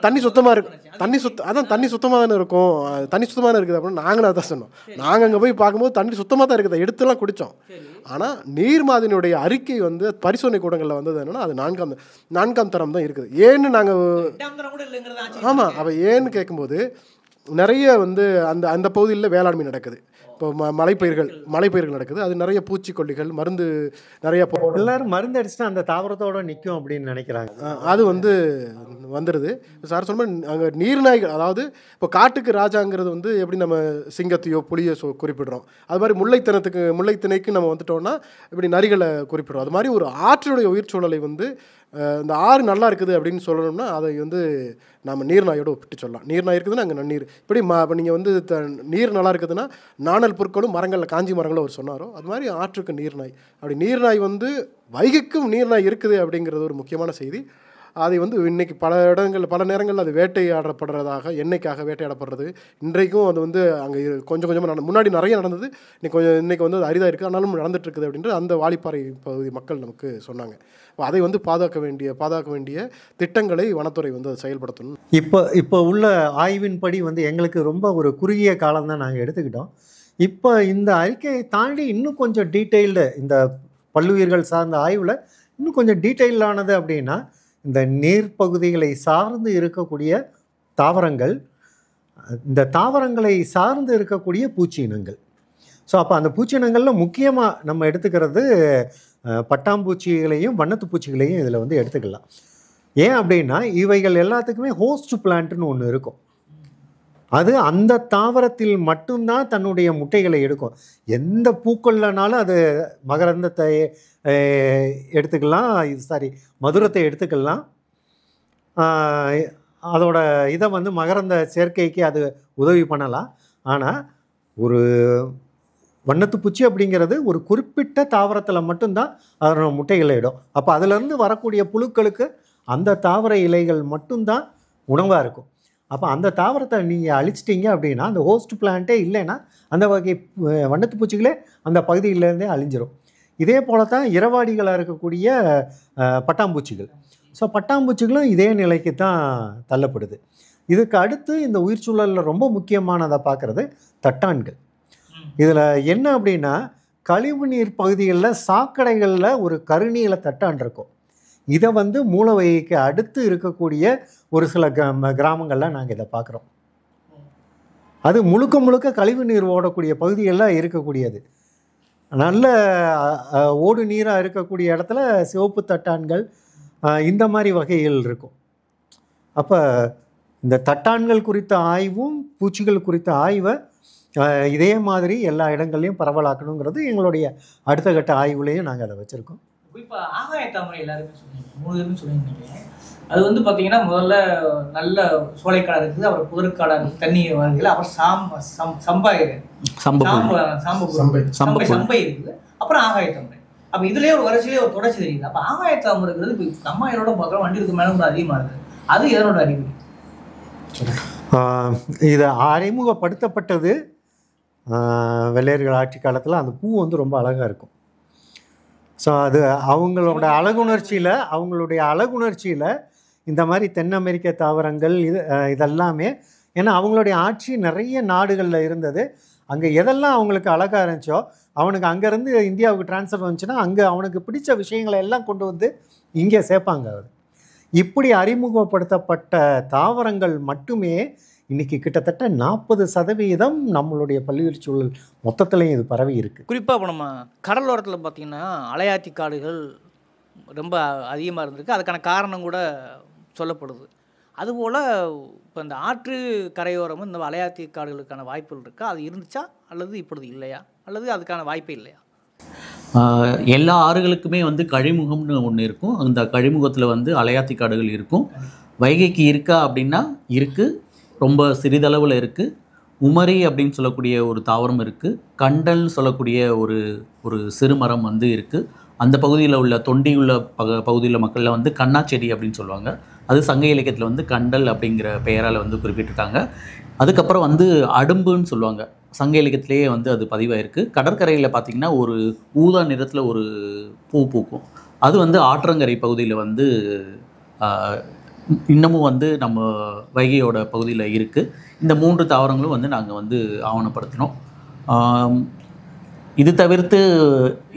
தண்ணி சுத்தமாக இருக்கு, தண்ணி சுத்தமாக தானே இருக்கும், தண்ணி சுத்தமாக தான் இருக்குது அப்படின்னு நாங்களும் அதான் சொன்னோம். நாங்கள் அங்கே போய் பார்க்கும்போது தண்ணி சுத்தமாக தான் இருக்குது, எடுத்துலாம் குடித்தோம். ஆனால் நீர் மாதிரியுடைய அறிக்கை வந்து பரிசோதனை கூடங்களில் வந்தது என்னென்னா அது 4ஆம் தரம் தான் இருக்குது. ஏன்னு நாங்கள் ஆமாம் அப்போ ஏன்னு கேட்கும்போது நிறைய வந்து அந்த பகுதியில் வேளாண்மை நடக்குது. இப்போ மலைப்பயிர்கள் நடக்குது. அது நிறைய பூச்சிக்கொல்லிகள் மருந்து நிறைய எல்லாரும் மருந்து அடிச்சுட்டு அந்த தாவரத்தோடு நிற்கும் அப்படின்னு நினைக்கிறாங்க. அது வந்து வந்துடுது. சார் சொன்ன அங்கே நீர்நாய்கள், அதாவது இப்போ காட்டுக்கு ராஜாங்கிறது வந்து எப்படி நம்ம சிங்கத்தையோ புலியோ குறிப்பிடுறோம், அது மாதிரி முல்லைத்திணைக்கு நம்ம வந்துட்டோம்னா இப்படி நரிகளை குறிப்பிடுறோம். அது மாதிரி ஒரு ஆற்றினுடைய உயிர் சூழலை வந்து இந்த ஆறு நல்லா இருக்குது அப்படின்னு சொல்லணும்னா அதை வந்து நம்ம நீர்நாயோடு ஒப்பிட்டு சொல்லலாம். நீர்நாய் இருக்குதுன்னா அங்கே நன்னீர். இப்படி இப்போ நீங்கள் வந்து நீர் நல்லா இருக்குதுன்னா நாணல் புற்களும் மரங்களில் காஞ்சி மரங்களும் அவர் சொன்னாரோ அது மாதிரி ஆற்றுக்கு நீர்நாய். அப்படி நீர்நாய் வந்து வைகைக்கும் நீர்நாய் இருக்குது அப்படிங்கிறது ஒரு முக்கியமான செய்தி. அதை வந்து இன்றைக்கி பல நேரங்களில் அது வேட்டையாடப்படுறதாக, எண்ணெய்க்காக வேட்டையாடப்படுறது. இன்றைக்கும் அது வந்து அங்கே கொஞ்சம் கொஞ்சமாக முன்னாடி நிறைய நடந்தது, இன்றைக்கி வந்து அது அரிதாக இருக்குது, ஆனாலும் நடந்துகிட்ருக்குது அப்படின்ட்டு அந்த வாலிப்பாறை பகுதி மக்கள் நமக்கு சொன்னாங்க. அதை வந்து பாதுகாக்க வேண்டிய திட்டங்களை வனத்துறை வந்து அதை செயல்படுத்தணும். இப்போ உள்ள ஆய்வின்படி வந்து எங்களுக்கு ரொம்ப ஒரு குறுகிய காலம் தான் நாங்கள் எடுத்துக்கிட்டோம். இப்போ இந்த அறிக்கையை தாண்டி இன்னும் கொஞ்சம் டீட்டெயில்டு இந்த பல்லுயிர்கள் சார்ந்த ஆய்வில் இன்னும் கொஞ்சம் டீட்டெயிலானது அப்படின்னா இந்த நீர்ப்பகுதிகளை சார்ந்து இருக்கக்கூடிய தாவரங்கள், இந்த தாவரங்களை சார்ந்து இருக்கக்கூடிய பூச்சி இனங்கள். ஸோ அப்போ அந்த பூச்சி இனங்களில் முக்கியமாக நம்ம எடுத்துக்கிறது பட்டாம்பூச்சிகளையும் வண்ணத்து பூச்சிகளையும் இதில் வந்து எடுத்துக்கலாம். ஏன் அப்படின்னா இவைகள் எல்லாத்துக்குமே ஹோஸ்ட் பிளான்ட்னு ஒன்று இருக்கும். அது அந்த தாவரத்தில் மட்டும்தான் தன்னுடைய முட்டைகளை எடுக்கும். எந்த பூக்கள்னாலும் அது மகரந்தத்தை எடுத்துக்கலாம், மதுரத்தை எடுத்துக்கலாம். அதோட இதை வந்து மகரந்த சேர்க்கைக்கு அது உதவி பண்ணலாம். ஆனால் ஒரு வண்ணத்துப்பூச்சி அப்படிங்கிறது ஒரு குறிப்பிட்ட தாவரத்தில் மட்டும்தான் அதோட முட்டைகளை இடும். அப்போ அதிலேருந்து வரக்கூடிய புழுக்களுக்கு அந்த தாவர இலைகள் மட்டும்தான் உணவாக இருக்கும். அப்போ அந்த தாவரத்தை நீங்கள் அழிச்சிட்டிங்க அப்படின்னா அந்த ஹோஸ்ட் பிளான்ட்டே இல்லைன்னா அந்த வகை வண்ணத்து பூச்சிகளே அந்த பகுதியிலேருந்தே அழிஞ்சிரும். இதே போல தான் இரவாடிகளாக இருக்கக்கூடிய பட்டாம்பூச்சிகள். ஸோ பட்டாம்பூச்சிகளும் இதே நிலைக்கு தான் தள்ளப்படுது. இதுக்கு அடுத்து இந்த உயிர் சூழலில் ரொம்ப முக்கியமானதை பார்க்குறது தட்டான்கள். இதில் என்ன அப்படின்னா கழிவுநீர் பகுதிகளில் சாக்கடைகளில் ஒரு கருநீல தட்டான் இருக்கும். இதை வந்து மூலவைக்கு அடுத்து இருக்கக்கூடிய ஒரு சில கிராமங்களில் நாங்கள் இதை பார்க்குறோம். அது முழுக்க கழிவு நீர் ஓடக்கூடிய பகுதிகளில் இருக்கக்கூடியது. நல்ல ஓடு நீராக இருக்கக்கூடிய இடத்துல சிவப்பு தட்டான்கள் இந்த மாதிரி வகைகள் இருக்கும். அப்போ இந்த தட்டான்கள் குறித்த ஆய்வும் பூச்சிகள் குறித்த ஆய்வை இதே மாதிரி எல்லா இடங்கள்லையும் பரவலாக்கணுங்கிறது எங்களுடைய அடுத்த கட்ட ஆய்வுலேயும் நாங்கள் அதை வச்சுருக்கோம். இப்போ ஆகாய தாமரை எல்லாருமே சொன்னீங்க, 3 பேருமே சொல்லியிருந்தீங்க. அது வந்து பார்த்தீங்கன்னா முதல்ல நல்ல சோலைக்காடாக இருக்குது, அப்புறம் புதற்காடாக இருக்குது, தண்ணி வருது, அப்புறம் சம்பை இருக்குது, அப்புறம் ஆகாய தாமரை. அப்போ இதுலேயே ஒரு வரிசையிலே ஒரு தொடர்ச்சி தெரியுது. அப்போ ஆகாய தாமரைங்கிறது இப்போ அம்மாயிரோட பார்க்குறோம், வண்டி இருக்கு மேலே கூட அதிகமாக இருக்குது. அது எதனோட அறிகுறி? இது அறிமுகப்படுத்தப்பட்டது வெள்ளையர்கள் ஆட்சி காலத்தில். அந்த பூ வந்து ரொம்ப அழகாக இருக்கும். ஸோ அது அவங்களுடைய அழகுணர்ச்சியில் இந்த மாதிரி தென் அமெரிக்க தாவரங்கள் இதெல்லாமே, ஏன்னா அவங்களுடைய ஆட்சி நிறைய நாடுகளில் இருந்தது. அங்கே எதெல்லாம் அவங்களுக்கு அழகாக இருந்துச்சோ அவனுக்கு அங்கேருந்து இந்தியாவுக்கு ட்ரான்ஸ்ஃபர் வந்துச்சுன்னா அங்கே அவனுக்கு பிடிச்ச விஷயங்களை எல்லாம் கொண்டு வந்து இங்கே சேர்ப்பாங்க. அவர் இப்படி அறிமுகப்படுத்தப்பட்ட தாவரங்கள் மட்டுமே இன்றைக்கி கிட்டத்தட்ட 40% நம்மளுடைய பல்லுயிர் சூழல் மொத்தத்துலேயும் இது பரவி இருக்குது. குறிப்பாக இப்போ நம்ம கடலோரத்தில் பார்த்திங்கன்னா அலையாத்தி காடுகள் ரொம்ப அதிகமாக இருந்திருக்கு. அதுக்கான காரணம் கூட சொல்லப்படுது. அதுபோல் இப்போ இந்த ஆற்று கரையோரமும் இந்த அலையாத்தி காடுகளுக்கான வாய்ப்புகள் இருக்கா? அது இருந்துச்சா அல்லது இப்பொழுது இல்லையா, அல்லது அதுக்கான வாய்ப்பே இல்லையா? எல்லா ஆறுகளுக்குமே வந்து கழிமுகம்னு ஒன்று இருக்கும். அந்த கழிமுகத்தில் வந்து அலையாத்தி காடுகள் இருக்கும். வைகைக்கு இருக்கா அப்படின்னா இருக்குது, ரொம்ப சிறிதளவில் இருக்குது. உமரி அப்படின்னு சொல்லக்கூடிய ஒரு தாவரம் இருக்குது. கண்டல்னு சொல்லக்கூடிய ஒரு சிறுமரம் வந்து இருக்குது. அந்த பகுதியில் உள்ள தொண்டியுள்ள பகுதியில் மக்களில் வந்து கண்ணா செடி அப்படின்னு சொல்லுவாங்க. அது சங்க இலக்கியத்தில் வந்து கண்டல் அப்படிங்கிற பெயரால் வந்து குறிப்பிட்டிருக்காங்க. அதுக்கப்புறம் வந்து அடும்புன்னு சொல்லுவாங்க. சங்க இலக்கியத்திலேயே வந்து அது பதிவாயிருக்கு. கடற்கரையில் பார்த்திங்கன்னா ஒரு ஊதா நிறத்தில் ஒரு பூ பூக்கும். அது வந்து ஆற்றங்கரை பகுதியில் வந்து இன்னமும் வந்து நம்ம வைகையோட பகுதியில் இருக்குது. இந்த 3 தாவரங்களும் வந்து நாங்கள் வந்து ஆவணப்படுத்தினோம். இது தவிர்த்து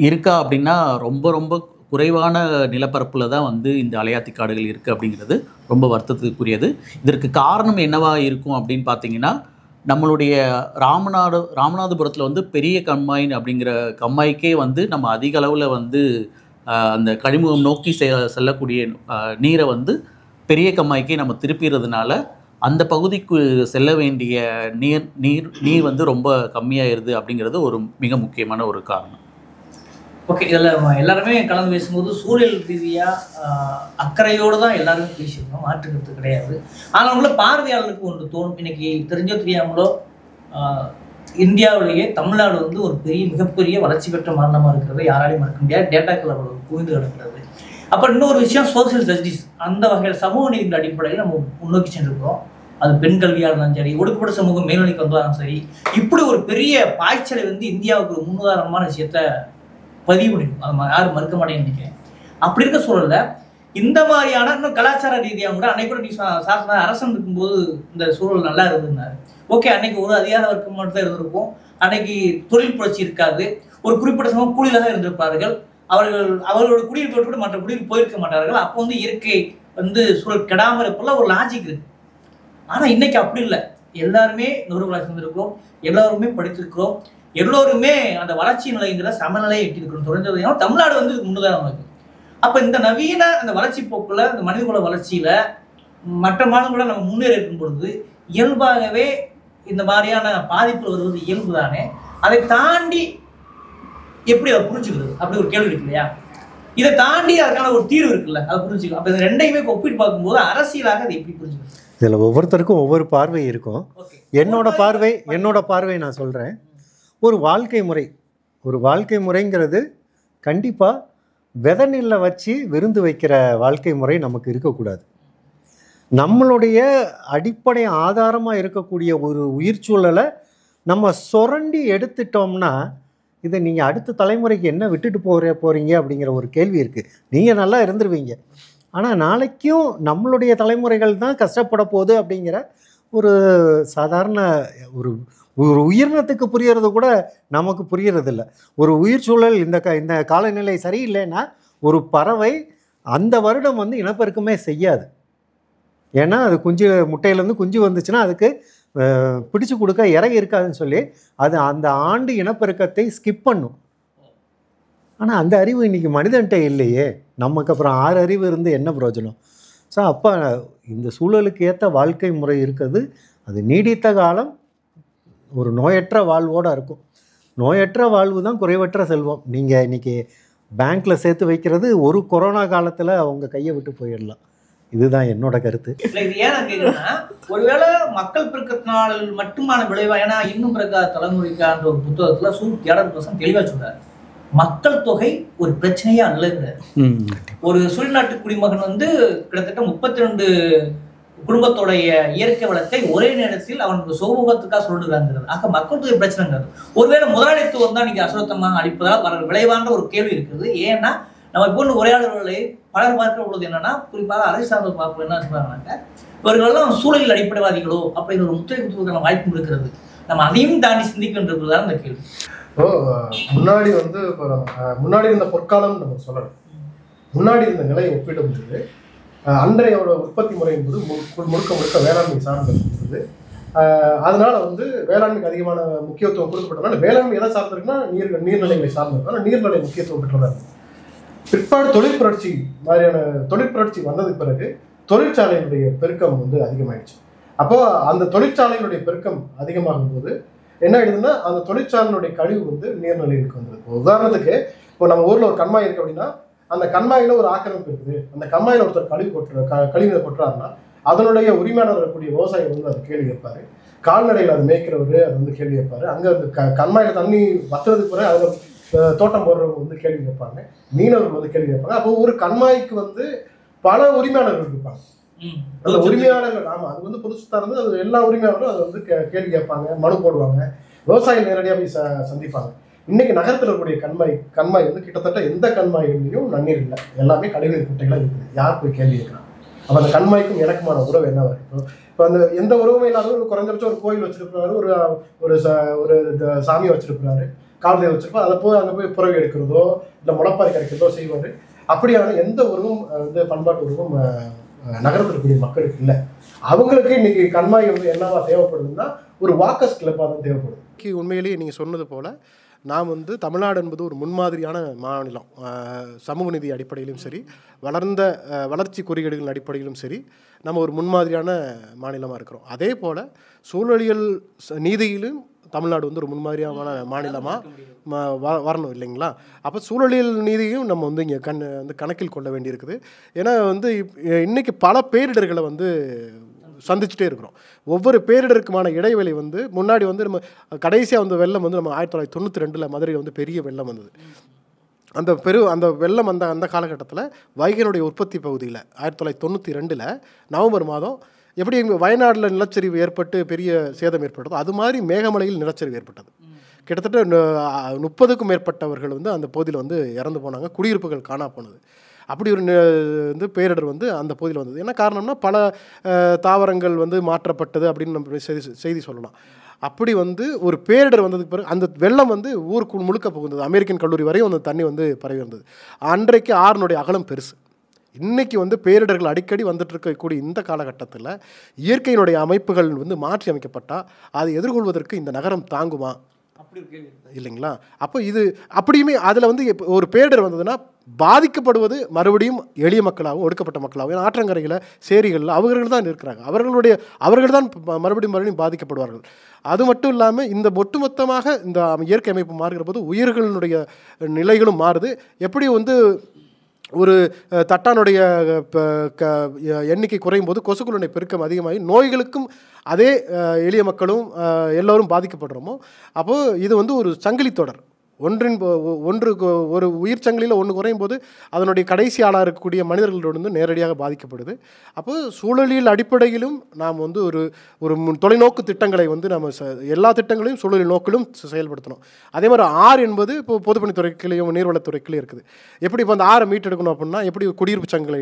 இருக்கா அப்படின்னா ரொம்ப ரொம்ப குறைவான நிலப்பரப்பில் தான் வந்து இந்த அலையாத்தி காடுகள் இருக்குது அப்படிங்கிறது ரொம்ப வருத்தத்துக்குரியது. இதற்கு காரணம் என்னவாக இருக்கும் அப்படின்னு பார்த்தீங்கன்னா, நம்மளுடைய ராமநாதபுரத்தில் வந்து பெரிய கம்மாயின் அப்படிங்கிற கம்மாய்க்கே வந்து நம்ம அதிக அளவில் வந்து அந்த கழிமுகம் நோக்கி செல்லக்கூடிய நீரை வந்து பெரிய கம்மாய்க்கே நம்ம திருப்பிடுறதுனால அந்த பகுதிக்கு செல்ல வேண்டிய நீர் வந்து ரொம்ப கம்மியாயிருது அப்படிங்கிறது ஒரு மிக முக்கியமான ஒரு காரணம். ஓகே, இதில் எல்லாருமே கலந்து பேசும்போது சூழல் ரீதியாக அக்கறையோடு தான் எல்லாருமே பேசியிருக்கோம், மாற்றுக்கிறது கிடையாது. ஆனால் உள்ள பார்வையாளர்களுக்கு ஒன்று தோணும், இன்னைக்கு தெரிஞ்சோ தெரியாமலோ இந்தியாவிலேயே தமிழ்நாடு வந்து ஒரு மிகப்பெரிய வளர்ச்சி பெற்ற மாநிலமாக இருக்கிறது யாராலையும் மறக்க முடியாது. டேட்டாக்கள் அவ்வளவு குவிந்து கிடக்கிறது. அப்போ இன்னொரு விஷயம் சோசியல் ஜஸ்டிஸ், அந்த வகையில் சமூக நீதியின் அடிப்படையில் நம்ம முன்னோக்கி சென்றிருக்கிறோம். அது பெண் கல்வியாக இருந்தாலும் சரி, ஒடுக்கப்பட்ட சமூகம் மேல்நிலைக்கு வந்தாலும் சரி, இப்படி ஒரு பெரிய பாய்ச்சலை வந்து இந்தியாவுக்கு ஒரு முன்னுதாரணமான விஷயத்த பதிவு பண்ணிடும். அது யாரும் மறுக்க மாட்டேன்னு நினைக்கிறேன். அப்படி இருக்க சூழலில் இந்த மாதிரியான இன்னும் கலாச்சார ரீதியாக கூட அன்னைக்கு கூட நீ சாசன அரசன் இருக்கும்போது இந்த சூழல் நல்லா இருந்ததுன்னாரு. ஓகே, அன்னைக்கு ஒரு அதிகார வர்க்கம் மட்டும் தான் இருந்திருக்கும். அன்னைக்கு தொழில் புரட்சி இருக்காது. ஒரு குறிப்பிட்ட சமூகம் கூலியில் தான் இருந்திருப்பார்கள். அவர்களோட குடியிருப்பு கூட மற்ற குடியிருப்பு போயிருக்க மாட்டார்கள். அப்போ வந்து இயற்கை வந்து சூழல் கெடாமல் இருப்பல ஒரு லாஜிக் இருக்கு. ஆனால் இன்னைக்கு அப்படி இல்லை. எல்லாருமே நூறுகளாக சேர்ந்திருக்கிறோம், எல்லாருமே படித்திருக்கிறோம், எல்லோருமே அந்த வளர்ச்சி நிலைங்கிற சமநிலையை எட்டிருக்கிறோம். தொடர்ந்து தமிழ்நாடு வந்து முன்னுதாரணம் இருக்கு. அப்போ இந்த நவீன அந்த வளர்ச்சி போக்குல இந்த மனிதகுல வளர்ச்சியில மற்ற மாநிலங்களோட நம்ம முன்னேறி இருக்கும் பொழுது இயல்பாகவே இந்த மாதிரியான பாதிப்பு வருவது இயல்பு தானே. அதை தாண்டி எப்படி அதை புரிஞ்சுக்கிறது அப்படி ஒரு கேள்வி இருக்கு இல்லையா? இதை தாண்டி அதுக்கான ஒரு தீர்வு இருக்குல்ல, அதை புரிஞ்சுக்கலாம். அப்போ இந்த ரெண்டையுமே ஒப்பிட்டு பார்க்கும்போது அரசியலாக அதை எப்படி புரிஞ்சுக்கிறது? இதில் ஒவ்வொருத்தருக்கும் ஒவ்வொரு பார்வை இருக்கும். என்னோட பார்வை நான் சொல்கிறேன். ஒரு வாழ்க்கை முறைங்கிறது கண்டிப்பாக வெதநெல்லை வச்சு விருந்து வைக்கிற வாழ்க்கை முறை நமக்கு இருக்கக்கூடாது. நம்மளுடைய அடிப்படை ஆதாரமாக இருக்கக்கூடிய ஒரு உயிர் சூழலை நம்ம சுரண்டி எடுத்துட்டோம்னா இதை நீங்கள் அடுத்த தலைமுறைக்கு என்ன விட்டுட்டு போகிறீங்க அப்படிங்கிற ஒரு கேள்வி இருக்குது. நீங்கள் நல்லா இருந்துருவீங்க, ஆனால் நாளைக்கும் நம்மளுடைய தலைமுறைகள் தான் கஷ்டப்பட போகுது அப்படிங்கிற ஒரு சாதாரண ஒரு உயிரினத்துக்கு புரியறது கூட நமக்கு புரியறது இல்லை. ஒரு உயிர் சூழல் இந்த காலநிலை சரியில்லைன்னா ஒரு பறவை அந்த வருடம் வந்து இனப்பெருக்கமே செய்யாது. ஏன்னா அது முட்டையிலேருந்து குஞ்சு வந்துச்சுன்னா அதுக்கு பிடிச்சு கொடுக்க இறை இருக்காதுன்னு சொல்லி அது அந்த ஆண்டு இனப்பெருக்கத்தை ஸ்கிப் பண்ணும். ஆனால் அந்த அறிவு இன்றைக்கி மனிதன்கிட்ட இல்லையே. நமக்கு அப்புறம் 6 அறிவு இருந்து என்ன பிரயோஜனம்? ஸோ அப்போ இந்த சூழலுக்கு ஏற்ற வாழ்க்கை முறை இருக்குது. அது நீடித்த காலம் ஒரு நோயற்ற வாழ்வோடு இருக்கும். நோயற்ற வாழ்வு தான் குறைவற்ற செல்வம். நீங்கள் இன்றைக்கி பேங்க்கில் சேர்த்து வைக்கிறது ஒரு கொரோனா காலத்தில் அவங்க கையை விட்டு போயிடலாம். இதுதான் என்னோட கருத்து. இது ஏன்னா கேட்குறேன்னா, ஒருவேளை மக்கள் பெருக்கத்தினால் மட்டுமான விளைவா? ஏன்னா இன்னும் பிறக்க தலைமுறைக்கான்ற ஒரு புத்தகத்தில் சூ தெளிவாக சொல்றாரு, மக்கள் தொகை ஒரு பிரச்சனையே அல்ல. ஒரு சுழிநாட்டு குடிமகன் வந்து கிட்டத்தட்ட 32 குடும்பத்தோடைய இயற்கை வளத்தை ஒரே நேரத்தில் அவனுக்கு சோமுகத்துக்காக சொல்லுறாங்கிறது. ஆக மக்கள் தொகை பிரச்சனைங்கிறது ஒருவேளை முதலாளித்துவம் தான் நீங்க அசுரத்தமாக அளிப்பதால் வர விளைவான ஒரு கேள்வி இருக்குது. ஏன்னா நம்ம இப்போ உரையாடல்களை பலர் பார்க்கிற பொழுது என்னன்னா, குறிப்பாக அரசு சார்ந்த பார்ப்பு என்ன சொல்றாங்கன்னாக்க, இவர்கள்லாம் சூழலில் அடிப்படைவாதிகளோ அப்படிங்கிற ஒரு முத்திரை குத்துவதற்கான வாய்ப்பு இருக்கிறது. நம்ம அதையும் தாண்டி சிந்திக்கின்றதுதான் இந்த கேள்வி. முன்னாடி வந்து முன்னாடி இருந்த பொற்காலம் நம்ம சொல்லணும். முன்னாடி இருந்த நிலையை ஒப்பிடும்போது அன்றையோட உற்பத்தி முறை என்பது முழுக்க முழுக்க வேளாண்மை சார்ந்து இருந்தது. அதனால வந்து வேளாண்மைக்கு அதிகமான முக்கியத்துவம் கொடுக்கப்பட்டதுனால வேளாண்மை எதை சார்ந்திருக்குன்னா நீர்நிலைகளை சார்ந்திருக்கும். நீர்நிலை முக்கியத்துவம் பெற்றதாக இருக்கும். பிற்பாடு தொழிற்புரட்சி மாதிரியான தொழிற்புரட்சி வந்ததுக்கு பிறகு தொழிற்சாலைகளுடைய பெருக்கம் வந்து அதிகமாயிடுச்சு. அப்போ அந்த தொழிற்சாலைகளுடைய பெருக்கம் அதிகமாகும் போது என்ன ஆயிடுதுன்னா, அந்த தொழிற்சாலைகளுடைய கழிவு வந்து நீர்நிலைகளுக்கு வந்துருக்கு. உதாரணத்துக்கு இப்போ நம்ம ஊர்ல ஒரு கண்மாய் இருக்கு அப்படின்னா, அந்த கண்மாயில ஒரு ஆக்கிரமிப்பு இருக்குது. அந்த கண்மாயில ஒருத்தர் கழிவு கொட்டுறாருன்னா அதனுடைய உரிமையாளர் இருக்கக்கூடிய விவசாயி வந்து அது கேள்வி கேட்பாரு. கால்நடைகள் அது மேய்க்கிறவரு அது வந்து கேள்வி கேட்பாரு. அங்க அந்த கண்மாயில தண்ணி வத்துறதுக்கு பிறகு அதுல தோட்டம் போடுறவங்க வந்து கேள்வி கேட்பாங்க. மீனவர்கள் வந்து கேள்வி கேட்பாங்க. அப்போ ஒரு கண்மாய்க்கு வந்து பல உரிமையாளர்கள் இருப்பாங்க. அந்த உரிமையாளர்கள் அது வந்து புதுசுத்தா இருந்து அது எல்லா உரிமையாளர்களும் அதை வந்து கேள்வி கேட்பாங்க, மனு போடுவாங்க, விவசாயிகள் நேரடியாக போய் சந்திப்பாங்க. இன்னைக்கு நகரத்தில் இருக்கக்கூடிய கண்மாய் வந்து கிட்டத்தட்ட எந்த கண்மாயிலையும் நன்னீர் இல்லை, எல்லாமே கழிவுநீர் குட்டைகளாக இருக்குது. யார் போய் கேள்வி கேட்கலாம்? அப்போ அந்த கண்மாய்க்கும் எனக்குமான உறவு என்ன வரும்? இப்போ அந்த எந்த உறவுமே இல்லாத குறைஞ்சபட்சம் ஒரு கோயில் வச்சிருக்கிறாரு, ஒரு சாமியை வச்சிருக்கிறாரு, கால்நடை வச்சிருப்போம். அதை போய் அங்கே போய் புறவை எடுக்கிறதோ இல்லை முளைப்பாரி கிடைக்கிறதோ செய்வார். அப்படியான எந்த உறவும் வந்து பண்பாட்டு உறவும் நகரத்தில் இருக்கக்கூடிய மக்களுக்கு இல்லை. அவங்களுக்கு இன்னைக்கு கண்மாய் வந்து என்னவா தேவைப்படுதுன்னா ஒரு வாக்கர்ஸ் கிளப்பாக தான் தேவைப்படுது. உண்மையிலேயே நீங்கள் சொன்னது போல் நாம் வந்து தமிழ்நாடு என்பது ஒரு முன்மாதிரியான மாநிலம். சமூக நீதி அடிப்படையிலும் சரி, வளர்ச்சி குறியீடுகளின் அடிப்படையிலும் சரி, நம்ம ஒரு முன்மாதிரியான மாநிலமாக இருக்கிறோம். அதே போல் சூழலியல் நீதியிலும் தமிழ்நாடு வந்து ஒரு முன்மாதிரியான மாநிலமாக வரணும் இல்லைங்களா? அப்போ சூழலியல் நீதியும் நம்ம வந்து இங்கே கணக்கில் கொள்ள வேண்டியிருக்குது. ஏன்னா வந்து இன்றைக்கி பல பேரிடர்களை வந்து சந்திச்சுட்டே இருக்கிறோம். ஒவ்வொரு பேரிடருக்குமான இடைவெளி வந்து முன்னாடி வந்து நம்ம கடைசியாக வந்து வெள்ளம் வந்து நம்ம 1992 மதுரையில் வந்து பெரிய வெள்ளம் வந்தது. அந்த வெள்ளம் அந்த காலகட்டத்தில் வைகையினுடைய உற்பத்தி பகுதியில் 1992 நவம்பர் மாதம் எப்படி வயநாட்டில் நிலச்சரிவு ஏற்பட்டு பெரிய சேதம் ஏற்பட்டதோ அது மாதிரி மேகமலையில் நிலச்சரிவு ஏற்பட்டது. கிட்டத்தட்ட 30க்கும் மேற்பட்டவர்கள் வந்து அந்த பகுதியில் வந்து இறந்து போனாங்க. குடியிருப்புகள் காணா போனது. அப்படி ஒரு வந்து பேரிடர் வந்து அந்த பகுதியில் வந்தது. என்ன காரணம்னா பல தாவரங்கள் வந்து மாற்றப்பட்டது அப்படின்னு நம்ம செய்தி சொல்லலாம். அப்படி வந்து ஒரு பேரிடர் வந்ததுக்கு பிறகு அந்த வெள்ளம் வந்து ஊருக்கு முழுக்க புகுந்தது. அமெரிக்கன் கல்லூரி வரையும் அந்த தண்ணி வந்து பரவி வந்தது. அன்றைக்கு ஆறுனுடைய அகலம் பெருசு. இன்றைக்கி வந்து பேரிடர்கள் அடிக்கடி வந்துட்டு இருக்கக்கூடிய இந்த காலகட்டத்தில் இயற்கையினுடைய அமைப்புகள் வந்து மாற்றி அமைக்கப்பட்டால் அதை எதிர்கொள்வதற்கு இந்த நகரம் தாங்குமா இல்லைங்களா? அப்போ இது அப்படியுமே அதில் வந்து ஒரு பேரிடர் வந்ததுன்னா பாதிக்கப்படுவது மறுபடியும் எளிய மக்களாகவும் ஒடுக்கப்பட்ட மக்களாகவும். ஏன்னா ஆற்றங்கரையில் சேரிகளில் அவர்கள் தான் இருக்கிறாங்க. அவர்கள் தான் மறுபடியும் பாதிக்கப்படுவார்கள். அது மட்டும் இல்லாமல் இந்த ஒட்டுமொத்தமாக இந்த இயற்கை அமைப்பு மாறுகிற போது உயிர்களுடைய நிலைகளும் மாறுது. எப்படி வந்து ஒரு தட்டானுடைய எண்ணிக்கை குறையும் போது கொசுக்களுடைய பெருக்கம் அதிகமாகி நோய்களுக்கும் அதே எளிய மக்களும் எல்லோரும் பாதிக்கப்படுறோமோ, அப்போது இது வந்து ஒரு சங்கிலி தொடர். ஒரு உயிர் சங்கிலியில் ஒன்று குறையும் போது அதனுடைய கடைசி ஆளாக இருக்கக்கூடிய மனிதர்களோடு வந்து நேரடியாக பாதிக்கப்படுது. அப்போது சூழலியல் அடிப்படையிலும் நாம் வந்து ஒரு தொலைநோக்கு திட்டங்களை வந்து நம்ம எல்லா திட்டங்களையும் சூழலியல் நோக்கிலும் செயல்படுத்தணும். அதே மாதிரி ஆறு என்பது இப்போ பொதுப்பணித்துறைக்கிலையும் நீர்வளத்துறைக்கிலையும் இருக்குது. எப்படி இப்போ அந்த ஆறை மீட்டெடுக்கணும் அப்படின்னா எப்படி குடியிருப்பு சங்கங்களை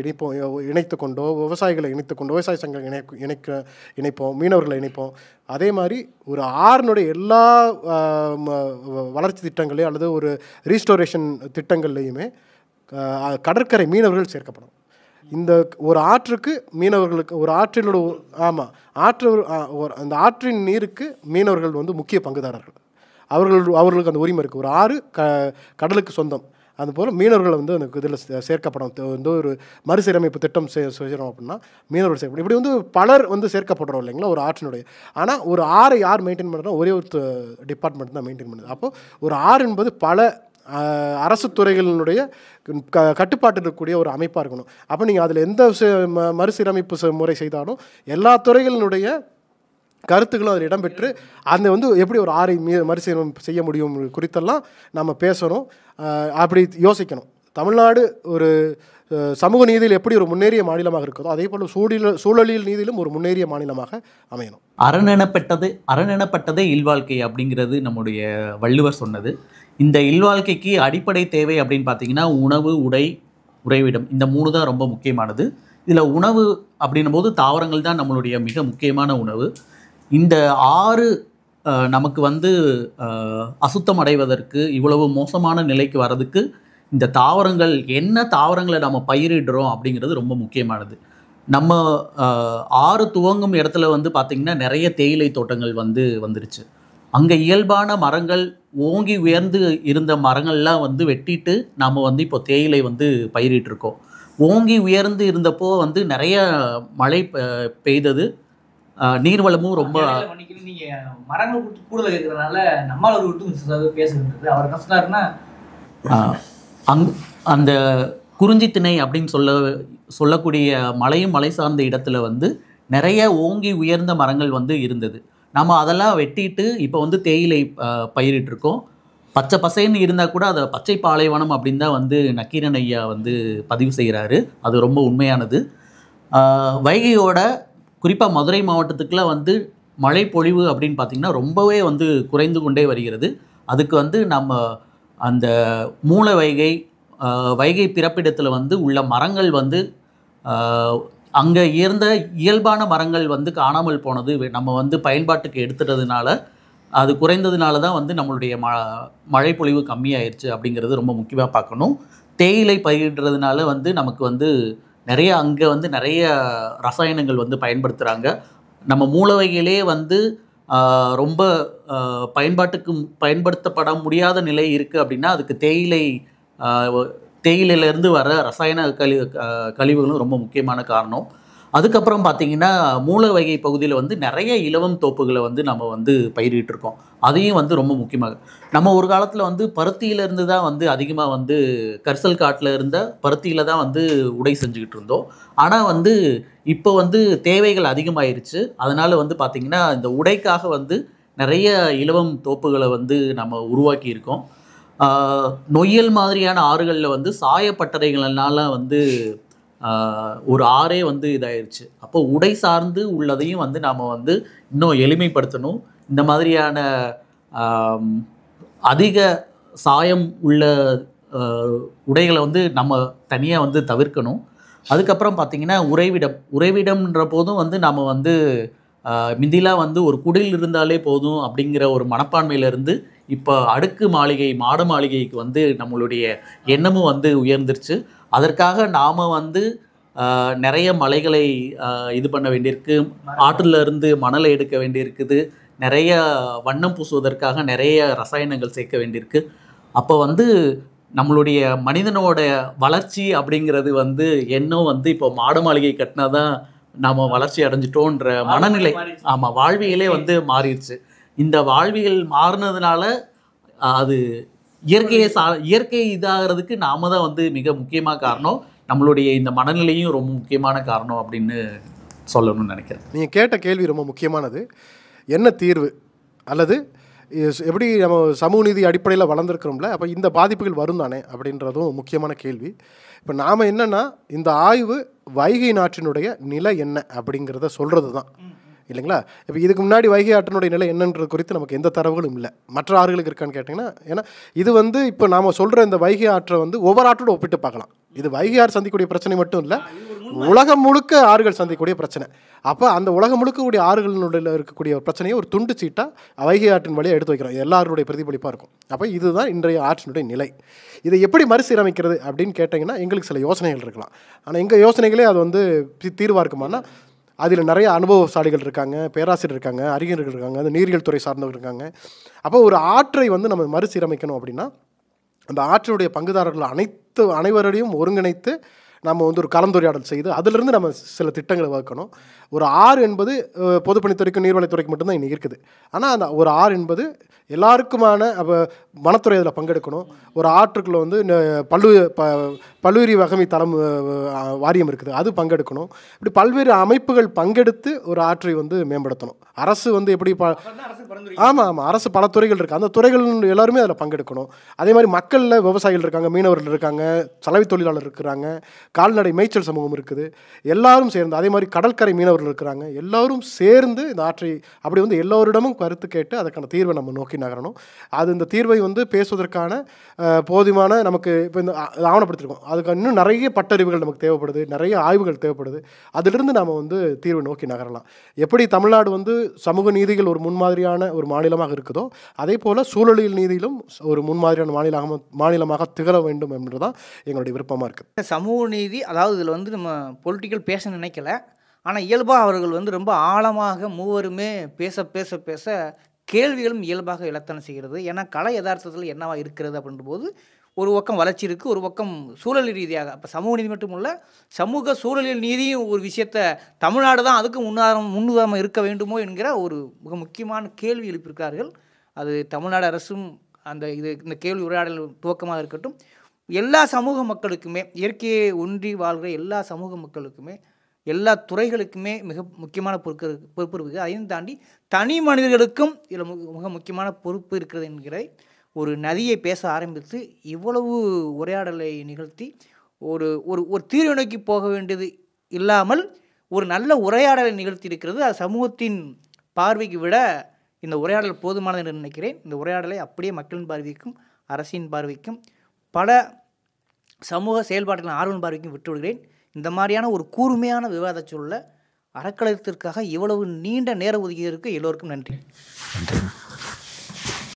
இணைத்து கொண்டோ விவசாயிகளை விவசாய சங்கங்களை இணைப்போம், மீனவர்களை இணைப்போம். அதே மாதிரி ஒரு ஆறுனுடைய எல்லா வளர்ச்சி திட்டங்களையும் அல்லது ஒரு ரீஸ்டோரேஷன் திட்டங்கள்லையுமே கடற்கரை மீனவர்கள் சேர்க்கப்படும். இந்த ஒரு ஆற்றுக்கு மீனவர்களுக்கு ஒரு ஆற்றிலோட அந்த ஆற்றின் நீருக்கு மீனவர்கள் வந்து முக்கிய பங்குதாரர்கள். அவர்களுக்கு அந்த உரிமை இருக்குது. ஒரு ஆறு கடலுக்கு சொந்தம். அதுபோல் மீனவர்களை வந்து அந்த இதில் சேர்க்கப்படும். வந்து ஒரு மறுசீரமைப்பு திட்டம் செய்கிறோம் அப்படின்னா மீனவர்கள் சேர்க்கப்படும். இப்படி வந்து பலர் வந்து சேர்க்கப்படுறோம் இல்லைங்களா ஒரு ஆற்றினுடைய. ஆனால் ஒரு ஆறை யார் மெயின்டைன் பண்ணுறோம்? ஒரே ஒரு டிபார்ட்மெண்ட் தான் மெயின்டைன் பண்ணுது. அப்போது ஒரு ஆறு என்பது பல அரசு துறைகளினுடைய கட்டுப்பாட்டில் இருக்கக்கூடிய ஒரு அமைப்பாக இருக்கணும். அப்போ நீங்கள் அதில் எந்த மறுசீரமைப்பு முறை செய்தாலும் எல்லா துறைகளினுடைய கருத்துக்களும் அதில் இடம்பெற்று அந்த வந்து எப்படி ஒரு ஆறை மறுசீரமைப்பு செய்ய முடியும் குறித்தெல்லாம் நம்ம பேசணும். அப்படி யோசிக்கணும். தமிழ்நாடு ஒரு சமூக நீதியில் எப்படி ஒரு முன்னேறிய மாநிலமாக இருக்கிறதோ அதே போல் சூழலியல் நீதியிலும் ஒரு முன்னேறிய மாநிலமாக அமையணும். அரணெனப்பட்டதே இல்வாழ்க்கை அப்படிங்கிறது நம்முடைய வள்ளுவர் சொன்னது. இந்த இல்வாழ்க்கைக்கு அடிப்படை தேவை அப்படின்னு பார்த்தீங்கன்னா உணவு, உடை, உறைவிடம், இந்த 3 தான் ரொம்ப முக்கியமானது. இதில் உணவு அப்படின்னும் போது தாவரங்கள் தான் நம்மளுடைய மிக முக்கியமான உணவு. இந்த 6 நமக்கு வந்து அசுத்தம் அடைவதற்கு, இவ்வளவு மோசமான நிலைக்கு வர்றதுக்கு இந்த தாவரங்கள், என்ன தாவரங்களை நம்ம பயிரிடுறோம் அப்படிங்கிறது ரொம்ப முக்கியமானது. நம்ம 6 துவங்கும் இடத்துல வந்து பார்த்திங்கன்னா நிறைய தேயிலை தோட்டங்கள் வந்துருச்சு. அங்கே இயல்பான மரங்கள், ஓங்கி உயர்ந்து இருந்த மரங்கள்லாம் வந்து வெட்டிட்டு நம்ம வந்து இப்போ தேயிலை வந்து பயிரிட்டிருக்கோம். ஓங்கி உயர்ந்து இருந்தப்போ வந்து நிறைய மழை பெய்தது, நீர்வளமும் ரொம்ப. நீங்கள் மரங்கள் கூடுதல் இருக்கிறதுனால நம்மளால் விட்டு பேசுகிறது. அவர் என்ன சொன்னாருன்னா, அந்த குறிஞ்சி திணை அப்படின்னு சொல்லக்கூடிய மலையும் மலை சார்ந்த இடத்துல வந்து நிறைய ஓங்கி உயர்ந்த மரங்கள் வந்து இருந்தது. நம்ம அதெல்லாம் வெட்டிட்டு இப்போ வந்து தேயிலை பயிரிட்டிருக்கோம். பச்சை பசைன்னு இருந்தால் கூட அதை பச்சை பாலைவனம் அப்படின்னு தான் வந்து நக்கீரன் ஐயா வந்து பதிவு செய்கிறாரு. அது ரொம்ப உண்மையானது. வைகையோட குறிப்பாக மதுரை மாவட்டத்துக்குலாம் வந்து மழை பொழிவு அப்படின்னு பார்த்திங்கன்னா ரொம்பவே வந்து குறைந்து கொண்டே வருகிறது. அதுக்கு வந்து நம்ம அந்த மூல வைகை பிறப்பிடத்தில் வந்து உள்ள மரங்கள் வந்து அங்கே இருந்த இயல்பான மரங்கள் வந்து காணாமல் போனது, நம்ம வந்து பயன்பாட்டுக்கு எடுத்துட்டதுனால, அது குறைந்ததுனால தான் வந்து நம்மளுடைய மழை பொழிவு கம்மியாயிருச்சு அப்படிங்கிறது ரொம்ப முக்கியமாக பார்க்கணும். தேயிலை பயிரிடுறதுனால வந்து நமக்கு வந்து அங்கே வந்து நிறைய ரசாயனங்கள் வந்து பயன்படுத்துகிறாங்க. நம்ம மூல வைகையிலே வந்து ரொம்ப பயன்படுத்தப்பட முடியாத நிலை இருக்குது அப்படின்னா அதுக்கு தேயிலையிலேருந்து வர ரசாயன கழிவுகளும் ரொம்ப முக்கியமான காரணம். அதுக்கப்புறம் பார்த்திங்கன்னா மூல வைகை பகுதியில் வந்து நிறைய இலவம் தோப்புகளை வந்து நம்ம வந்து பயிரிட்டிருக்கோம். அதையும் வந்து ரொம்ப முக்கியமாக, நம்ம ஒரு காலத்தில் வந்து பருத்தியிலேருந்து தான் வந்து அதிகமாக வந்து கரிசல் காட்டில் இருந்த பருத்தியில் தான் வந்து உடை செஞ்சுக்கிட்டு இருந்தோம். ஆனால் வந்து இப்போ வந்து தேவைகள் அதிகமாயிருச்சு. அதனால் வந்து பார்த்திங்கன்னா இந்த உடைக்காக வந்து நிறைய இலவம் தோப்புகளை வந்து நம்ம உருவாக்கியிருக்கோம். நொய்யல் மாதிரியான ஆறுகளில் வந்து சாயப்பட்டறைகள்னால வந்து ஒரு ஆறே வந்து இதாயிருச்சு. அப்போ உடை சார்ந்து உள்ளதையும் வந்து நாம் வந்து இன்னும் எளிமைப்படுத்தணும். இந்த மாதிரியான அதிக சாயம் உள்ள உடைகளை வந்து நம்ம தனியாக வந்து தவிர்க்கணும். அதுக்கப்புறம் பார்த்திங்கன்னா உறைவிடம்ன்ற போதும் வந்து நம்ம வந்து மிந்திலாம் வந்து ஒரு குடில் இருந்தாலே போதும் அப்படிங்கிற ஒரு மனப்பான்மையிலேருந்து இப்போ அடுக்கு மாளிகை, மாட மாளிகைக்கு வந்து நம்மளுடைய எண்ணமும் வந்து உயர்ந்துருச்சு. அதற்காக நாம் வந்து நிறைய மலைகளை இது பண்ண வேண்டியிருக்கு, ஆற்றில் இருந்து மணலை எடுக்க வேண்டியிருக்குது, நிறைய வண்ணம் பூசுவதற்காக நிறைய ரசாயனங்கள் சேர்க்க வேண்டியிருக்கு. அப்போ வந்து நம்மளுடைய மனிதனோட வளர்ச்சி அப்படிங்கிறது வந்து எண்ணம் வந்து இப்போ மாட மாளிகை கட்டினா தான் நாம் வளர்ச்சி அடைஞ்சிட்டோன்ற மனநிலை, ஆமாம், வாழ்வியலே வந்து மாறிடுச்சு. இந்த வாழ்வியல் மாறினதுனால அது இயற்கை இதாகிறதுக்கு நாம தான் வந்து மிக முக்கியமான காரணம். நம்மளுடைய இந்த மனநிலையும் ரொம்ப முக்கியமான காரணம் அப்படின்னு சொல்லணும்னு நினைக்கிறேன். நீங்கள் கேட்ட கேள்வி ரொம்ப முக்கியமானது. என்ன தீர்வு, அல்லது எப்படி நம்ம சமூக நீதி அடிப்படையில் வளர்ந்துருக்கிறோம்ல, அப்போ இந்த பாதிப்புகள் வரும் தானே அப்படின்றதும் முக்கியமான கேள்வி. இப்போ நாம் என்னென்னா, இந்த ஆய்வு வைகை நாட்டினுடைய நிலை என்ன அப்படிங்கிறத சொல்கிறது தான், இல்லைங்களா? இப்போ இதுக்கு முன்னாடி வைகை ஆற்றினுடைய நிலை என்னன்றது குறித்து நமக்கு எந்த தரவுகளும் இல்லை. மற்ற ஆறுகளுக்கு இருக்கான்னு கேட்டிங்கன்னா, ஏன்னா இது வந்து இப்போ நாம் சொல்கிற இந்த வைகை ஆற்றை வந்து ஒவ்வொரு ஆற்றோடு ஒப்பிட்டு பார்க்கலாம். இது வைகை ஆறு சந்திக்கக்கூடிய பிரச்சனை மட்டும் இல்லை, உலகம் முழுக்க ஆறுகள் சந்திக்கக்கூடிய பிரச்சனை. அப்போ அந்த உலகம் முழுக்கக்கூடிய ஆறுகளினுடைய இருக்கக்கூடிய ஒரு பிரச்சனையை ஒரு துண்டு சீட்டாக வைகை ஆற்றின் வழியாக எடுத்து வைக்கிறோம். எல்லாருடைய பிரதிபலிப்பாக இருக்கும். அப்போ இதுதான் இன்றைய ஆற்றினுடைய நிலை. இதை எப்படி மறுசீரமைக்கிறது அப்படின்னு கேட்டிங்கன்னா எங்களுக்கு சில யோசனைகள் இருக்கலாம். ஆனால் எங்கள் யோசனைகளே அது வந்து தீர்வாக இருக்குமானா, அதில் நிறைய அனுபவசாலிகள் இருக்காங்க, பேராசிரியர் இருக்காங்க, அறிஞர்கள் இருக்காங்க, அந்த நீரியல் துறை சார்ந்தவர்கள் இருக்காங்க. அப்போ ஒரு ஆற்றை வந்து நம்ம மறுசீரமைக்கணும் அப்படின்னா அந்த ஆற்றினுடைய பங்குதாரர்கள் அனைவரையும் ஒருங்கிணைத்து நம்ம வந்து ஒரு கலந்துரையாடல் செய்து அதிலிருந்து நம்ம சில திட்டங்களை வகுக்கணும். ஒரு ஆறு என்பது பொதுப்பணித்துறைக்கும் நீர்வளத்துறைக்கு மட்டும்தான் இன்றைக்கி இருக்குது. ஆனால் அந்த ஒரு ஆறு என்பது எல்லாருக்குமான வனத்துறை அதில் பங்கெடுக்கணும். ஒரு ஆற்றுக்குள்ள வந்து பல்லுயிரி வகமை தளம் வாரியம் இருக்குது, அது பங்கெடுக்கணும். இப்படி பல்வேறு அமைப்புகள் பங்கெடுத்து ஒரு ஆற்றை வந்து மேம்படுத்தணும். அரசு வந்து எப்படி ஆமாம் அரசு பல துறைகள் இருக்குது, அந்த துறைகள் எல்லாருமே அதில் பங்கெடுக்கணும். அதே மாதிரி மக்களில் விவசாயிகள் இருக்காங்க, மீனவர்கள் இருக்காங்க, சலவை தொழிலாளர் இருக்கிறாங்க, கால்நடை மேய்ச்சல் சமூகம் இருக்குது, எல்லாரும் சேர்ந்து, அதே மாதிரி கடற்கரை மீனவர்கள் இருக்கிறாங்க, எல்லாரும் சேர்ந்து இந்த ஆற்றை அப்படி வந்து எல்லோரிடமும் கருத்து கேட்டு அதுக்கான தீர்வை நம்ம நோக்கி நகரணும். அது இந்த தீர்வை வந்து பேசுவதற்கான போதுமான நமக்கு இப்போ இந்த ஆவணப்படுத்திருக்கோம். அதுக்கு இன்னும் நிறைய பட்டறிவுகள் நமக்கு தேவைப்படுது, நிறைய ஆய்வுகள் தேவைப்படுது. அதிலிருந்து நாம் வந்து தீர்வை நோக்கி நகரலாம். எப்படி தமிழ்நாடு வந்து சமூக நீதிகள் ஒரு முன்மாதிரியான ஒரு மாநிலமாக இருக்குதோ, அதே போல் சூழலியல் நீதியிலும் ஒரு முன்மாதிரியான மாநிலமாக திகழ வேண்டும் என்பதுதான் எங்களுடைய விருப்பமாக இருக்குது. சமூக நீதி, அதாவது இதில் வந்து நம்ம பொலிட்டிக்கல் பேச நினைக்கல, ஆனால் இயல்பாக அவர்கள் வந்து ரொம்ப ஆழமாக மூவருமே பேச பேச பேச கேள்விகளும் இயல்பாக இழத்தன செய்கிறது. ஏன்னா கலை யதார்த்தத்தில் என்னவா இருக்கிறது அப்படின்ற போது ஒரு பக்கம் வளர்ச்சி இருக்குது, ஒரு பக்கம் சூழல் ரீதியாக, அப்போ சமூக நீதி மட்டும் இல்லை, சமூக சூழலியல் நீதியும் ஒரு விஷயத்தை தமிழ்நாடு தான் அதுக்கு முன்னுதாரணம் இருக்க வேண்டுமோ என்கிற ஒரு மிக முக்கியமான கேள்வி எழுப்பியிருக்கிறார்கள். அது தமிழ்நாடு அரசும் இந்த கேள்வி உரையாடல் துவக்கமாக இருக்கட்டும். எல்லா சமூக மக்களுக்குமே, இயற்கையை ஒன்றி வாழ்கிற எல்லா சமூக மக்களுக்குமே, எல்லா துறைகளுக்குமே மிக முக்கியமான பொறுப்பு இருக்குது. அதையும் தாண்டி தனி மனிதர்களுக்கும் இதில் மிக முக்கியமான பொறுப்பு இருக்கிறது என்கிற ஒரு நதியை பேச ஆரம்பித்து இவ்வளவு உரையாடலை நிகழ்த்தி ஒரு ஒரு தீர்வு நோக்கி போக வேண்டியது இல்லாமல் ஒரு நல்ல உரையாடலை நிகழ்த்தி இருக்கிறது. அது சமூகத்தின் பார்வைக்கு விட இந்த உரையாடல் போதுமானது என்று நினைக்கிறேன். இந்த உரையாடலை அப்படியே மக்களின் பார்வைக்கும் அரசின் பார்வைக்கும் பல சமூக செயல்பாடுகளின் ஆர்வம் பார்வைக்கும் விட்டுவிடுகிறேன். இந்த மாதிரியான ஒரு கூர்மையான விவாத சூழலை அறக்கலையத்திற்காக இவ்வளவு நீண்ட நேரம் ஒதுக்கியதற்கு எல்லோருக்கும் நன்றி.